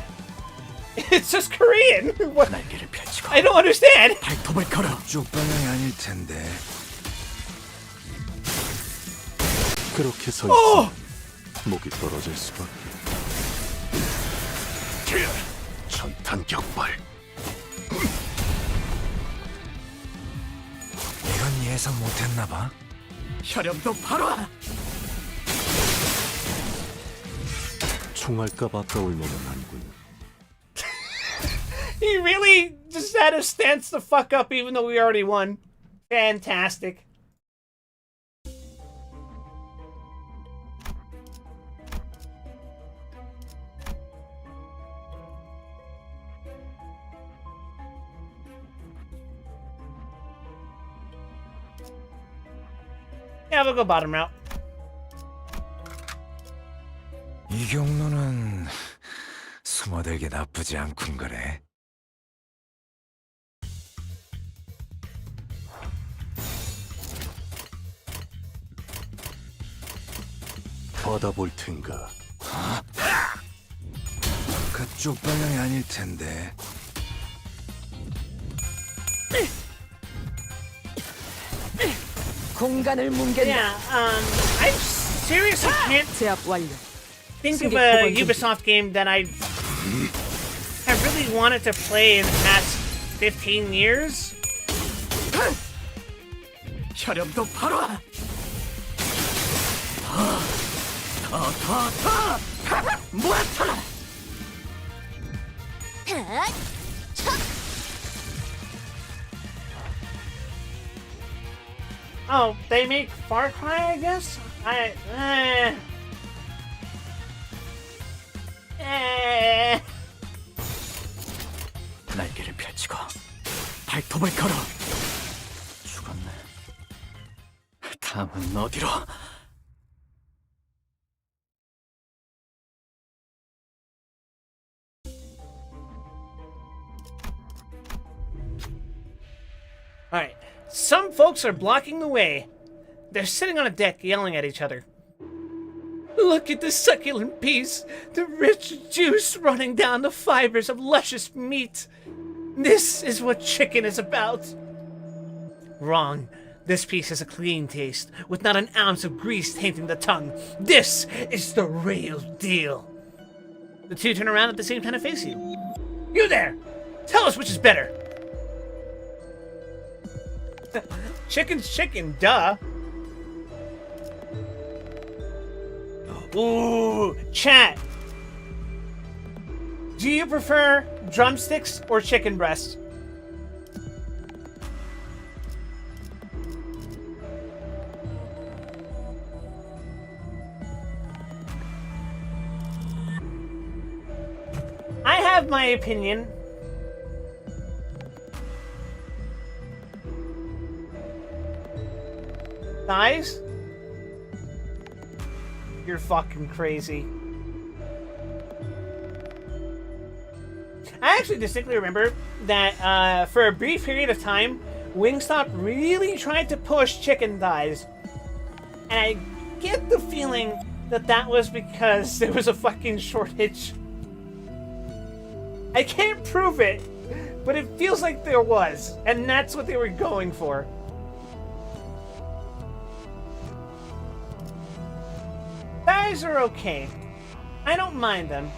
It's just Korean. What? 날개를 펼치고 I don't understand. 발톱을 걸어. 그쪽 방향이 아닐 텐데. 그렇게 서 있어. 목이 떨어질 수밖에. 전탄 격발. 이건 예상 못했나 봐. 혈염도 바로. 총알값 아까울 놈은 아니군. He really just had us stance the fuck up even though we already won. Fantastic. Yeah, we'll go bottom route. 이 경로는 숨어들기 나쁘지 않군 그래. 받아볼 텐가. 그쪽 방향이 아닐 텐데. 공간을 뭉갠다. Yeah, I seriously can't 제압 완료. think of a Ubisoft game that I have really wanted to play in the past 15 years. 혈염도 바로. 모아쳐라. Oh, they make Far Cry, I guess? 날개를 펼치고 발톱을 걸어. 죽었네. 다음은 어디로? Alright, some folks are blocking the way. They're sitting on a deck yelling at each other. Look at the succulent piece, the rich juice running down the fibers of luscious meat. This is what chicken is about. Wrong. This piece has a clean taste, with not an ounce of grease tainting the tongue. This is the real deal. The two turn around at the same time to face you. You there! Tell us which is better. Chicken's chicken, duh. Ooh, chat. Do you prefer drumsticks or chicken breasts? I have my opinion. Guys? You're fucking crazy. I actually distinctly remember that for a brief period of time, Wingstop really tried to push chicken thighs. And I get the feeling that that was because there was a fucking shortage. I can't prove it, but it feels like there was, and that's what they were going for. Thighs are okay. I don't mind them.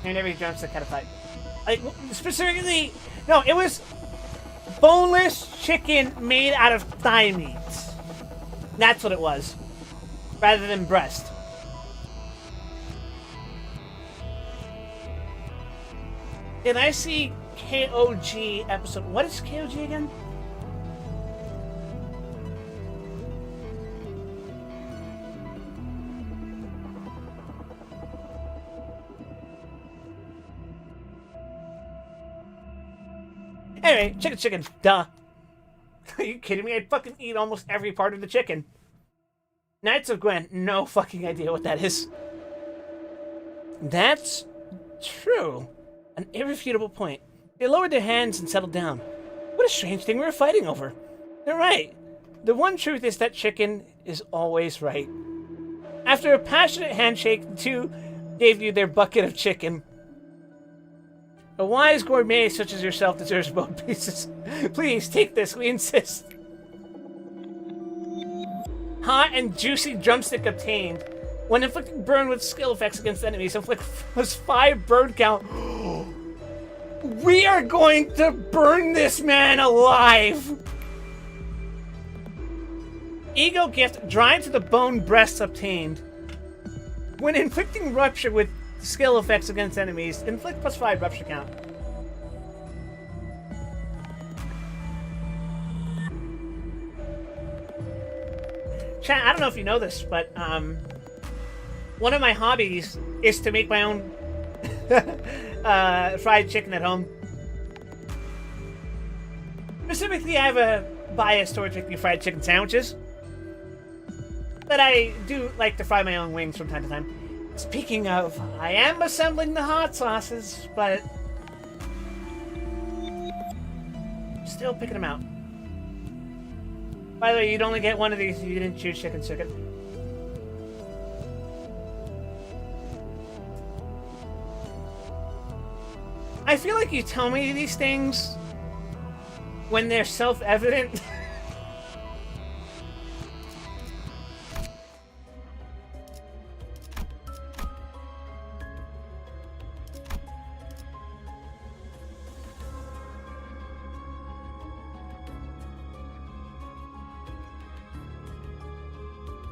And every drumstick had a fight. Like, specifically, no, it was boneless chicken made out of thigh meat. That's what it was, rather than breast. Did I see KOG episode? What is KOG again? Anyway, chicken, duh. Are you kidding me? I'd fucking eat almost every part of the chicken. Knights of Gwen, no fucking idea what that is. That's true. An irrefutable point. They lowered their hands and settled down. What a strange thing we were fighting over. They're right. The one truth is that chicken is always right. After a passionate handshake, the two gave you their bucket of chicken. A wise gourmet such as yourself deserves both pieces. Please, take this, we insist. Hot and juicy drumstick obtained. When inflicting burn with skill effects against enemies, inflict +5 burn count. We are going to burn this man alive! Ego gift, dried to the bone breasts obtained. When inflicting rupture with skill effects against enemies, inflict +5 rupture count. Chat, I don't know if you know this, but one of my hobbies is to make my own fried chicken at home. Specifically, I have a bias towards making fried chicken sandwiches, but I do like to fry my own wings from time to time. Speaking of, I am assembling the hot sauces, but still picking them out. By the way, you'd only get one of these if you didn't choose chicken chicken. I feel like you tell me these things when they're self-evident.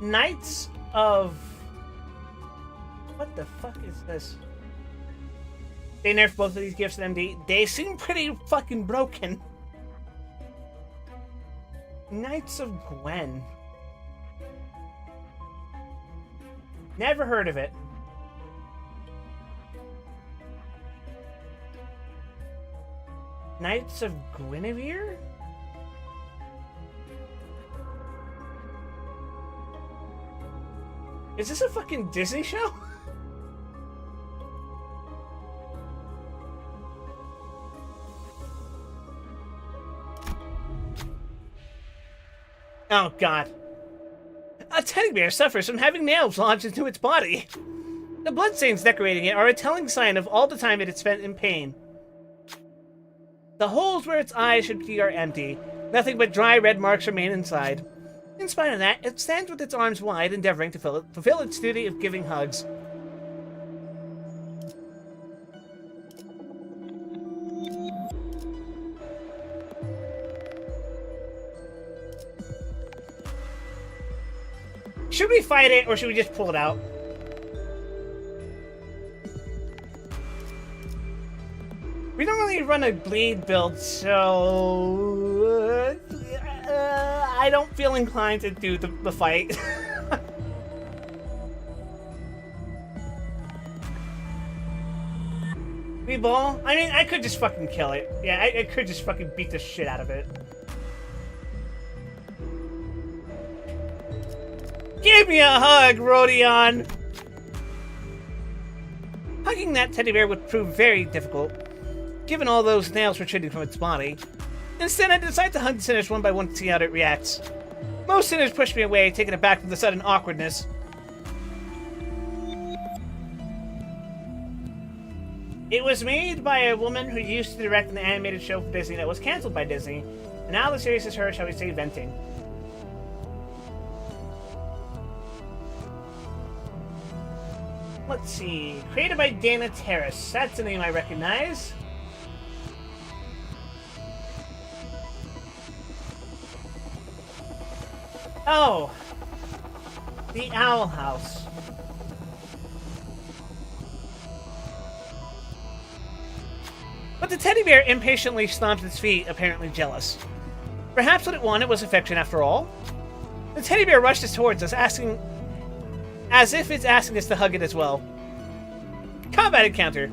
Knights of... What the fuck is this? They nerfed both of these gifts in MD. They seem pretty fucking broken. Knights of Gwen. Never heard of it. Knights of Guinevere? Is this a fucking Disney show? Oh god. A teddy bear suffers from having nails lodged into its body. The bloodstains decorating it are a telling sign of all the time it had spent in pain. The holes where its eyes should be are empty. Nothing but dry red marks remain inside. In spite of that, it stands with its arms wide, endeavoring to fulfill its duty of giving hugs. Should we fight it, or should we just pull it out? We don't really run a bleed build, so... I don't feel inclined to do the fight. Ball? I mean, I could just fucking kill it. Yeah, I could just fucking beat the shit out of it. Give me a hug, Rodion! Hugging that teddy bear would prove very difficult, given all those nails protruding from its body. Instead, I decide to hug the sinners one by one to see how it reacts. Most sinners push me away, taken aback with the sudden awkwardness. It was made by a woman who used to direct an animated show for Disney that was cancelled by Disney, and now the series is her, shall we say, venting. Let's see. Created by Dana Terrace. That's a name I recognize. Oh. The Owl House. But the teddy bear impatiently stomped its feet, apparently jealous. Perhaps what it wanted was affection after all? The teddy bear rushes towards us, asking... as if it's asking us to hug it as well. Combat encounter.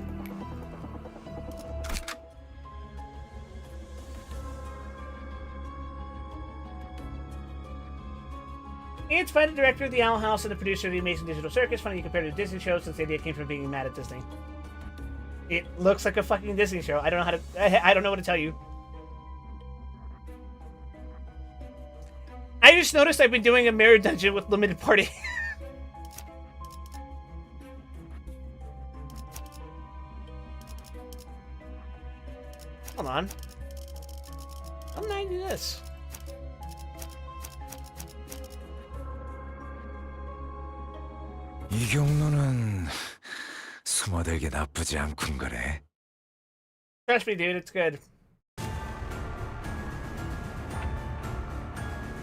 It's by the director of The Owl House and the producer of The Amazing Digital Circus. Funny you compare it to a Disney show since the idea came from being mad at Disney. It looks like a fucking Disney show. I don't know how to... I don't know what to tell you. I just noticed I've been doing a mirror dungeon with limited party. Hold on. How did I do this? 이 경로는 숨어들기 나쁘지 않군 거래. Trust me, dude, it's good.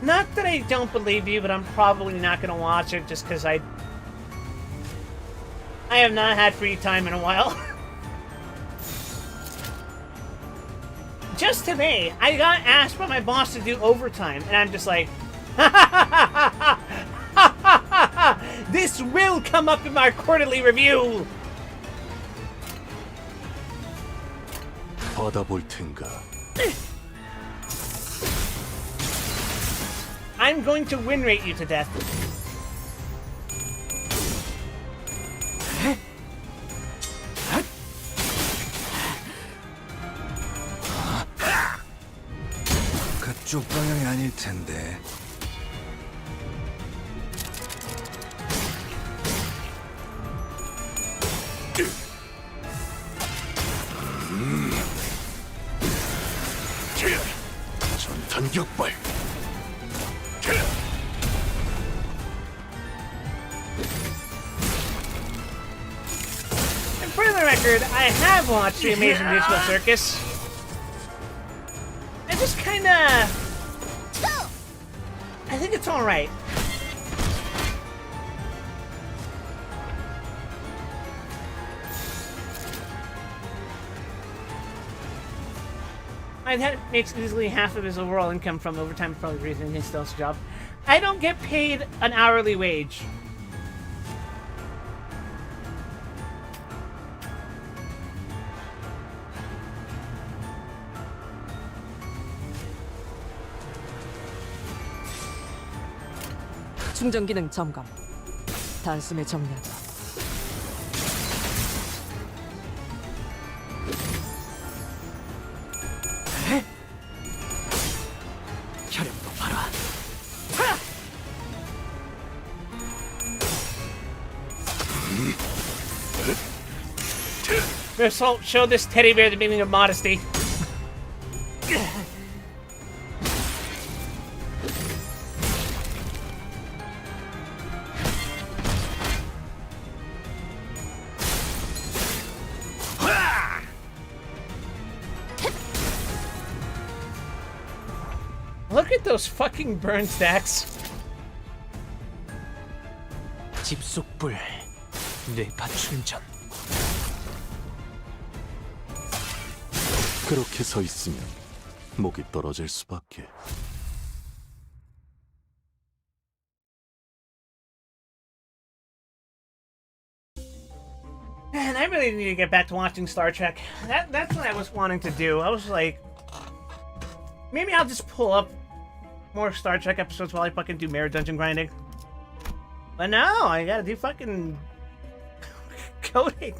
Not that I don't believe you, but I'm probably not gonna watch it just because I have not had free time in a while. Just today, I got asked by my boss to do overtime, and I'm just like, this will come up in my quarterly review. 받아볼 텐가. I'm going to win rate you to death. 그쪽 방향이 아닐 텐데. 전탄 격발. And for the record, I have watched The Amazing Digital Circus. I just kinda... I think it's alright. My dad makes easily half of his overall income from overtime, probably the reason he still has a job. I don't get paid an hourly wage. 충전 기능 점검. 단숨에 정리한다. 혈액도 봐라. Show this teddy bear the meaning of modesty. Look at those fucking burn stacks. 집속불 뇌파 충전. 그렇게 서 있으면 목이 떨어질 수밖에. Man, I really need to get back to watching Star Trek. That's what I was wanting to do. I was like, maybe I'll just pull up more Star Trek episodes while I fucking do Mirror Dungeon grinding. But no, I gotta do fucking coding.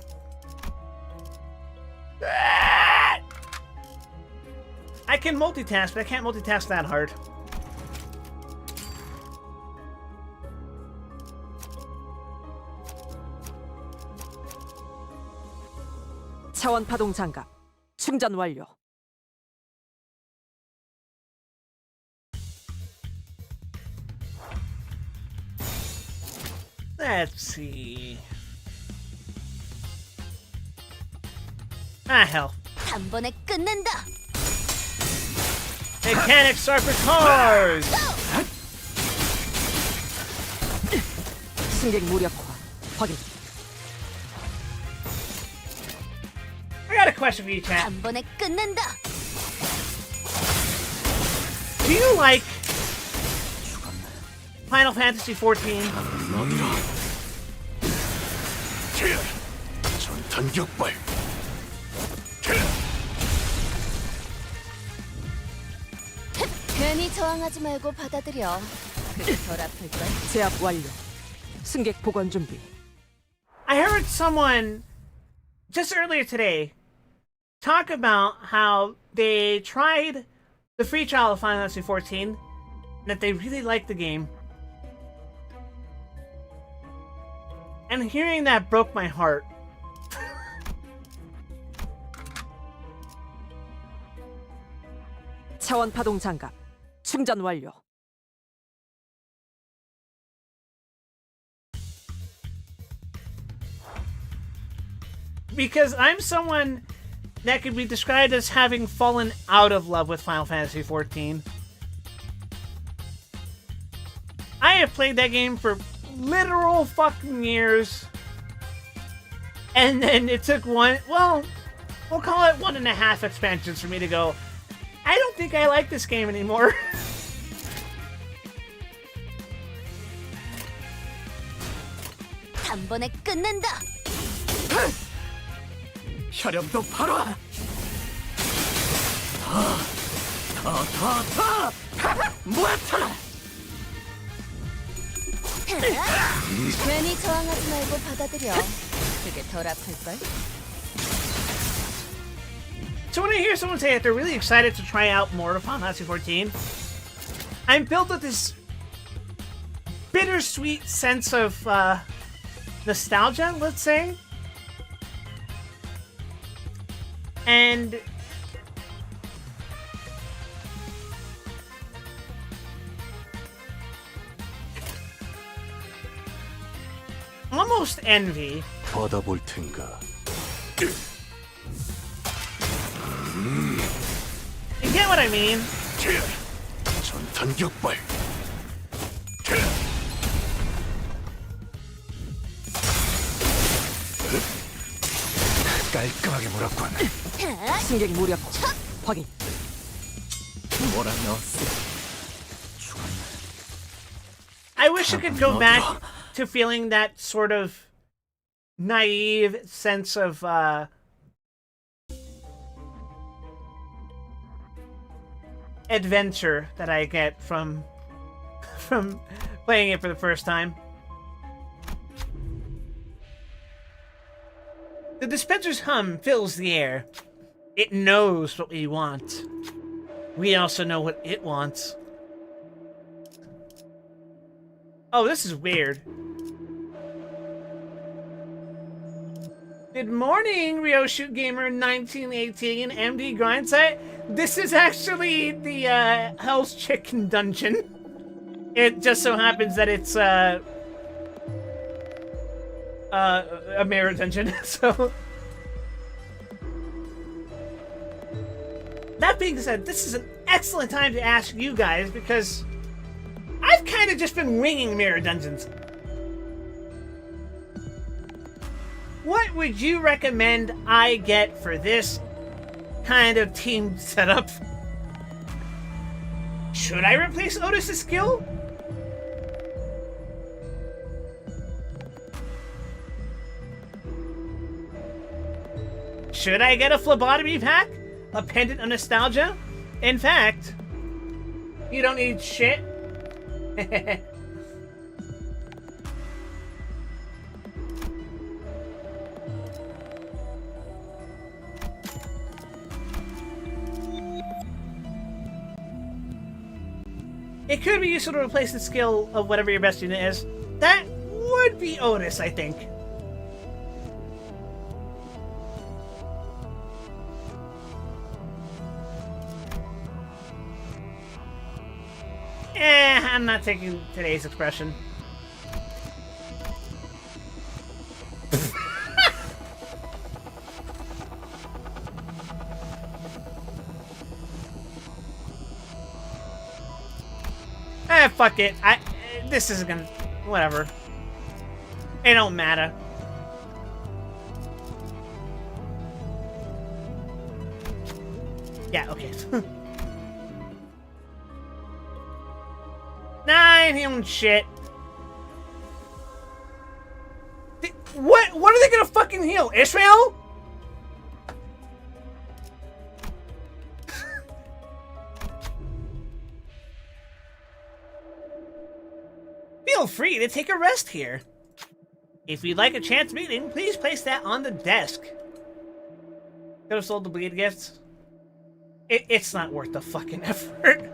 I can multitask, but I can't multitask that hard. 차원 파동 장갑 충전 완료. Let's see. Ah, hell. 단번에 끝낸다. Mechanics are for cars! 승객 무력화 확인. I got a question for you, chat. 단번에 끝낸다. Do you like Final Fantasy XIV? 전탄 격발. 괜히 저항하지 말고 받아들여. 그게 덜 아플걸. 제압 완료. 승객 복원 준비. I heard someone just earlier today talk about how they tried the free trial of Final Fantasy XIV and that they really liked the game. And hearing that broke my heart. 차원 파동 장갑 충전 완료. Because I'm someone that could be described as having fallen out of love with Final Fantasy XIV. I have played that game for literal fucking years. And then it took we'll call it 1.5 expansions for me to go, I don't think I like this game anymore. 단번에 끝낸다. 혈염도 바로. 괜히 저항하지 말고 받아들여. 그게 덜 아플걸. So when I hear someone say that they're really excited to try out more of Final Fantasy XIV, I'm filled with this bittersweet sense of nostalgia, let's say. And almost envy. 받아볼 텐가. You get what I mean? 전탄 격발. 깔끔하게 물었군. 승객 무력화 확인. 뭐라 넣었어? I wish I could go back to feeling that sort of naive sense of adventure that I get from playing it for the first time. The dispenser's hum fills the air. It knows what we want. We also know what it wants. Oh, this is weird. Good morning, Ryoshu Gamer 1918 MD Grindsite. This is actually the Hell's Chicken dungeon. It just so happens that it's a mirror dungeon. So that being said, this is an excellent time to ask you guys because I've kind of just been winging mirror dungeons. What would you recommend I get for this kind of team setup? Should I replace Otis's skill? Should I get a phlebotomy pack? A pendant of nostalgia? In fact, you don't need shit. It could be useful to replace the skill of whatever your best unit is. That would be Otis, I think. I'm not taking today's expression. Fuck it. This isn't gonna... Whatever. It don't matter. Yeah, okay. Nah, I ain't healing shit. What are they gonna fucking heal? Israel? Feel free to take a rest here. If you'd like a chance meeting, please place that on the desk. Could have sold the bleed gifts. It's not worth the fucking effort.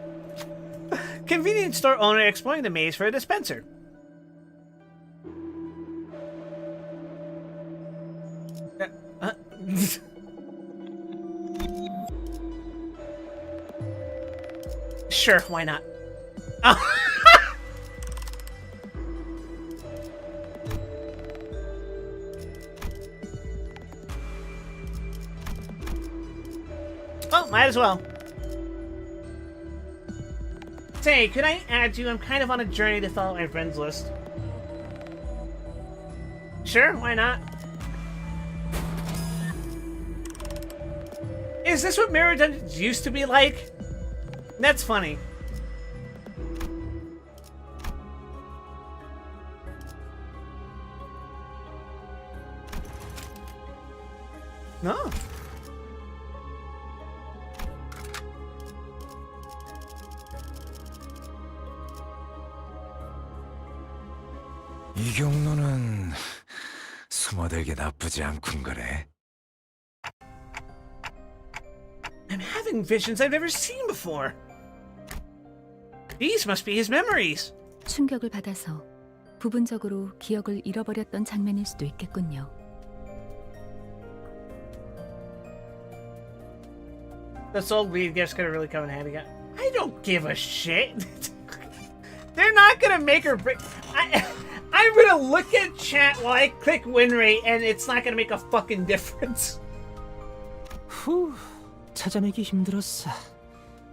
Convenience store owner exploring the maze for a dispenser. Sure, why not? Oh, might as well. Say, could I add you? I'm kind of on a journey to follow my friends list. Sure, why not? Is this what Mirror Dungeons used to be like? That's funny. No. 이 경로는 숨어들기 나쁘지 않군 거래. I'm having visions I've never seen before. These must be his memories. 충격을 받아서 부분적으로 기억을 잃어버렸던 장면일 수도 있겠군요. The soul bleed gifts could have really come in handy. I don't give a shit. They're not gonna make or break. I'm gonna look at chat while I click win rate, and it's not gonna make a fucking difference. 후, 찾아내기 힘들었어.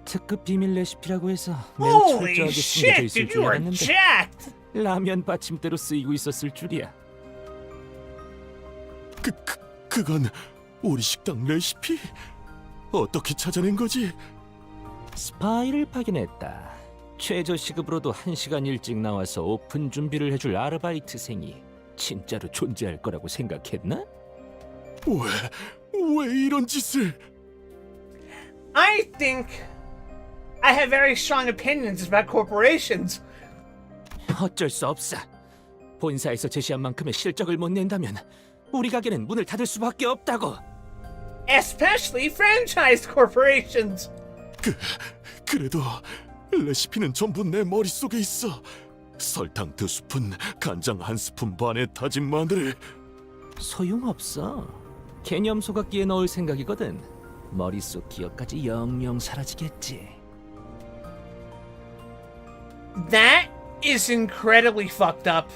특급 비밀 레시피라고 해서 매우 Holy 철저하게 숨겨져 shit, 있을 dude, 줄 you are 알았는데 jacked. 라면 받침대로 쓰이고 있었을 줄이야. 그건 우리 식당 레시피? 어떻게 찾아낸 거지? 스파이를 파견했다. 최저 시급으로도 1시간 일찍 나와서 오픈 준비를 해줄 아르바이트생이 진짜로 존재할 거라고 생각했나? 왜 이런 짓을? I think I have very strong opinions about corporations. 어쩔 수 없어. 본사에서 제시한 만큼의 실적을 못 낸다면 우리 가게는 문을 닫을 수밖에 없다고. Especially franchised corporations. 그래도 레시피는 전부 내 머릿속에 있어. 설탕 2스푼, 간장 1스푼 반의 다진 마늘을. 소용없어. 개념 소각기에 넣을 생각이거든. 머릿속 기억까지 영영 사라지겠지. That is incredibly fucked up.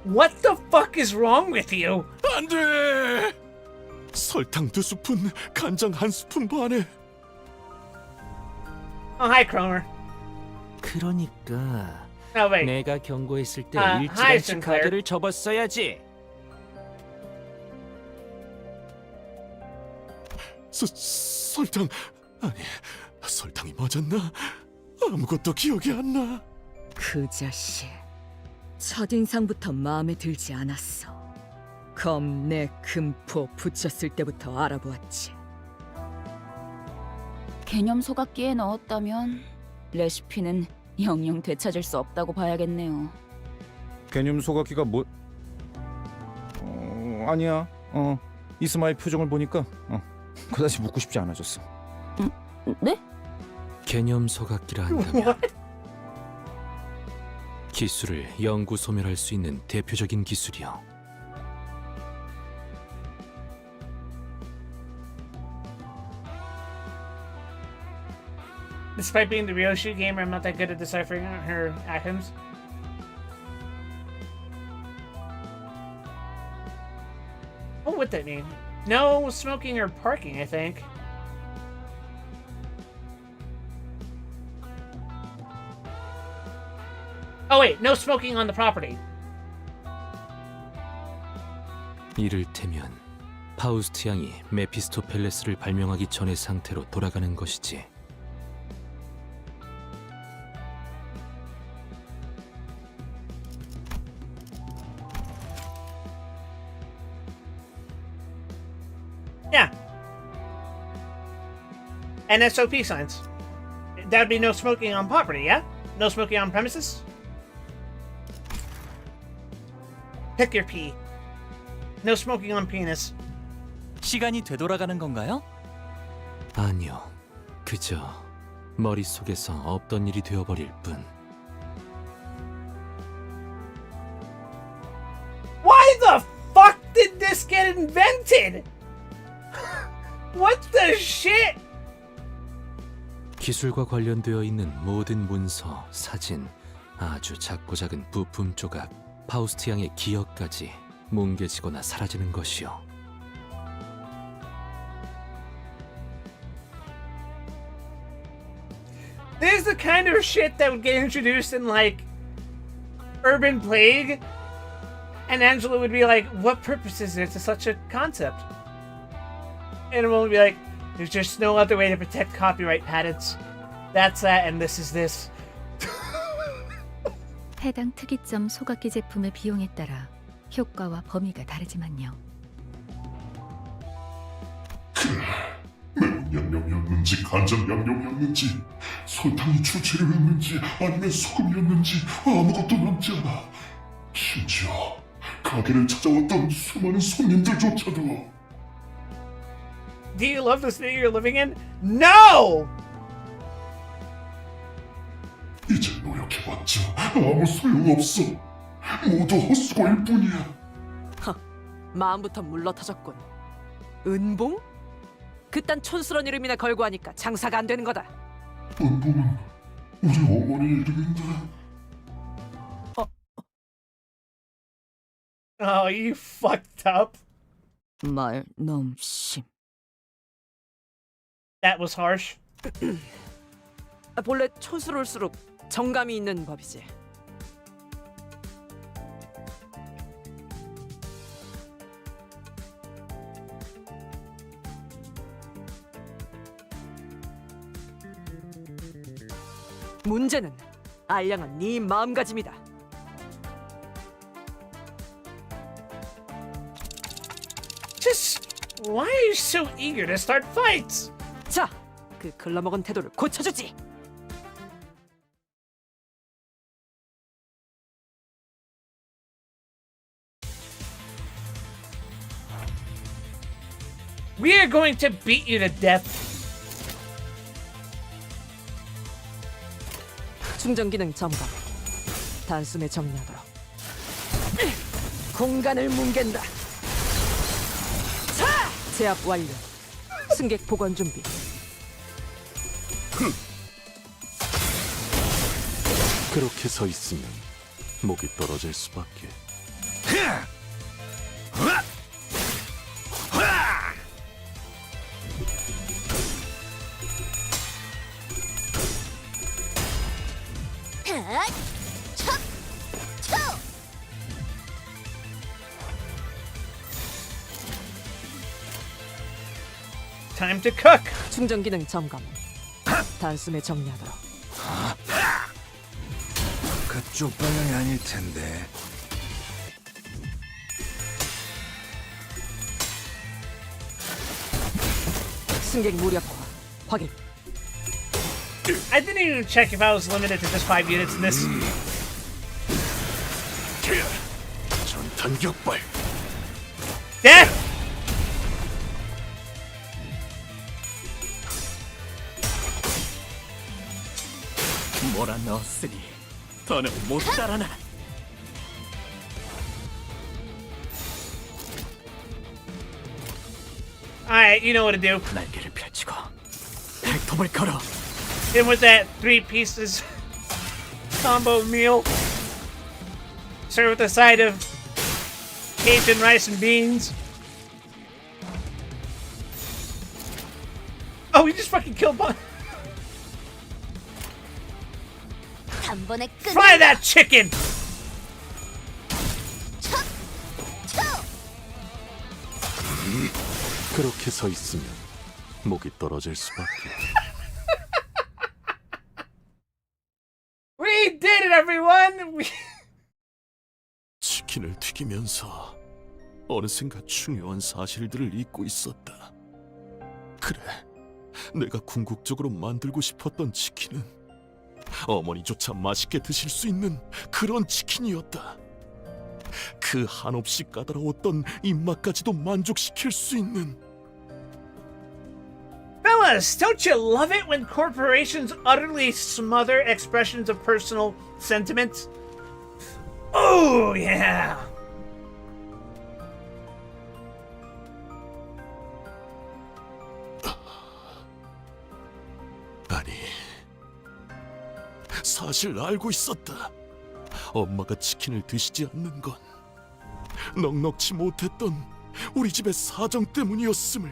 What the fuck is wrong with you? 안 돼! 설탕 2스푼, 간장 1스푼 반에. Oh, hi, Cromer. 그러니까 Oh, wait. 내가 경고했을 때 hi, 일찌감치 Sinclair. 카드를 접었어야지. 설탕 아니 설탕이 맞았나? 아무것도 기억이 안 나. 그 자식 첫인상부터 마음에 들지 않았어. 검내 금포 붙였을 때부터 알아보았지. 개념 소각기에 넣었다면 레시피는 영영 되찾을 수 없다고 봐야겠네요. 개념 소각기가 뭐? 아니야. 이스마의 표정을 보니까 그다지 묻고 싶지 않아졌어. 네? 개념 소각기라 한다면 기술을 영구 소멸할 수 있는 대표적인 기술이요. Despite being the Ryoshi gamer, I'm not that good at deciphering her actions. What would that mean? No smoking or parking, I think. Oh wait, no smoking on the property. 이를테면 파우스트 양이 메피스토펠레스를 발명하기 전의 상태로 돌아가는 것이지. Yeah. And SOP signs. That'd be no smoking on property, yeah? No smoking on premises? Pick your pee. No smoking on penis. 시간이 되돌아가는 건가요? 아니요. 그저 머릿속에서 없던 일이 되어버릴 뿐. Why the fuck did this get invented? What the shit? 기술과 관련되어 있는 모든 문서, 사진, 아주 작고 작은 부품 조각, 파우스트 양의 기억까지 뭉개지거나 사라지는 것이요. This is the kind of shit that would get introduced in like Urban Plague, and Angela would be like, "What purpose is there to such a concept?" And everyone would be like, "There's just no other way to protect copyright patents. That's that, and this is this." 해당 특이점 소각기 제품의 비용에 따라 효과와 범위가 다르지만요. 매운 양념이었는지 간장 양념이었는지 설탕이 주재료였는지 아니면 소금이었는지 아무것도 남지 않아. 심지어 가게를 찾아왔던 수많은 손님들조차도. Do you love the city you're living in? No! 이제 노력해봤자 아무 소용없어. 모두 헛수고일 뿐이야. 마음부터 물러터졌군. 은봉? 그딴 촌스러운 이름이나 걸고 하니까 장사가 안 되는 거다. 은봉은 우리 어머니 이름인데. Oh, you fucked up. 말 너무 심. That was harsh. 본래 촌스러울수록 정감이 있는 법이지. 문제는 알량한 네 마음가짐이다. Just why are you so eager to start fights? 자, 그 글러먹은 태도를 고쳐주지. We are going to beat you to death. 충전 기능 점검. 단숨에 정리하도록. 공간을 뭉갠다. 자, 제압 완료. 승객 보관 준비. 그렇게 서 있으면 목이 떨어질 수밖에. Time to cook. 충전 기능 점검. 단숨에 정리하도록. 그쪽 방향이 아닐 텐데. 승객 무력화 확인. I didn't even check if I was limited to just 5 units in this. 전탄 격발. Death! 몰아 넣었으니 더는 못 달아나. Alright, you know what to do. 날개를 펼치고 발톱을 걸어. In with that 3 pieces combo meal. Serve with a side of Cajun rice and beans. Oh, we just fucking killed one. 단번에 끝. Fry that chicken! 그렇게 서 있으면 목이 떨어질 수밖에. We did it, everyone! 치킨을 튀기면서 어느샌가 중요한 사실들을 잊고 있었다. 그래, 내가 궁극적으로 만들고 싶었던 치킨은 어머니조차 맛있게 드실 수 있는 그런 치킨이었다. 그 한없이 까다로웠던 입맛까지도 만족시킬 수 있는. Fellas, don't you love it when corporations utterly smother expressions of personal sentiment? Oh, yeah! 아니, 사실 알고 있었다. 엄마가 치킨을 드시지 않는 건 넉넉지 못했던 우리 집의 사정 때문이었음을.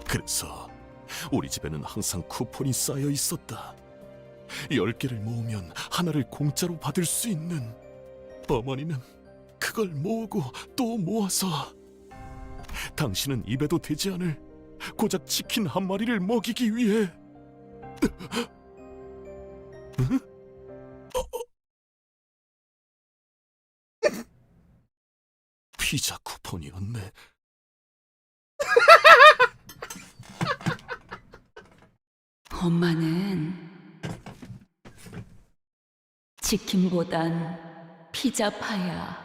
그래서 우리 집에는 항상 쿠폰이 쌓여 있었다. 10개를 모으면 하나를 공짜로 받을 수 있는. 어머니는 그걸 모으고 또 모아서 당신은 입에도 대지 않을 고작 치킨 한 마리를 먹이기 위해. 응? 피자 쿠폰이었네. 엄마는 치킨보단 피자파야.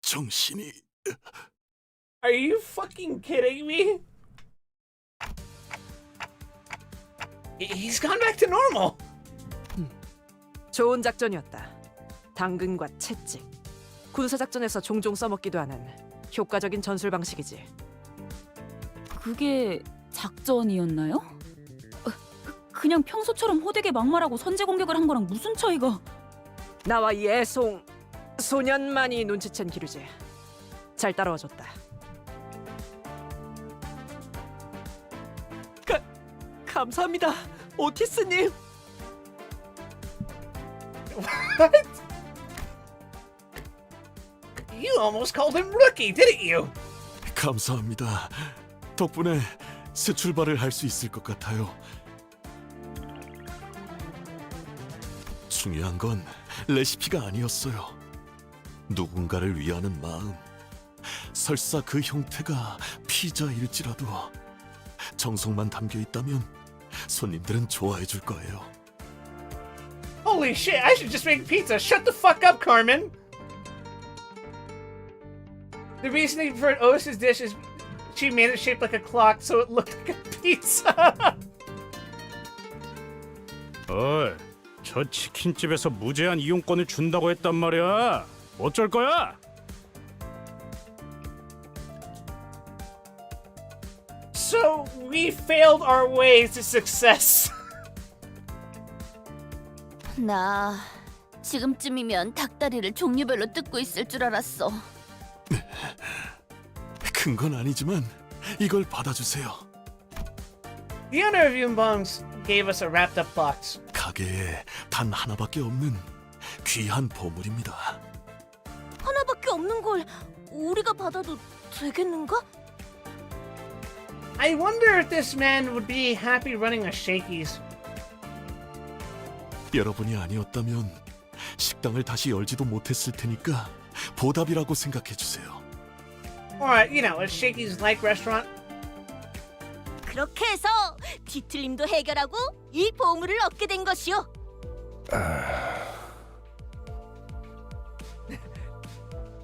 정신이. Are you fucking kidding me? He's gone back to normal. 좋은 작전이었다. 당근과 채찍. 군사 작전에서 종종 써먹기도 하는 효과적인 전술 방식이지. 그게 작전이었나요? 그냥 평소처럼 호되게 막말하고 선제 공격을 한 거랑 무슨 차이가? 나와 이 애송 소년만이 눈치챈 기류지. 잘 따라와줬다. 감사합니다, 오티스님. What? You almost called him rookie, didn't you? 감사합니다. 덕분에 새 출발을 할 수 있을 것 같아요. 중요한 건 레시피가 아니었어요. 누군가를 위하는 마음. 설사 그 형태가 피자일지라도 정성만 담겨 있다면 손님들은 좋아해 줄 거예요. Holy shit, I should just make pizza. Shut the fuck up, Carmen. The reasoning for Otis's dish is she made it shaped like a clock so it looked like a pizza. 어이, 저 치킨집에서 무제한 이용권을 준다고 했단 말이야. 어쩔 거야? So we failed our way to success. 나 지금쯤이면 닭다리를 종류별로 뜯고 있을 줄 알았어. 큰 건 아니지만 이걸 받아주세요. The owner of Yumbong's gave us a wrapped up box. 가게에 단 하나밖에 없는 귀한 보물입니다. 하나밖에 게 없는 걸 우리가 받아도 되겠는가? I wonder if this man would be happy running a Shakey's. 여러분이 아니었다면 식당을 다시 열지도 못했을 테니까 보답이라고 생각해 주세요. Or, you know, a Shakey's like restaurant. 그렇게 해서 뒤틀림도 해결하고 이 보물을 얻게 된 것이요.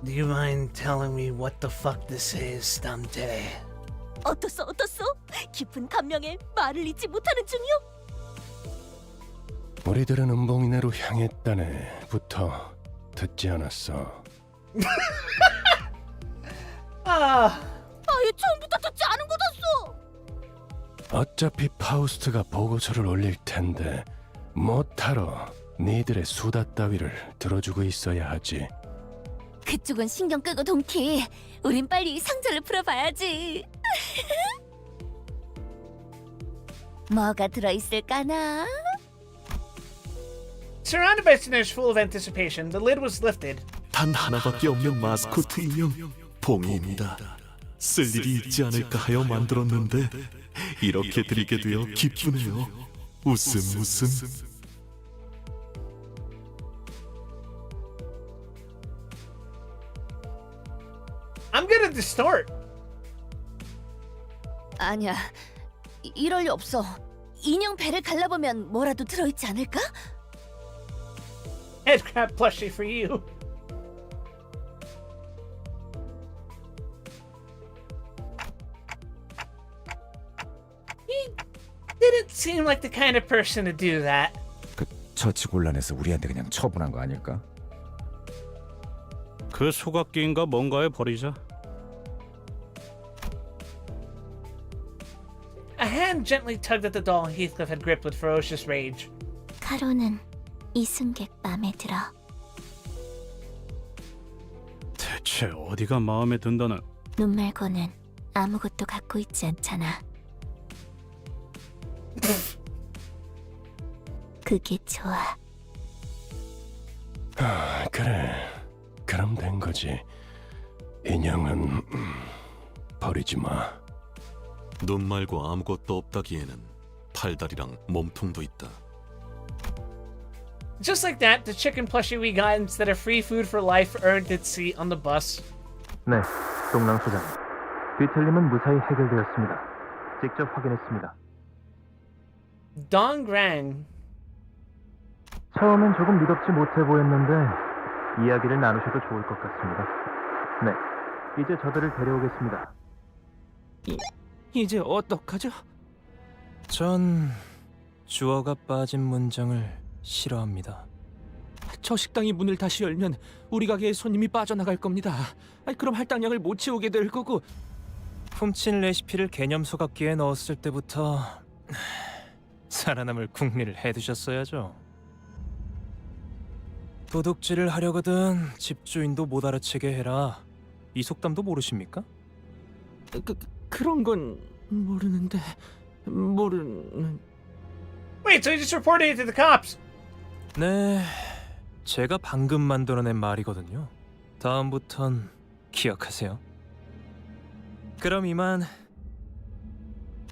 Do you mind telling me what the fuck this is, Dante? 어떻소? 깊은 감명에 말을 잊지 못하는 중이요. 우리들은 음봉이네로 향했다네부터 듣지 않았어. 아예 처음부터 듣지 않은 거였어. 어차피 파우스트가 보고서를 올릴 텐데 못하러 니들의 수다 따위를 들어주고 있어야 하지. 그쪽은 신경 끄고 동키. 우린 빨리 상자를 풀어봐야지. 뭐가 들어있을까나? Surrounded by sinners full of anticipation, the lid was lifted. 단 하나밖에 없는 마스코트 인형 봉이입니다. 쓸 일이 있지 않을까 하여 만들었는데 이렇게 드리게 되어 기쁘네요. 웃음. I'm gonna distort. 아니야, 이럴 리 없어. 인형 배를 갈라보면 뭐라도 들어있지 않을까? Head crab plushie for you. He didn't seem like the kind of person to do that. 그 처치곤란해서 우리한테 그냥 처분한 거 아닐까? 그 소각기인가 뭔가에 버리자. A hand gently tugged at the doll Heathcliff had gripped with ferocious rage. 카로는 이 승객 맘에 들어. 대체 어디가 마음에 든다는? 눈 말고는 아무것도 갖고 있지 않잖아. 그게 좋아. 그래. 그럼 된 거지. 인형은 버리지 마. 눈 말고 아무것도 없다기에는 팔다리랑 몸통도 있다. Just like that, the chicken plushie we got instead of free food for life earned its seat on the bus. 네, 동랑 소장. 뒤틀림은 무사히 해결되었습니다. 직접 확인했습니다. Dong Grang. 처음엔 조금 믿었지 못해 보였는데 이야기를 나누셔도 좋을 것 같습니다. 네, 이제 저들을 데려오겠습니다. 이제 어떡하죠? 전 주어가 빠진 문장을 싫어합니다. 저 식당이 문을 다시 열면 우리 가게에 손님이 빠져나갈 겁니다. 그럼 할당량을 못 채우게 될 거고. 훔친 레시피를 개념 소각기에 넣었을 때부터 살아남을 궁리를 해두셨어야죠. 도둑질을 하려거든 집주인도 못 알아채게 해라. 이 속담도 모르십니까? 그런 건 모르는데 Wait, so you just reported it to the cops? 네, 제가 방금 만들어낸 말이거든요. 다음부턴 기억하세요. 그럼 이만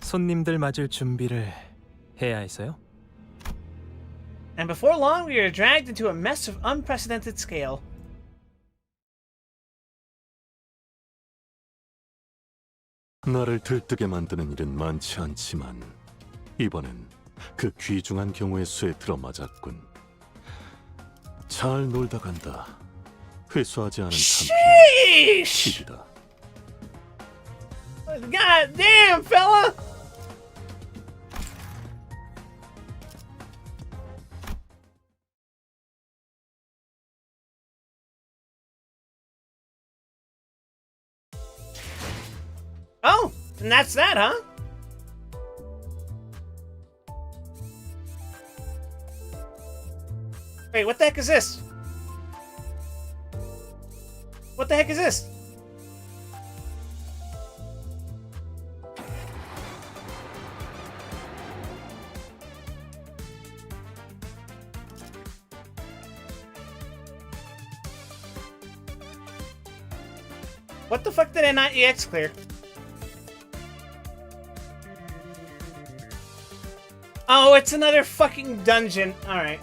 손님들 맞을 준비를 해야 해서요. And before long, we are dragged into a mess of unprecedented scale. 나를 들뜨게 만드는 일은 많지 않지만 이번엔 그 귀중한 경우의 수에 들어맞았군. 잘 놀다 간다. 회수하지 않은 탄피는 킬이다. God damn, fella! Oh, and that's that, huh? Wait, what the heck is this? What the heck is this? What the fuck did I not EX clear? Oh, it's another fucking dungeon. Alright.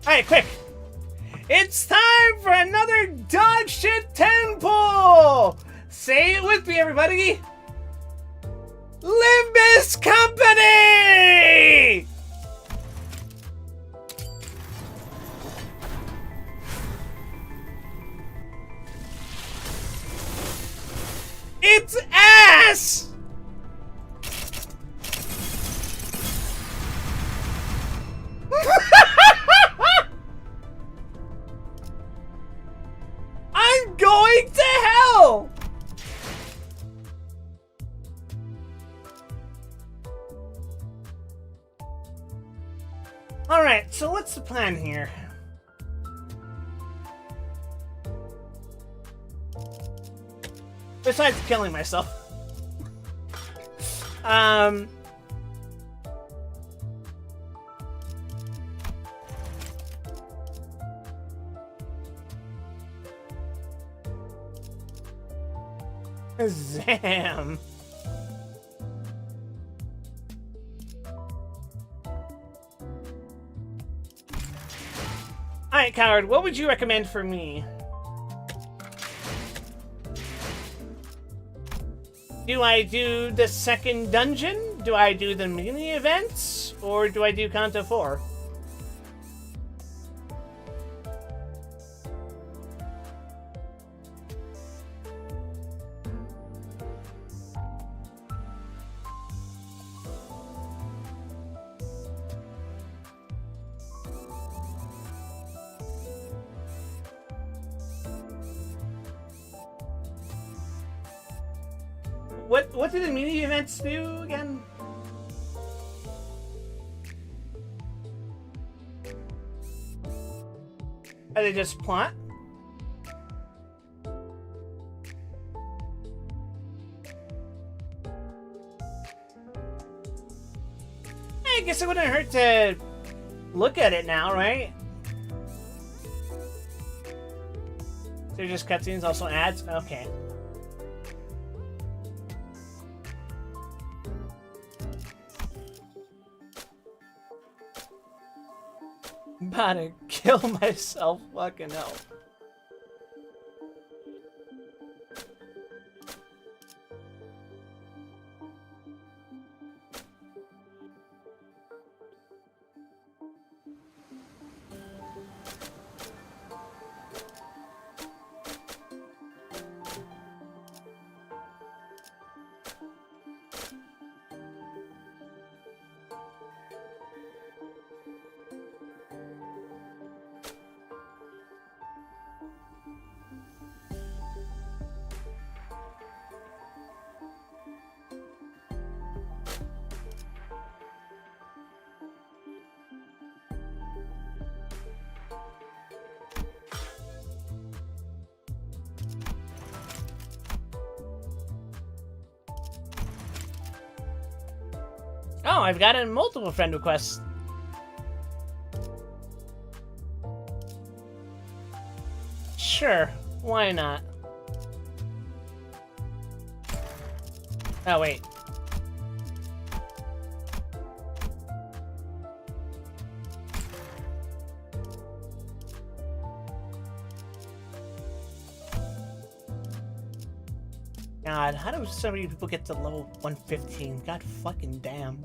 Alright, quick! It's time for another dog shit 10 pull! Say it with me, everybody! Limbus Company! It's ass! I'm going to hell! Alright, so what's the plan here? Besides killing myself. Zam. Alright, Coward, what would you recommend for me? Do I do the second dungeon? Do I do the mini events? Or do I do count to 4? What do the mini events do again? Are they just plot? I guess it wouldn't hurt to look at it now, right? They're just cutscenes, also ads? Okay. About to kill myself, fucking hell. Oh, I've gotten multiple friend requests. Sure, why not? Oh, wait. God, how do so many people get to level 115? God fucking damn.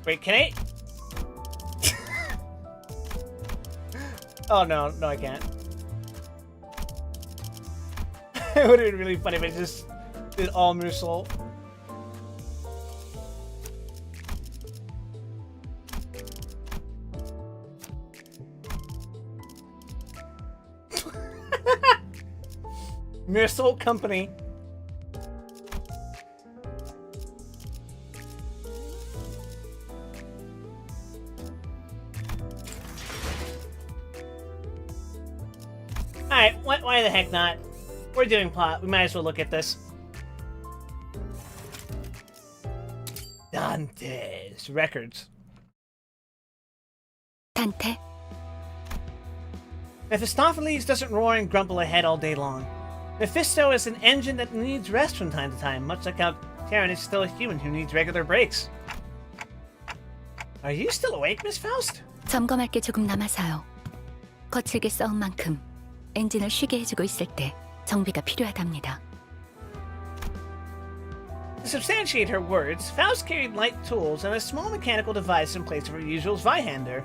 Wait, can I? Oh no, no I can't. It would have been really funny if I just did all Musou. Missile Company. Alright, why the heck not? We're doing plot. We might as well look at this. Dante's records. 단테, Mephistopheles doesn't roar and grumble ahead all day long. Mephisto is an engine that needs rest from time to time, much like how Terran is still a human who needs regular breaks. Are you still awake, Miss Faust? 점검할 게 조금 남아서요. 거칠게 써온 만큼 엔진을 쉬게 해주고 있을 때 정비가 필요하답니다. To substantiate her words, Faust carried light tools and a small mechanical device in place of her usual Zweihander.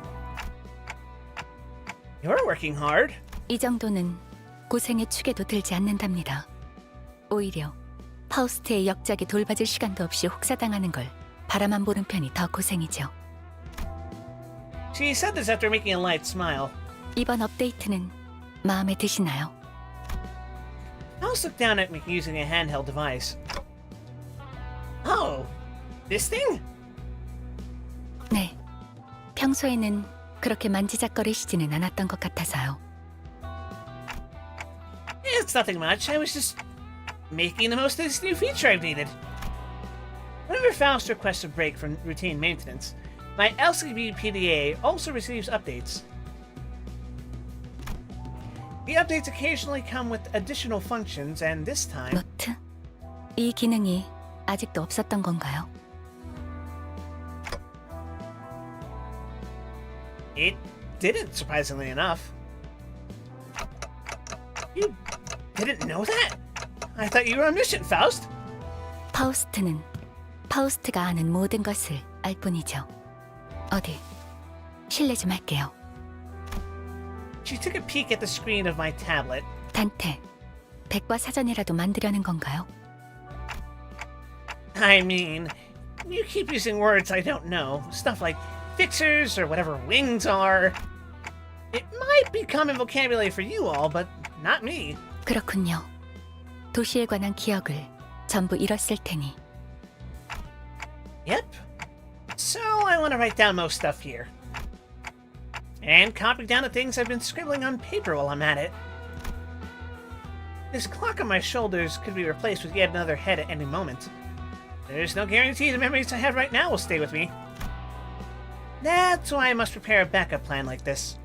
You're working hard. 이 정도는 고생의 축에도 들지 않는답니다. 오히려 파우스트의 역작이 돌봐줄 시간도 없이 혹사당하는 걸 바라만 보는 편이 더 고생이죠. She said this after making a light smile. 이번 업데이트는 마음에 드시나요? Faust looked down at me using a handheld device. Oh, this thing? 네. 평소에는 그렇게 만지작거리시지는 않았던 것 같아서요. It's nothing much. I was just making the most of this new feature I've needed. Whenever Faust requests a break from routine maintenance, my LCB PDA also receives updates. The updates occasionally come with additional functions, and this time... 노트? 이 기능이 아직도 없었던 건가요? It didn't, surprisingly enough. You didn't know that? I thought you were omniscient, Faust. 파우스트는 파우스트가 아는 모든 것을 알 뿐이죠. 어디, 실례 좀 할게요. She took a peek at the screen of my tablet. 단테, 백과 사전이라도 만들려는 건가요? I mean, you keep using words I don't know. Stuff like fixers or whatever wings are. It might be common vocabulary for you all, but not me. 그렇군요. 도시에 관한 기억을 전부 잃었을 테니. Yep. So I want to write down most stuff here. And copy down the things I've been scribbling on paper while I'm at it. This clock on my shoulders could be replaced with yet another head at any moment. There's no guarantee the memories I have right now will stay with me. That's why I must prepare a backup plan like this.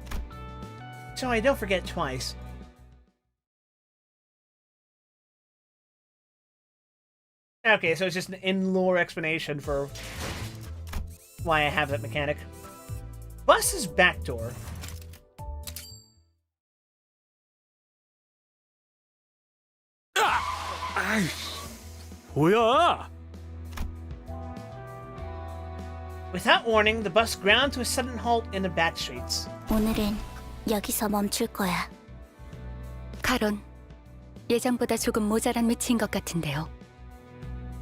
So I don't forget twice. Okay, so it's just an in-lore explanation for why I have that mechanic. Bus's back door. 뭐야? Without warning, the bus ground to a sudden halt in the back streets. 오늘은 여기서 멈출 거야. 카론, 예전보다 조금 모자란 위치인 것 같은데요.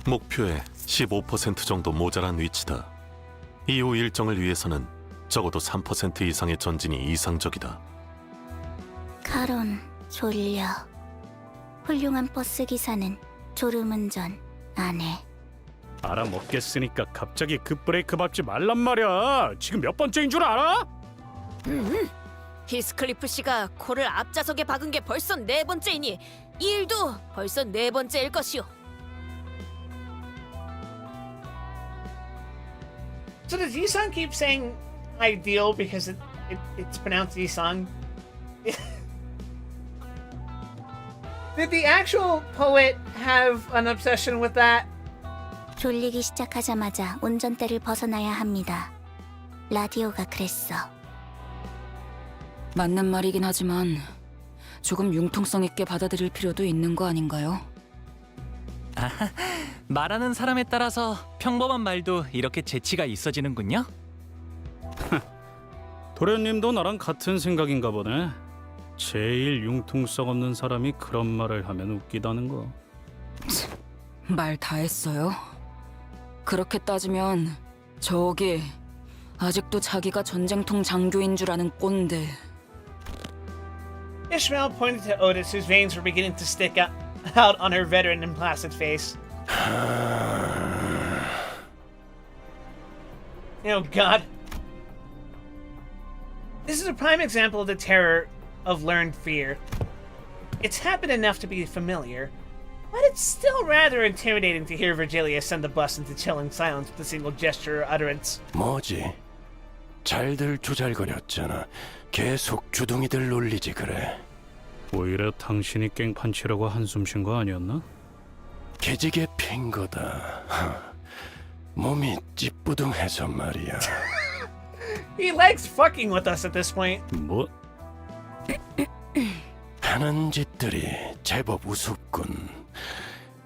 목표의 15% 정도 모자란 위치다. 이후 일정을 위해서는 적어도 3% 이상의 전진이 이상적이다. 카론, 졸려. 훌륭한 버스 기사는 졸음운전 안 해. 알아먹겠으니까 갑자기 급브레이크 밟지 말란 말이야. 지금 몇 번째인 줄 알아? 히스클리프 씨가 코를 앞좌석에 박은 게 벌써 4번째이니 이 일도 벌써 4번째일 것이오. So does Yisung keep saying ideal because it's pronounced Yisung? Did the actual poet have an obsession with that? 졸리기 시작하자마자 운전대를 벗어나야 합니다. 라디오가 그랬어. 맞는 말이긴 하지만 조금 융통성 있게 받아들일 필요도 있는 거 아닌가요? 말하는 사람에 따라서 평범한 말도 이렇게 재치가 있어지는군요. 도련님도 나랑 같은 생각인가 보네. 제일 융통성 없는 사람이 그런 말을 하면 웃기다는 거. 말 다 했어요. 그렇게 따지면 저기 아직도 자기가 전쟁통 장교인 줄 아는 꼰대. Ishmael pointed to Otis, whose veins were beginning to stick up. out on her veteran and placid face. Oh God. This is a prime example of the terror of learned fear. It's happened enough to be familiar, but it's still rather intimidating to hear Virgilius send the bus into chilling silence with a single gesture or utterance. 뭐지? 잘들 조잘거렸잖아. 계속 주둥이들 놀리지 그래. 오히려 당신이 깽판치라고 한숨 쉰 거 아니었나? 개지게 핀 거다. 몸이 찌뿌둥해서 말이야. He likes fucking with us at this point. 뭐? 하는 짓들이 제법 우습군.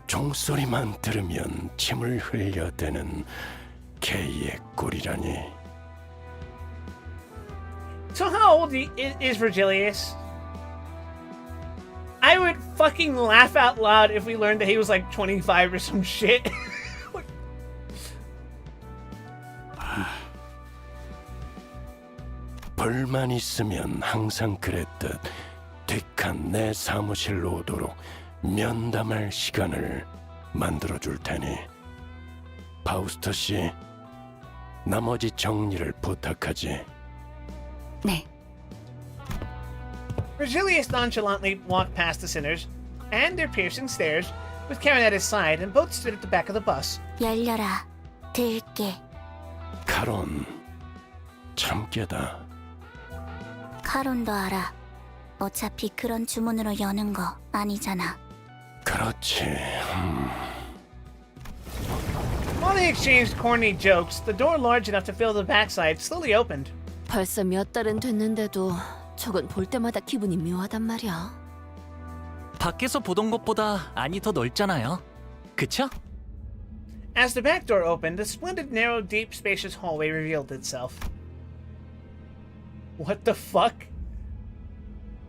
종소리만 들으면 침을 흘려대는 개의 꼴이라니. So how old is Virgilius? I would fucking laugh out loud if we learned that he was like 25 or some shit. 벌만 있으면 항상 그랬듯 뒷칸 내 사무실로 오도록 면담할 시간을 만들어줄 테니 파우스터 씨, 나머지 정리를 부탁하지. 네, Virgilius nonchalantly walked past the sinners and their piercing stares, with Karen at his side, and both stood at the back of the bus. 열려라. 들게. 카론, 참깨다. 카론도 알아. 어차피 그런 주문으로 여는 거 아니잖아. 그렇지. While they exchanged corny jokes, the door large enough to fill the backside slowly opened. 벌써 몇 달은 됐는데도 저건 볼 때마다 기분이 묘하단 말이야. 밖에서 보던 것보다 안이 더 넓잖아요. 그쵸? As the back door opened, a splendid, narrow, deep, spacious hallway revealed itself. What the fuck?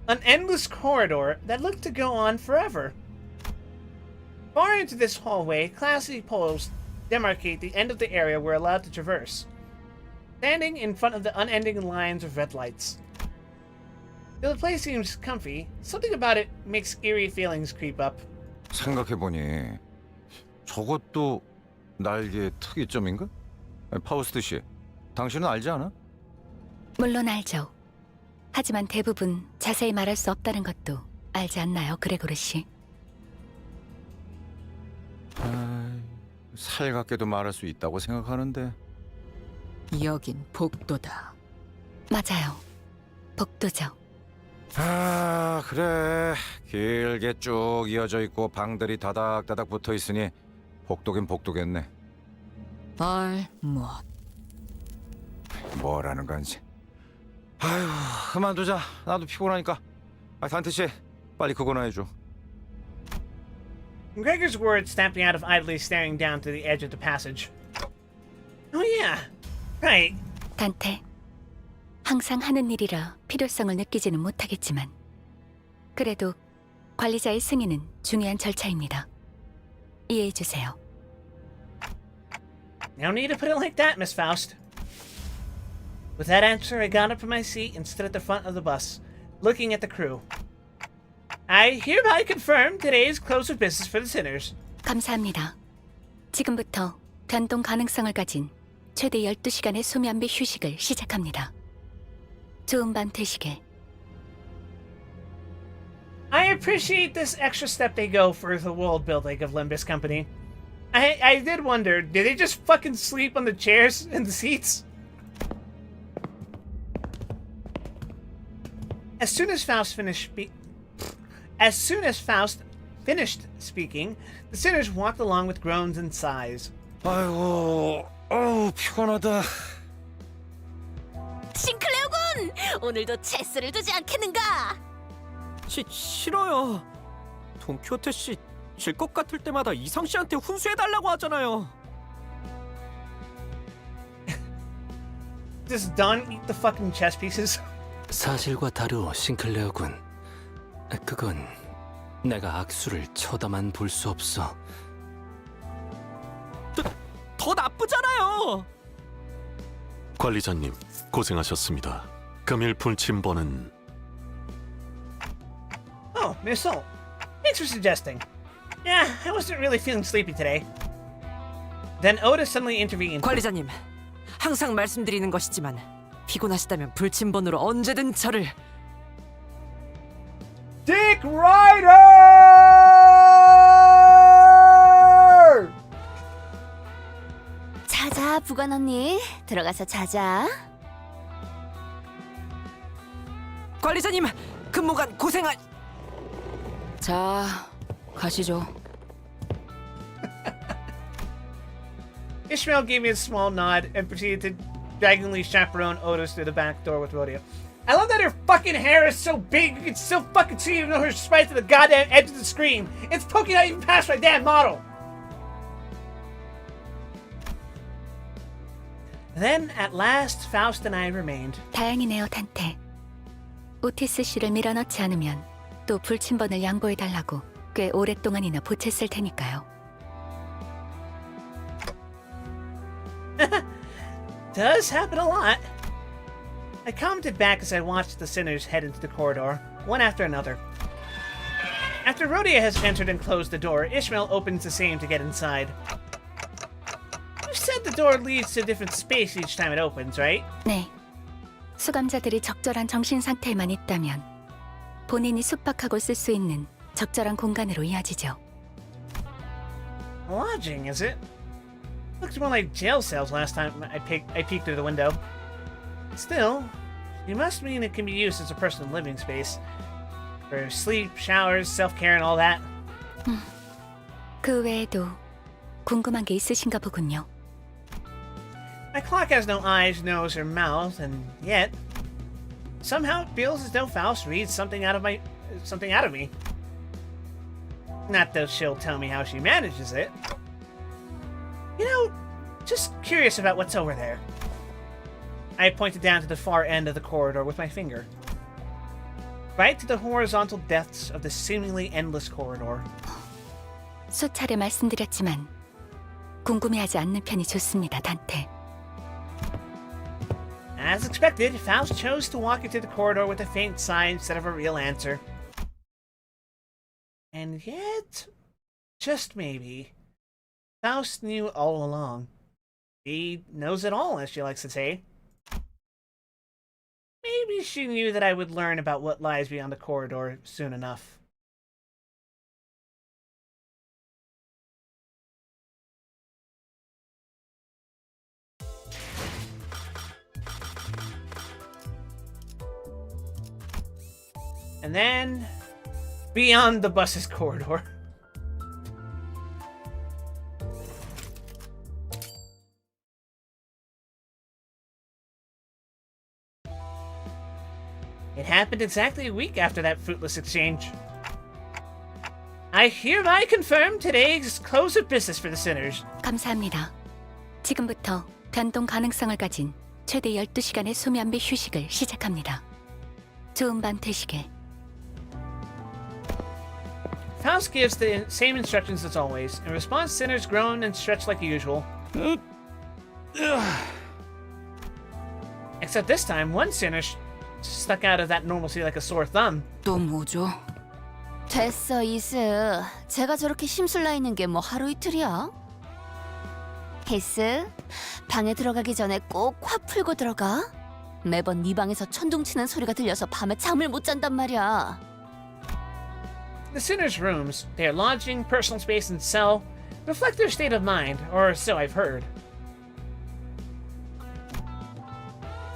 An endless corridor that looked to go on forever. Far into this hallway, classy poles demarcate the end of the area we're allowed to traverse, standing in front of the unending lines of red lights. Though the place seems comfy, something about it makes eerie feelings creep up. 생각해보니 저것도 날개의 특이점인가? 파우스트 씨, 당신은 알지 않아? 물론 알죠. 하지만 대부분 자세히 말할 수 없다는 것도 알지 않나요, 그레고르 씨? 살갑게도 말할 수 있다고 생각하는데. 여긴 복도다. 맞아요. 복도죠. 아, 그래. 길게 쭉 이어져 있고 방들이 다닥다닥 붙어 있으니 복도긴 복도겠네. 알못. 뭐라는 건지. 아휴, 그만두자. 나도 피곤하니까. 단테 씨, 빨리 그거나 해줘. Gregor's words snapped me out of idly staring down to the edge of the passage. Oh yeah, right. 단테, 항상 하는 일이라 필요성을 느끼지는 못하겠지만 그래도 관리자의 승인은 중요한 절차입니다. 이해해 주세요. No need to put it like that, Miss Faust. With that answer, I got up from my seat and stood at the front of the bus, looking at the crew. I hereby confirm today's close of business for the sinners. 감사합니다. 지금부터 변동 가능성을 가진 최대 12시간의 수면 및 휴식을 시작합니다. 좋은 밤 되시길. I appreciate this extra step they go for the world building of Limbus Company. I did wonder, did they just fucking sleep on the chairs and the seats? As soon as Faust finished speaking, the sinners walked along with groans and sighs. 아이고, 피곤하다. 싱클레어군! 오늘도 체스를 두지 않겠는가? 싫어요. 돈키호테 씨 질 것 같을 때마다 이상 씨한테 훈수해달라고 하잖아요. Does Don eat the fucking chess pieces? 사실과 다르오 싱클레어군. 그건 내가 악수를 쳐다만 볼 수 없어. 더 나쁘잖아요. 관리자님, 고생하셨습니다. 금일 분침번은 Oh, Miss Salt. Thanks for suggesting. Yeah, I wasn't really feeling sleepy today. Then Otis suddenly intervened. 관리자님, 항상 말씀드리는 것이지만 피곤하시다면 불침번으로 언제든 저를. Dick Ryder! 자자, 부관 언니. 들어가서 자자. 관리자님, 근무간 고생하. 자, 가시죠. Ishmael gave me a small nod and proceeded to draggingly chaperone Otis through the back door with Rodeo. I love that her fucking hair is so big you can still fucking see even though her right to the goddamn edge of the screen. It's poking out even past my damn model. Then, at last, Faust and I remained. 다행이네요, 단테. 오티스 씨를 밀어넣지 않으면 또 불침번을 양보해달라고 꽤 오랫동안이나 보챘을 테니까요. Does happen a lot. I commented back as I watched the sinners head into the corridor, one after another. After Rhodia has entered and closed the door, Ishmael opens the same to get inside. You said the door leads to a different space each time it opens, right? 네. 수감자들이 적절한 정신 상태에만 있다면 본인이 숙박하고 쓸 수 있는 적절한 공간으로 이어지죠. Lodging, is it? Looked more like jail cells last time I peeked through the window. Still, you must mean it can be used as a personal living space. For sleep, showers, self-care and all that. 그 외에도 궁금한 게 있으신가 보군요. My clock has no eyes, nose, or mouth, and yet somehow it feels as though Faust reads something out of me. Not that she'll tell me how she manages it. You know, just curious about what's over there. I pointed down to the far end of the corridor with my finger. Right to the horizontal depths of the seemingly endless corridor. 수차례 말씀드렸지만 궁금해하지 않는 편이 좋습니다, 단테. As expected, Faust chose to walk into the corridor with a faint sigh instead of a real answer. And yet, just maybe, Faust knew all along. She knows it all, as she likes to say. Maybe she knew that I would learn about what lies beyond the corridor soon enough. And then, beyond the bus's corridor. It happened exactly a week after that fruitless exchange. I hereby confirm today's close of business for the sinners. 감사합니다. 지금부터 변동 가능성을 가진 최대 12시간의 수면 및 휴식을 시작합니다. 좋은 밤 되시게. Faust gives the same instructions as always. In response, sinners groan and stretch like usual. Except this time, one sinner stuck out of that normalcy like a sore thumb. 또 뭐죠? 됐어, 이스. 제가 저렇게 심술나 있는 게 뭐 하루 이틀이야? 히스, 방에 들어가기 전에 꼭 화 풀고 들어가. 매번 네 방에서 천둥치는 소리가 들려서 밤에 잠을 못 잔단 말이야. The sinners' rooms, their lodging, personal space, and cell, reflect their state of mind, or so I've heard.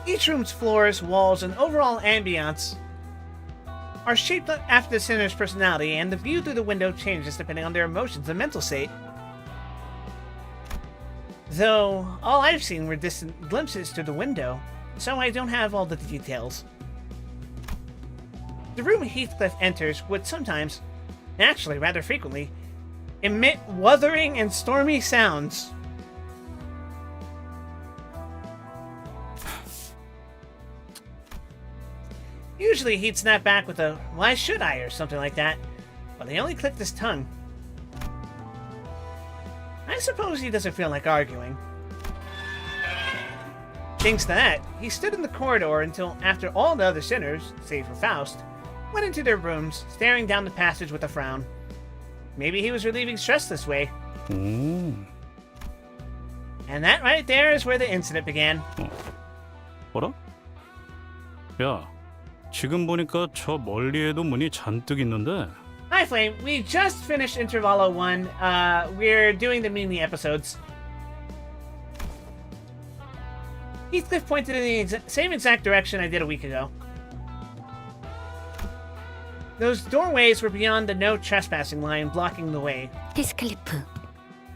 Each room's floors, walls, and overall ambiance are shaped after the sinner's personality, and the view through the window changes depending on their emotions and mental state. Though, all I've seen were distant glimpses through the window, so I don't have all the details. The room Heathcliff enters would sometimes, actually rather frequently, emit wuthering and stormy sounds. Usually he'd snap back with a, "Why should I?" or something like that, but he only clicked his tongue. I suppose he doesn't feel like arguing. Thanks to that, he stood in the corridor until after all the other sinners, save for Faust, went into their rooms, staring down the passage with a frown. Maybe he was relieving stress this way. 오. And that right there is where the incident began. 뭐라? 야, 지금 보니까 저 멀리에도 문이 잔뜩 있는데. Hi, Flame. We just finished Intervallo 1. We're doing the mini episodes. Heathcliff pointed in the same exact direction I did a week ago. Those doorways were beyond the no trespassing line, blocking the way. 히스클리프,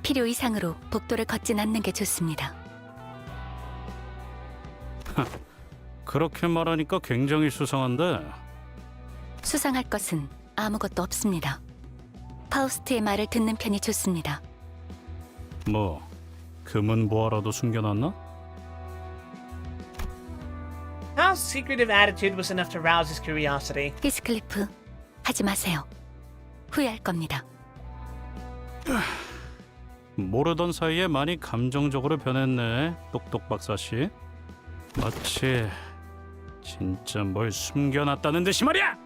필요 이상으로 복도를 걷진 않는 게 좋습니다. 그렇게 말하니까 굉장히 수상한데. 수상할 것은 아무것도 없습니다. 파우스트의 말을 듣는 편이 좋습니다. 뭐, 금은 보아라도 숨겨놨나? Hal's secretive attitude was enough to rouse his curiosity. 히스클리프, 하지 마세요. 후회할 겁니다. 모르던 사이에 많이 감정적으로 변했네, 똑똑 박사씨. 마치 진짜 뭘 숨겨놨다는 듯이 말이야!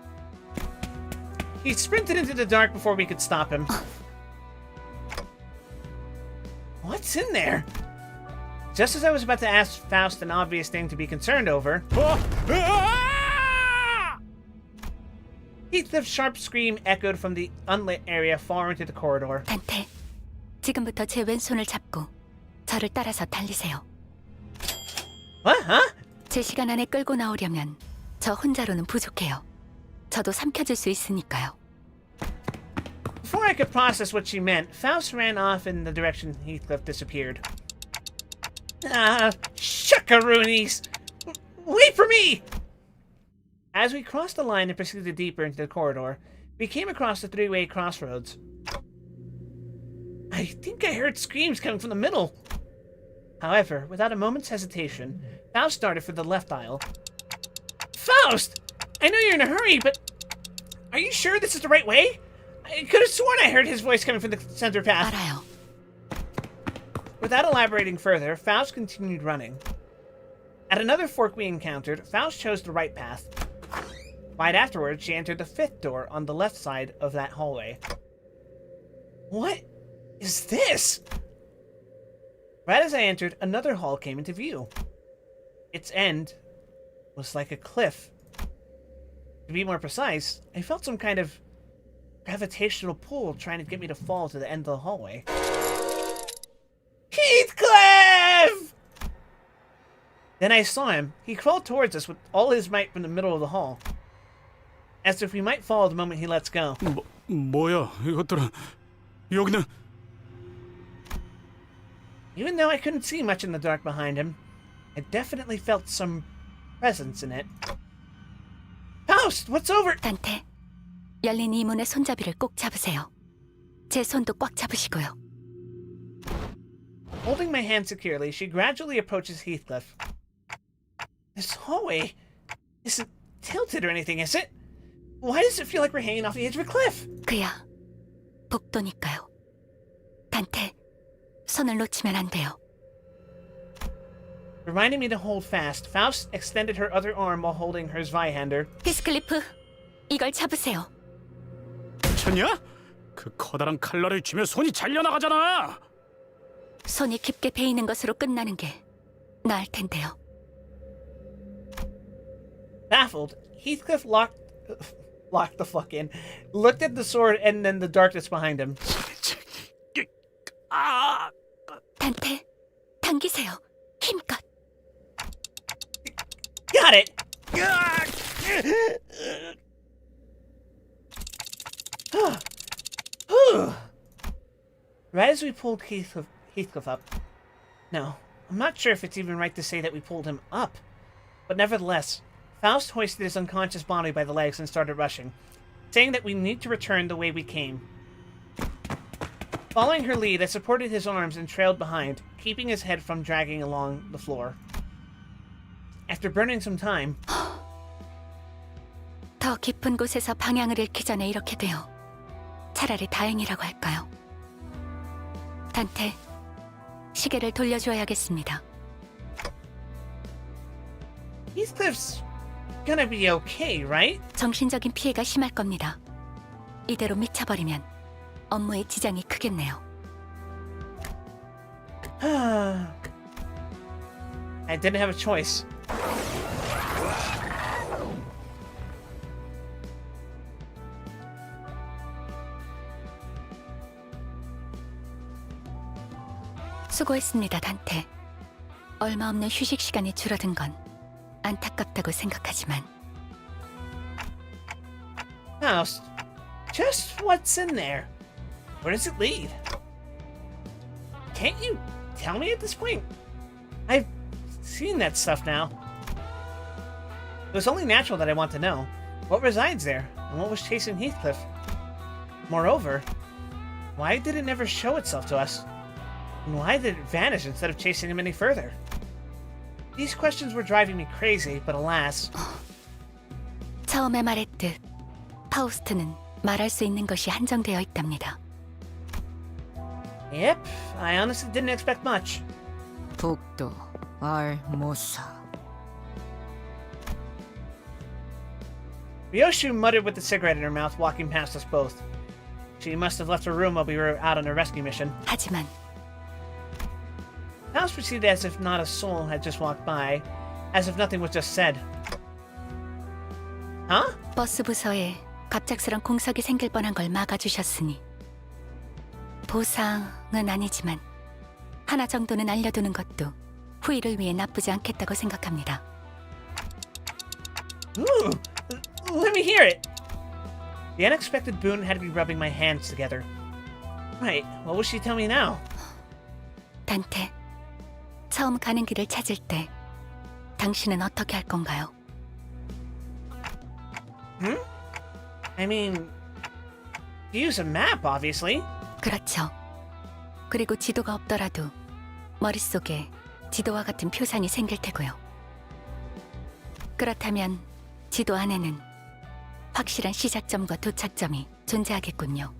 He sprinted into the dark before we could stop him. What's in there? Just as I was about to ask Faust an obvious thing to be concerned over, Heathcliff's sharp scream echoed from the unlit area far into the corridor. 단테, 지금부터 제 왼손을 잡고 저를 따라서 달리세요. What? Huh? 제 시간 안에 끌고 나오려면 저 혼자로는 부족해요. 저도 삼켜줄 수 있으니까요. Before I could process what she meant, Faust ran off in the direction Heathcliff disappeared. Shuckaroonies! Wait for me! As we crossed the line and proceeded deeper into the corridor, we came across the three-way crossroads. I think I heard screams coming from the middle. However, without a moment's hesitation, Faust started for the left aisle. Faust! I know you're in a hurry, but are you sure this is the right way? I could have sworn I heard his voice coming from the center path. 알아요. Without elaborating further, Faust continued running. At another fork we encountered, Faust chose the right path. Right afterwards, she entered the fifth door on the left side of that hallway. What is this? Right as I entered, another hall came into view. Its end was like a cliff. To be more precise, I felt some kind of gravitational pull trying to get me to fall to the end of the hallway. Heathcliff! Then I saw him. He crawled towards us with all his might from the middle of the hall, as if we might fall the moment he lets go. 뭐야, 이것들은 여기는. Even though I couldn't see much in the dark behind him, I definitely felt some presence in it. Faust, what's over? 단테, 열린 이 문의 손잡이를 꼭 잡으세요. 제 손도 꽉 잡으시고요. Holding my hand securely, she gradually approaches Heathcliff. This hallway isn't tilted or anything, is it? Why does it feel like we're hanging off the edge of a cliff? 그야, 복도니까요. 단테, 손을 놓치면 안 돼요. Reminding me to hold fast, Faust extended her other arm while holding her Zweihander. 히스클리프, 이걸 잡으세요. 미쳤냐? 그 커다란 칼날을 쥐며 손이 잘려나가잖아. 손이 깊게 베이는 것으로 끝나는 게 나을 텐데요. Baffled, Heathcliff locked the fuck in, looked at the sword and then the darkness behind him. 단테, 당기세요. 힘껏. Got it! Right as we pulled Heathcliff up. No, I'm not sure if it's even right to say that we pulled him up. But nevertheless, Faust hoisted his unconscious body by the legs and started rushing, saying that we need to return the way we came. Following her lead, I supported his arms and trailed behind, keeping his head from dragging along the floor. After burning some time, 더 깊은 곳에서 방향을 잃기 전에 이렇게 돼요. 차라리 다행이라고 할까요? 단테, 시계를 돌려줘야겠습니다. Heathcliff's gonna be okay, right? 정신적인 피해가 심할 겁니다. 이대로 미쳐버리면 업무에 지장이 크겠네요. I didn't have a choice. 수고했습니다, 단테. 얼마 없는 휴식 시간이 줄어든 건 안타깝다고 생각하지만 House, just what's in there? Where does it lead? Can't you tell me at this point? I've seen that stuff now. It was only natural that I want to know what resides there and what was chasing Heathcliff. Moreover, why did it never show itself to us? And why did it vanish instead of chasing him any further? These questions were driving me crazy, but alas, 처음에 말했듯 파우스트는 말할 수 있는 것이 한정되어 있답니다. yep, I honestly didn't expect much. 북도 알모사. Ryoshu muttered with the cigarette in her mouth, walking past us both. She must have left her room while we were out on a rescue mission. 하지만 House proceeded as if not a soul had just walked by, as if nothing was just said. Huh? 버스 부서에 갑작스런 공석이 생길 뻔한 걸 막아주셨으니 보상은 아니지만 하나 정도는 알려두는 것도 후일을 위해 나쁘지 않겠다고 생각합니다. Ooh, let me hear it. The unexpected boon had me rubbing my hands together. Right, what will she tell me now? 단테, 처음 가는 길을 찾을 때 당신은 어떻게 할 건가요? I mean, use a map, obviously. 그렇죠. 그리고 지도가 없더라도 머릿속에 지도와 같은 표상이 생길 테고요. 그렇다면 지도 안에는 확실한 시작점과 도착점이 존재하겠군요.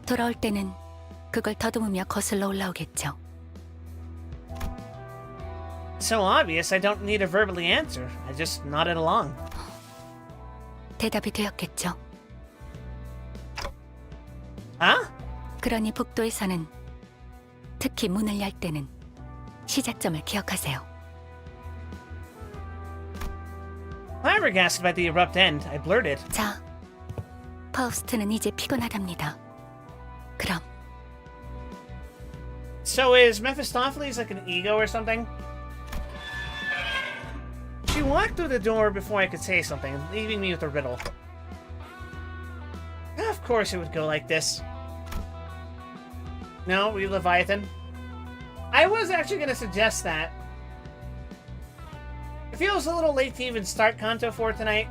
돌아올 때는 그걸 더듬으며 거슬러 올라오겠죠. So obvious, I don't need to verbally answer. I just nodded along. 대답이 되었겠죠. Huh? 그러니 북도에서는 특히 문을 열 때는 시작점을 기억하세요. Flabbergasted by the abrupt end, I blurted. 자, 파우스트는 이제 피곤하답니다. 그럼 So is Mephistopheles like an ego or something? She walked through the door before I could say something, leaving me with a riddle. Of course it would go like this. No, we Leviathan. I was actually going to suggest that. It feels a little late to even start Kanto 4 tonight.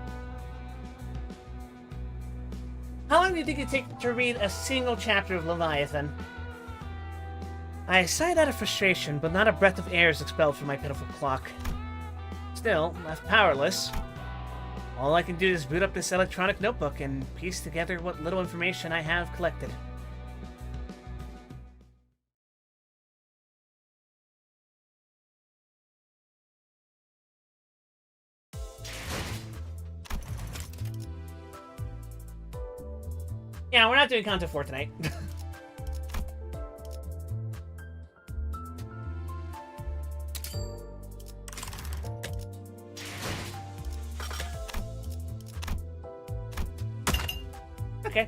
How long do you think it'd take to read a single chapter of Leviathan? I sighed out of frustration, but not a breath of air is expelled from my pitiful clock. Still, left powerless. All I can do is boot up this electronic notebook and piece together what little information I have collected. Yeah, we're not doing Kanto 4 tonight. Okay.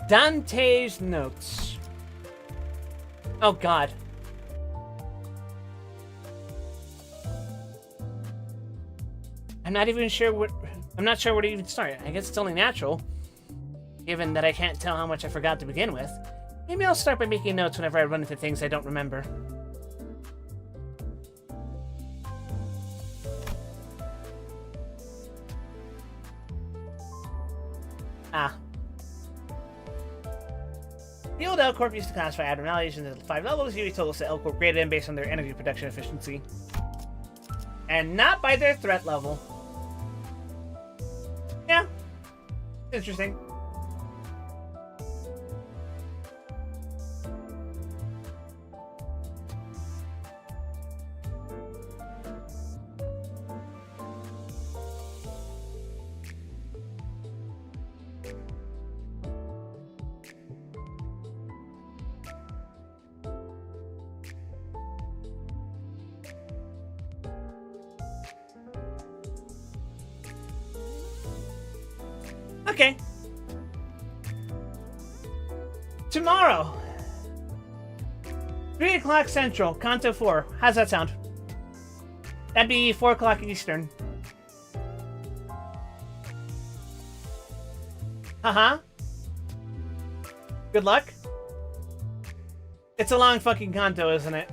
Dante's notes. Oh god. I'm not sure where to even start. I guess it's only natural, given that I can't tell how much I forgot to begin with. Maybe I'll start by making notes whenever I run into things I don't remember. Ah. The old L Corp used to classify abnormalities into 5 levels. He told us that L Corp graded them based on their energy production efficiency, and not by their threat level. Yeah. Interesting. Okay. Tomorrow. 3 o'clock Central, Kanto 4. How's that sound? That'd be 4 o'clock Eastern. Uh-huh. Good luck. It's a long fucking Kanto, isn't it?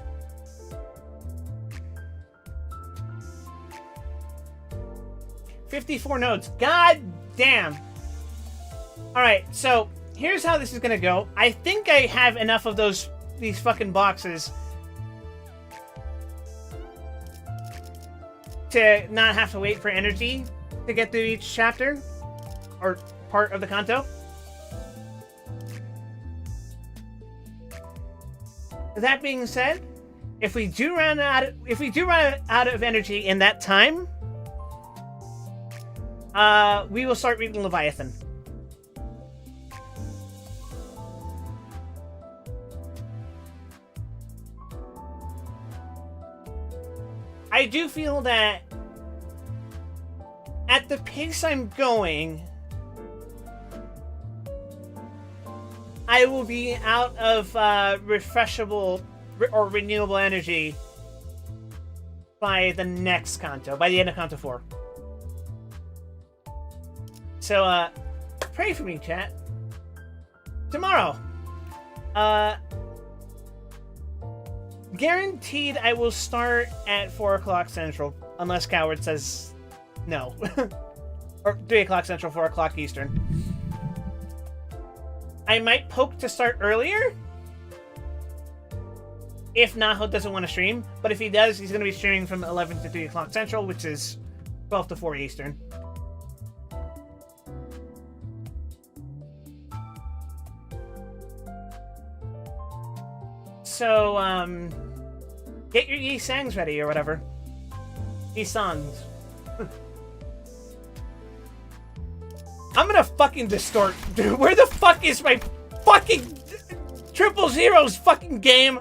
$54 nodes. God damn. Alright, so here's how this is gonna go. I think I have enough of these fucking boxes to not have to wait for energy to get through each chapter or part of the Kanto. That being said, if we do run out of energy in that time, we will start reading Leviathan. I do feel that at the pace I'm going, I will be out of refreshable or renewable energy by the next Kanto, by the end of Kanto 4. So, pray for me, chat. Tomorrow, guaranteed I will start at 4 o'clock Central, unless Coward says no. Or 3 o'clock Central, 4 o'clock Eastern. I might poke to start earlier if Naho doesn't want to stream, but if he does, he's going to be streaming from 11 to 3 o'clock Central, which is 12 to 4 Eastern. So, get your Yi Sangs ready or whatever. Yi Songs. I'm gonna fucking distort. Dude, where the fuck is my fucking 000's fucking game?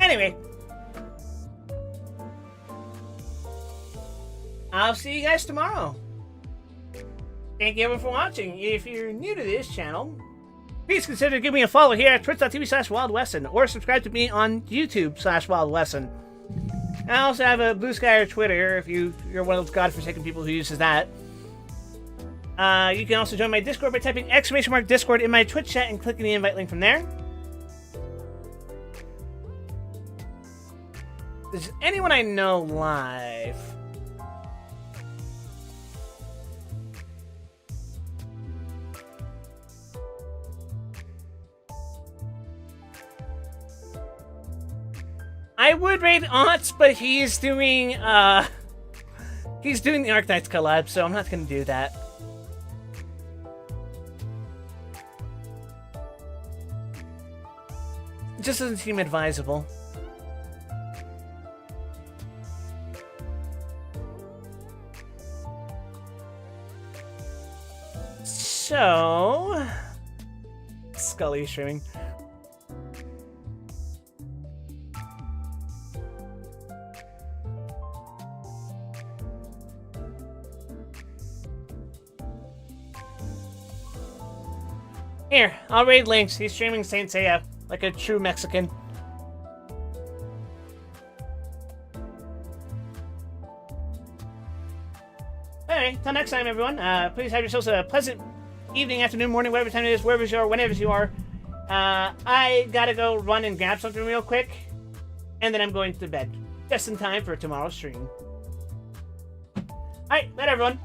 Anyway, I'll see you guys tomorrow. Thank you everyone for watching. If you're new to this channel, please consider giving me a follow here at twitch.tv/WildWesson or subscribe to me on YouTube/WildWesson. I also have a Blue Sky or Twitter if you're one of those godforsaken people who uses that. You can also join my Discord by typing !Discord in my Twitch chat and clicking the invite link from there. Does anyone I know live? I would raid Aunts, but he's doing the Arknights collab, so I'm not gonna do that. It just doesn't seem advisable. So, Scully streaming. Here, I'll raid Lynx. He's streaming Saint Seiya like a true Mexican. Anyway, till next time, everyone. Please have yourselves a pleasant evening, afternoon, morning, whatever time it is, wherever you are, whenever you are. I gotta go run and grab something real quick, and then I'm going to bed. Just in time for tomorrow's stream. Alright, bye everyone.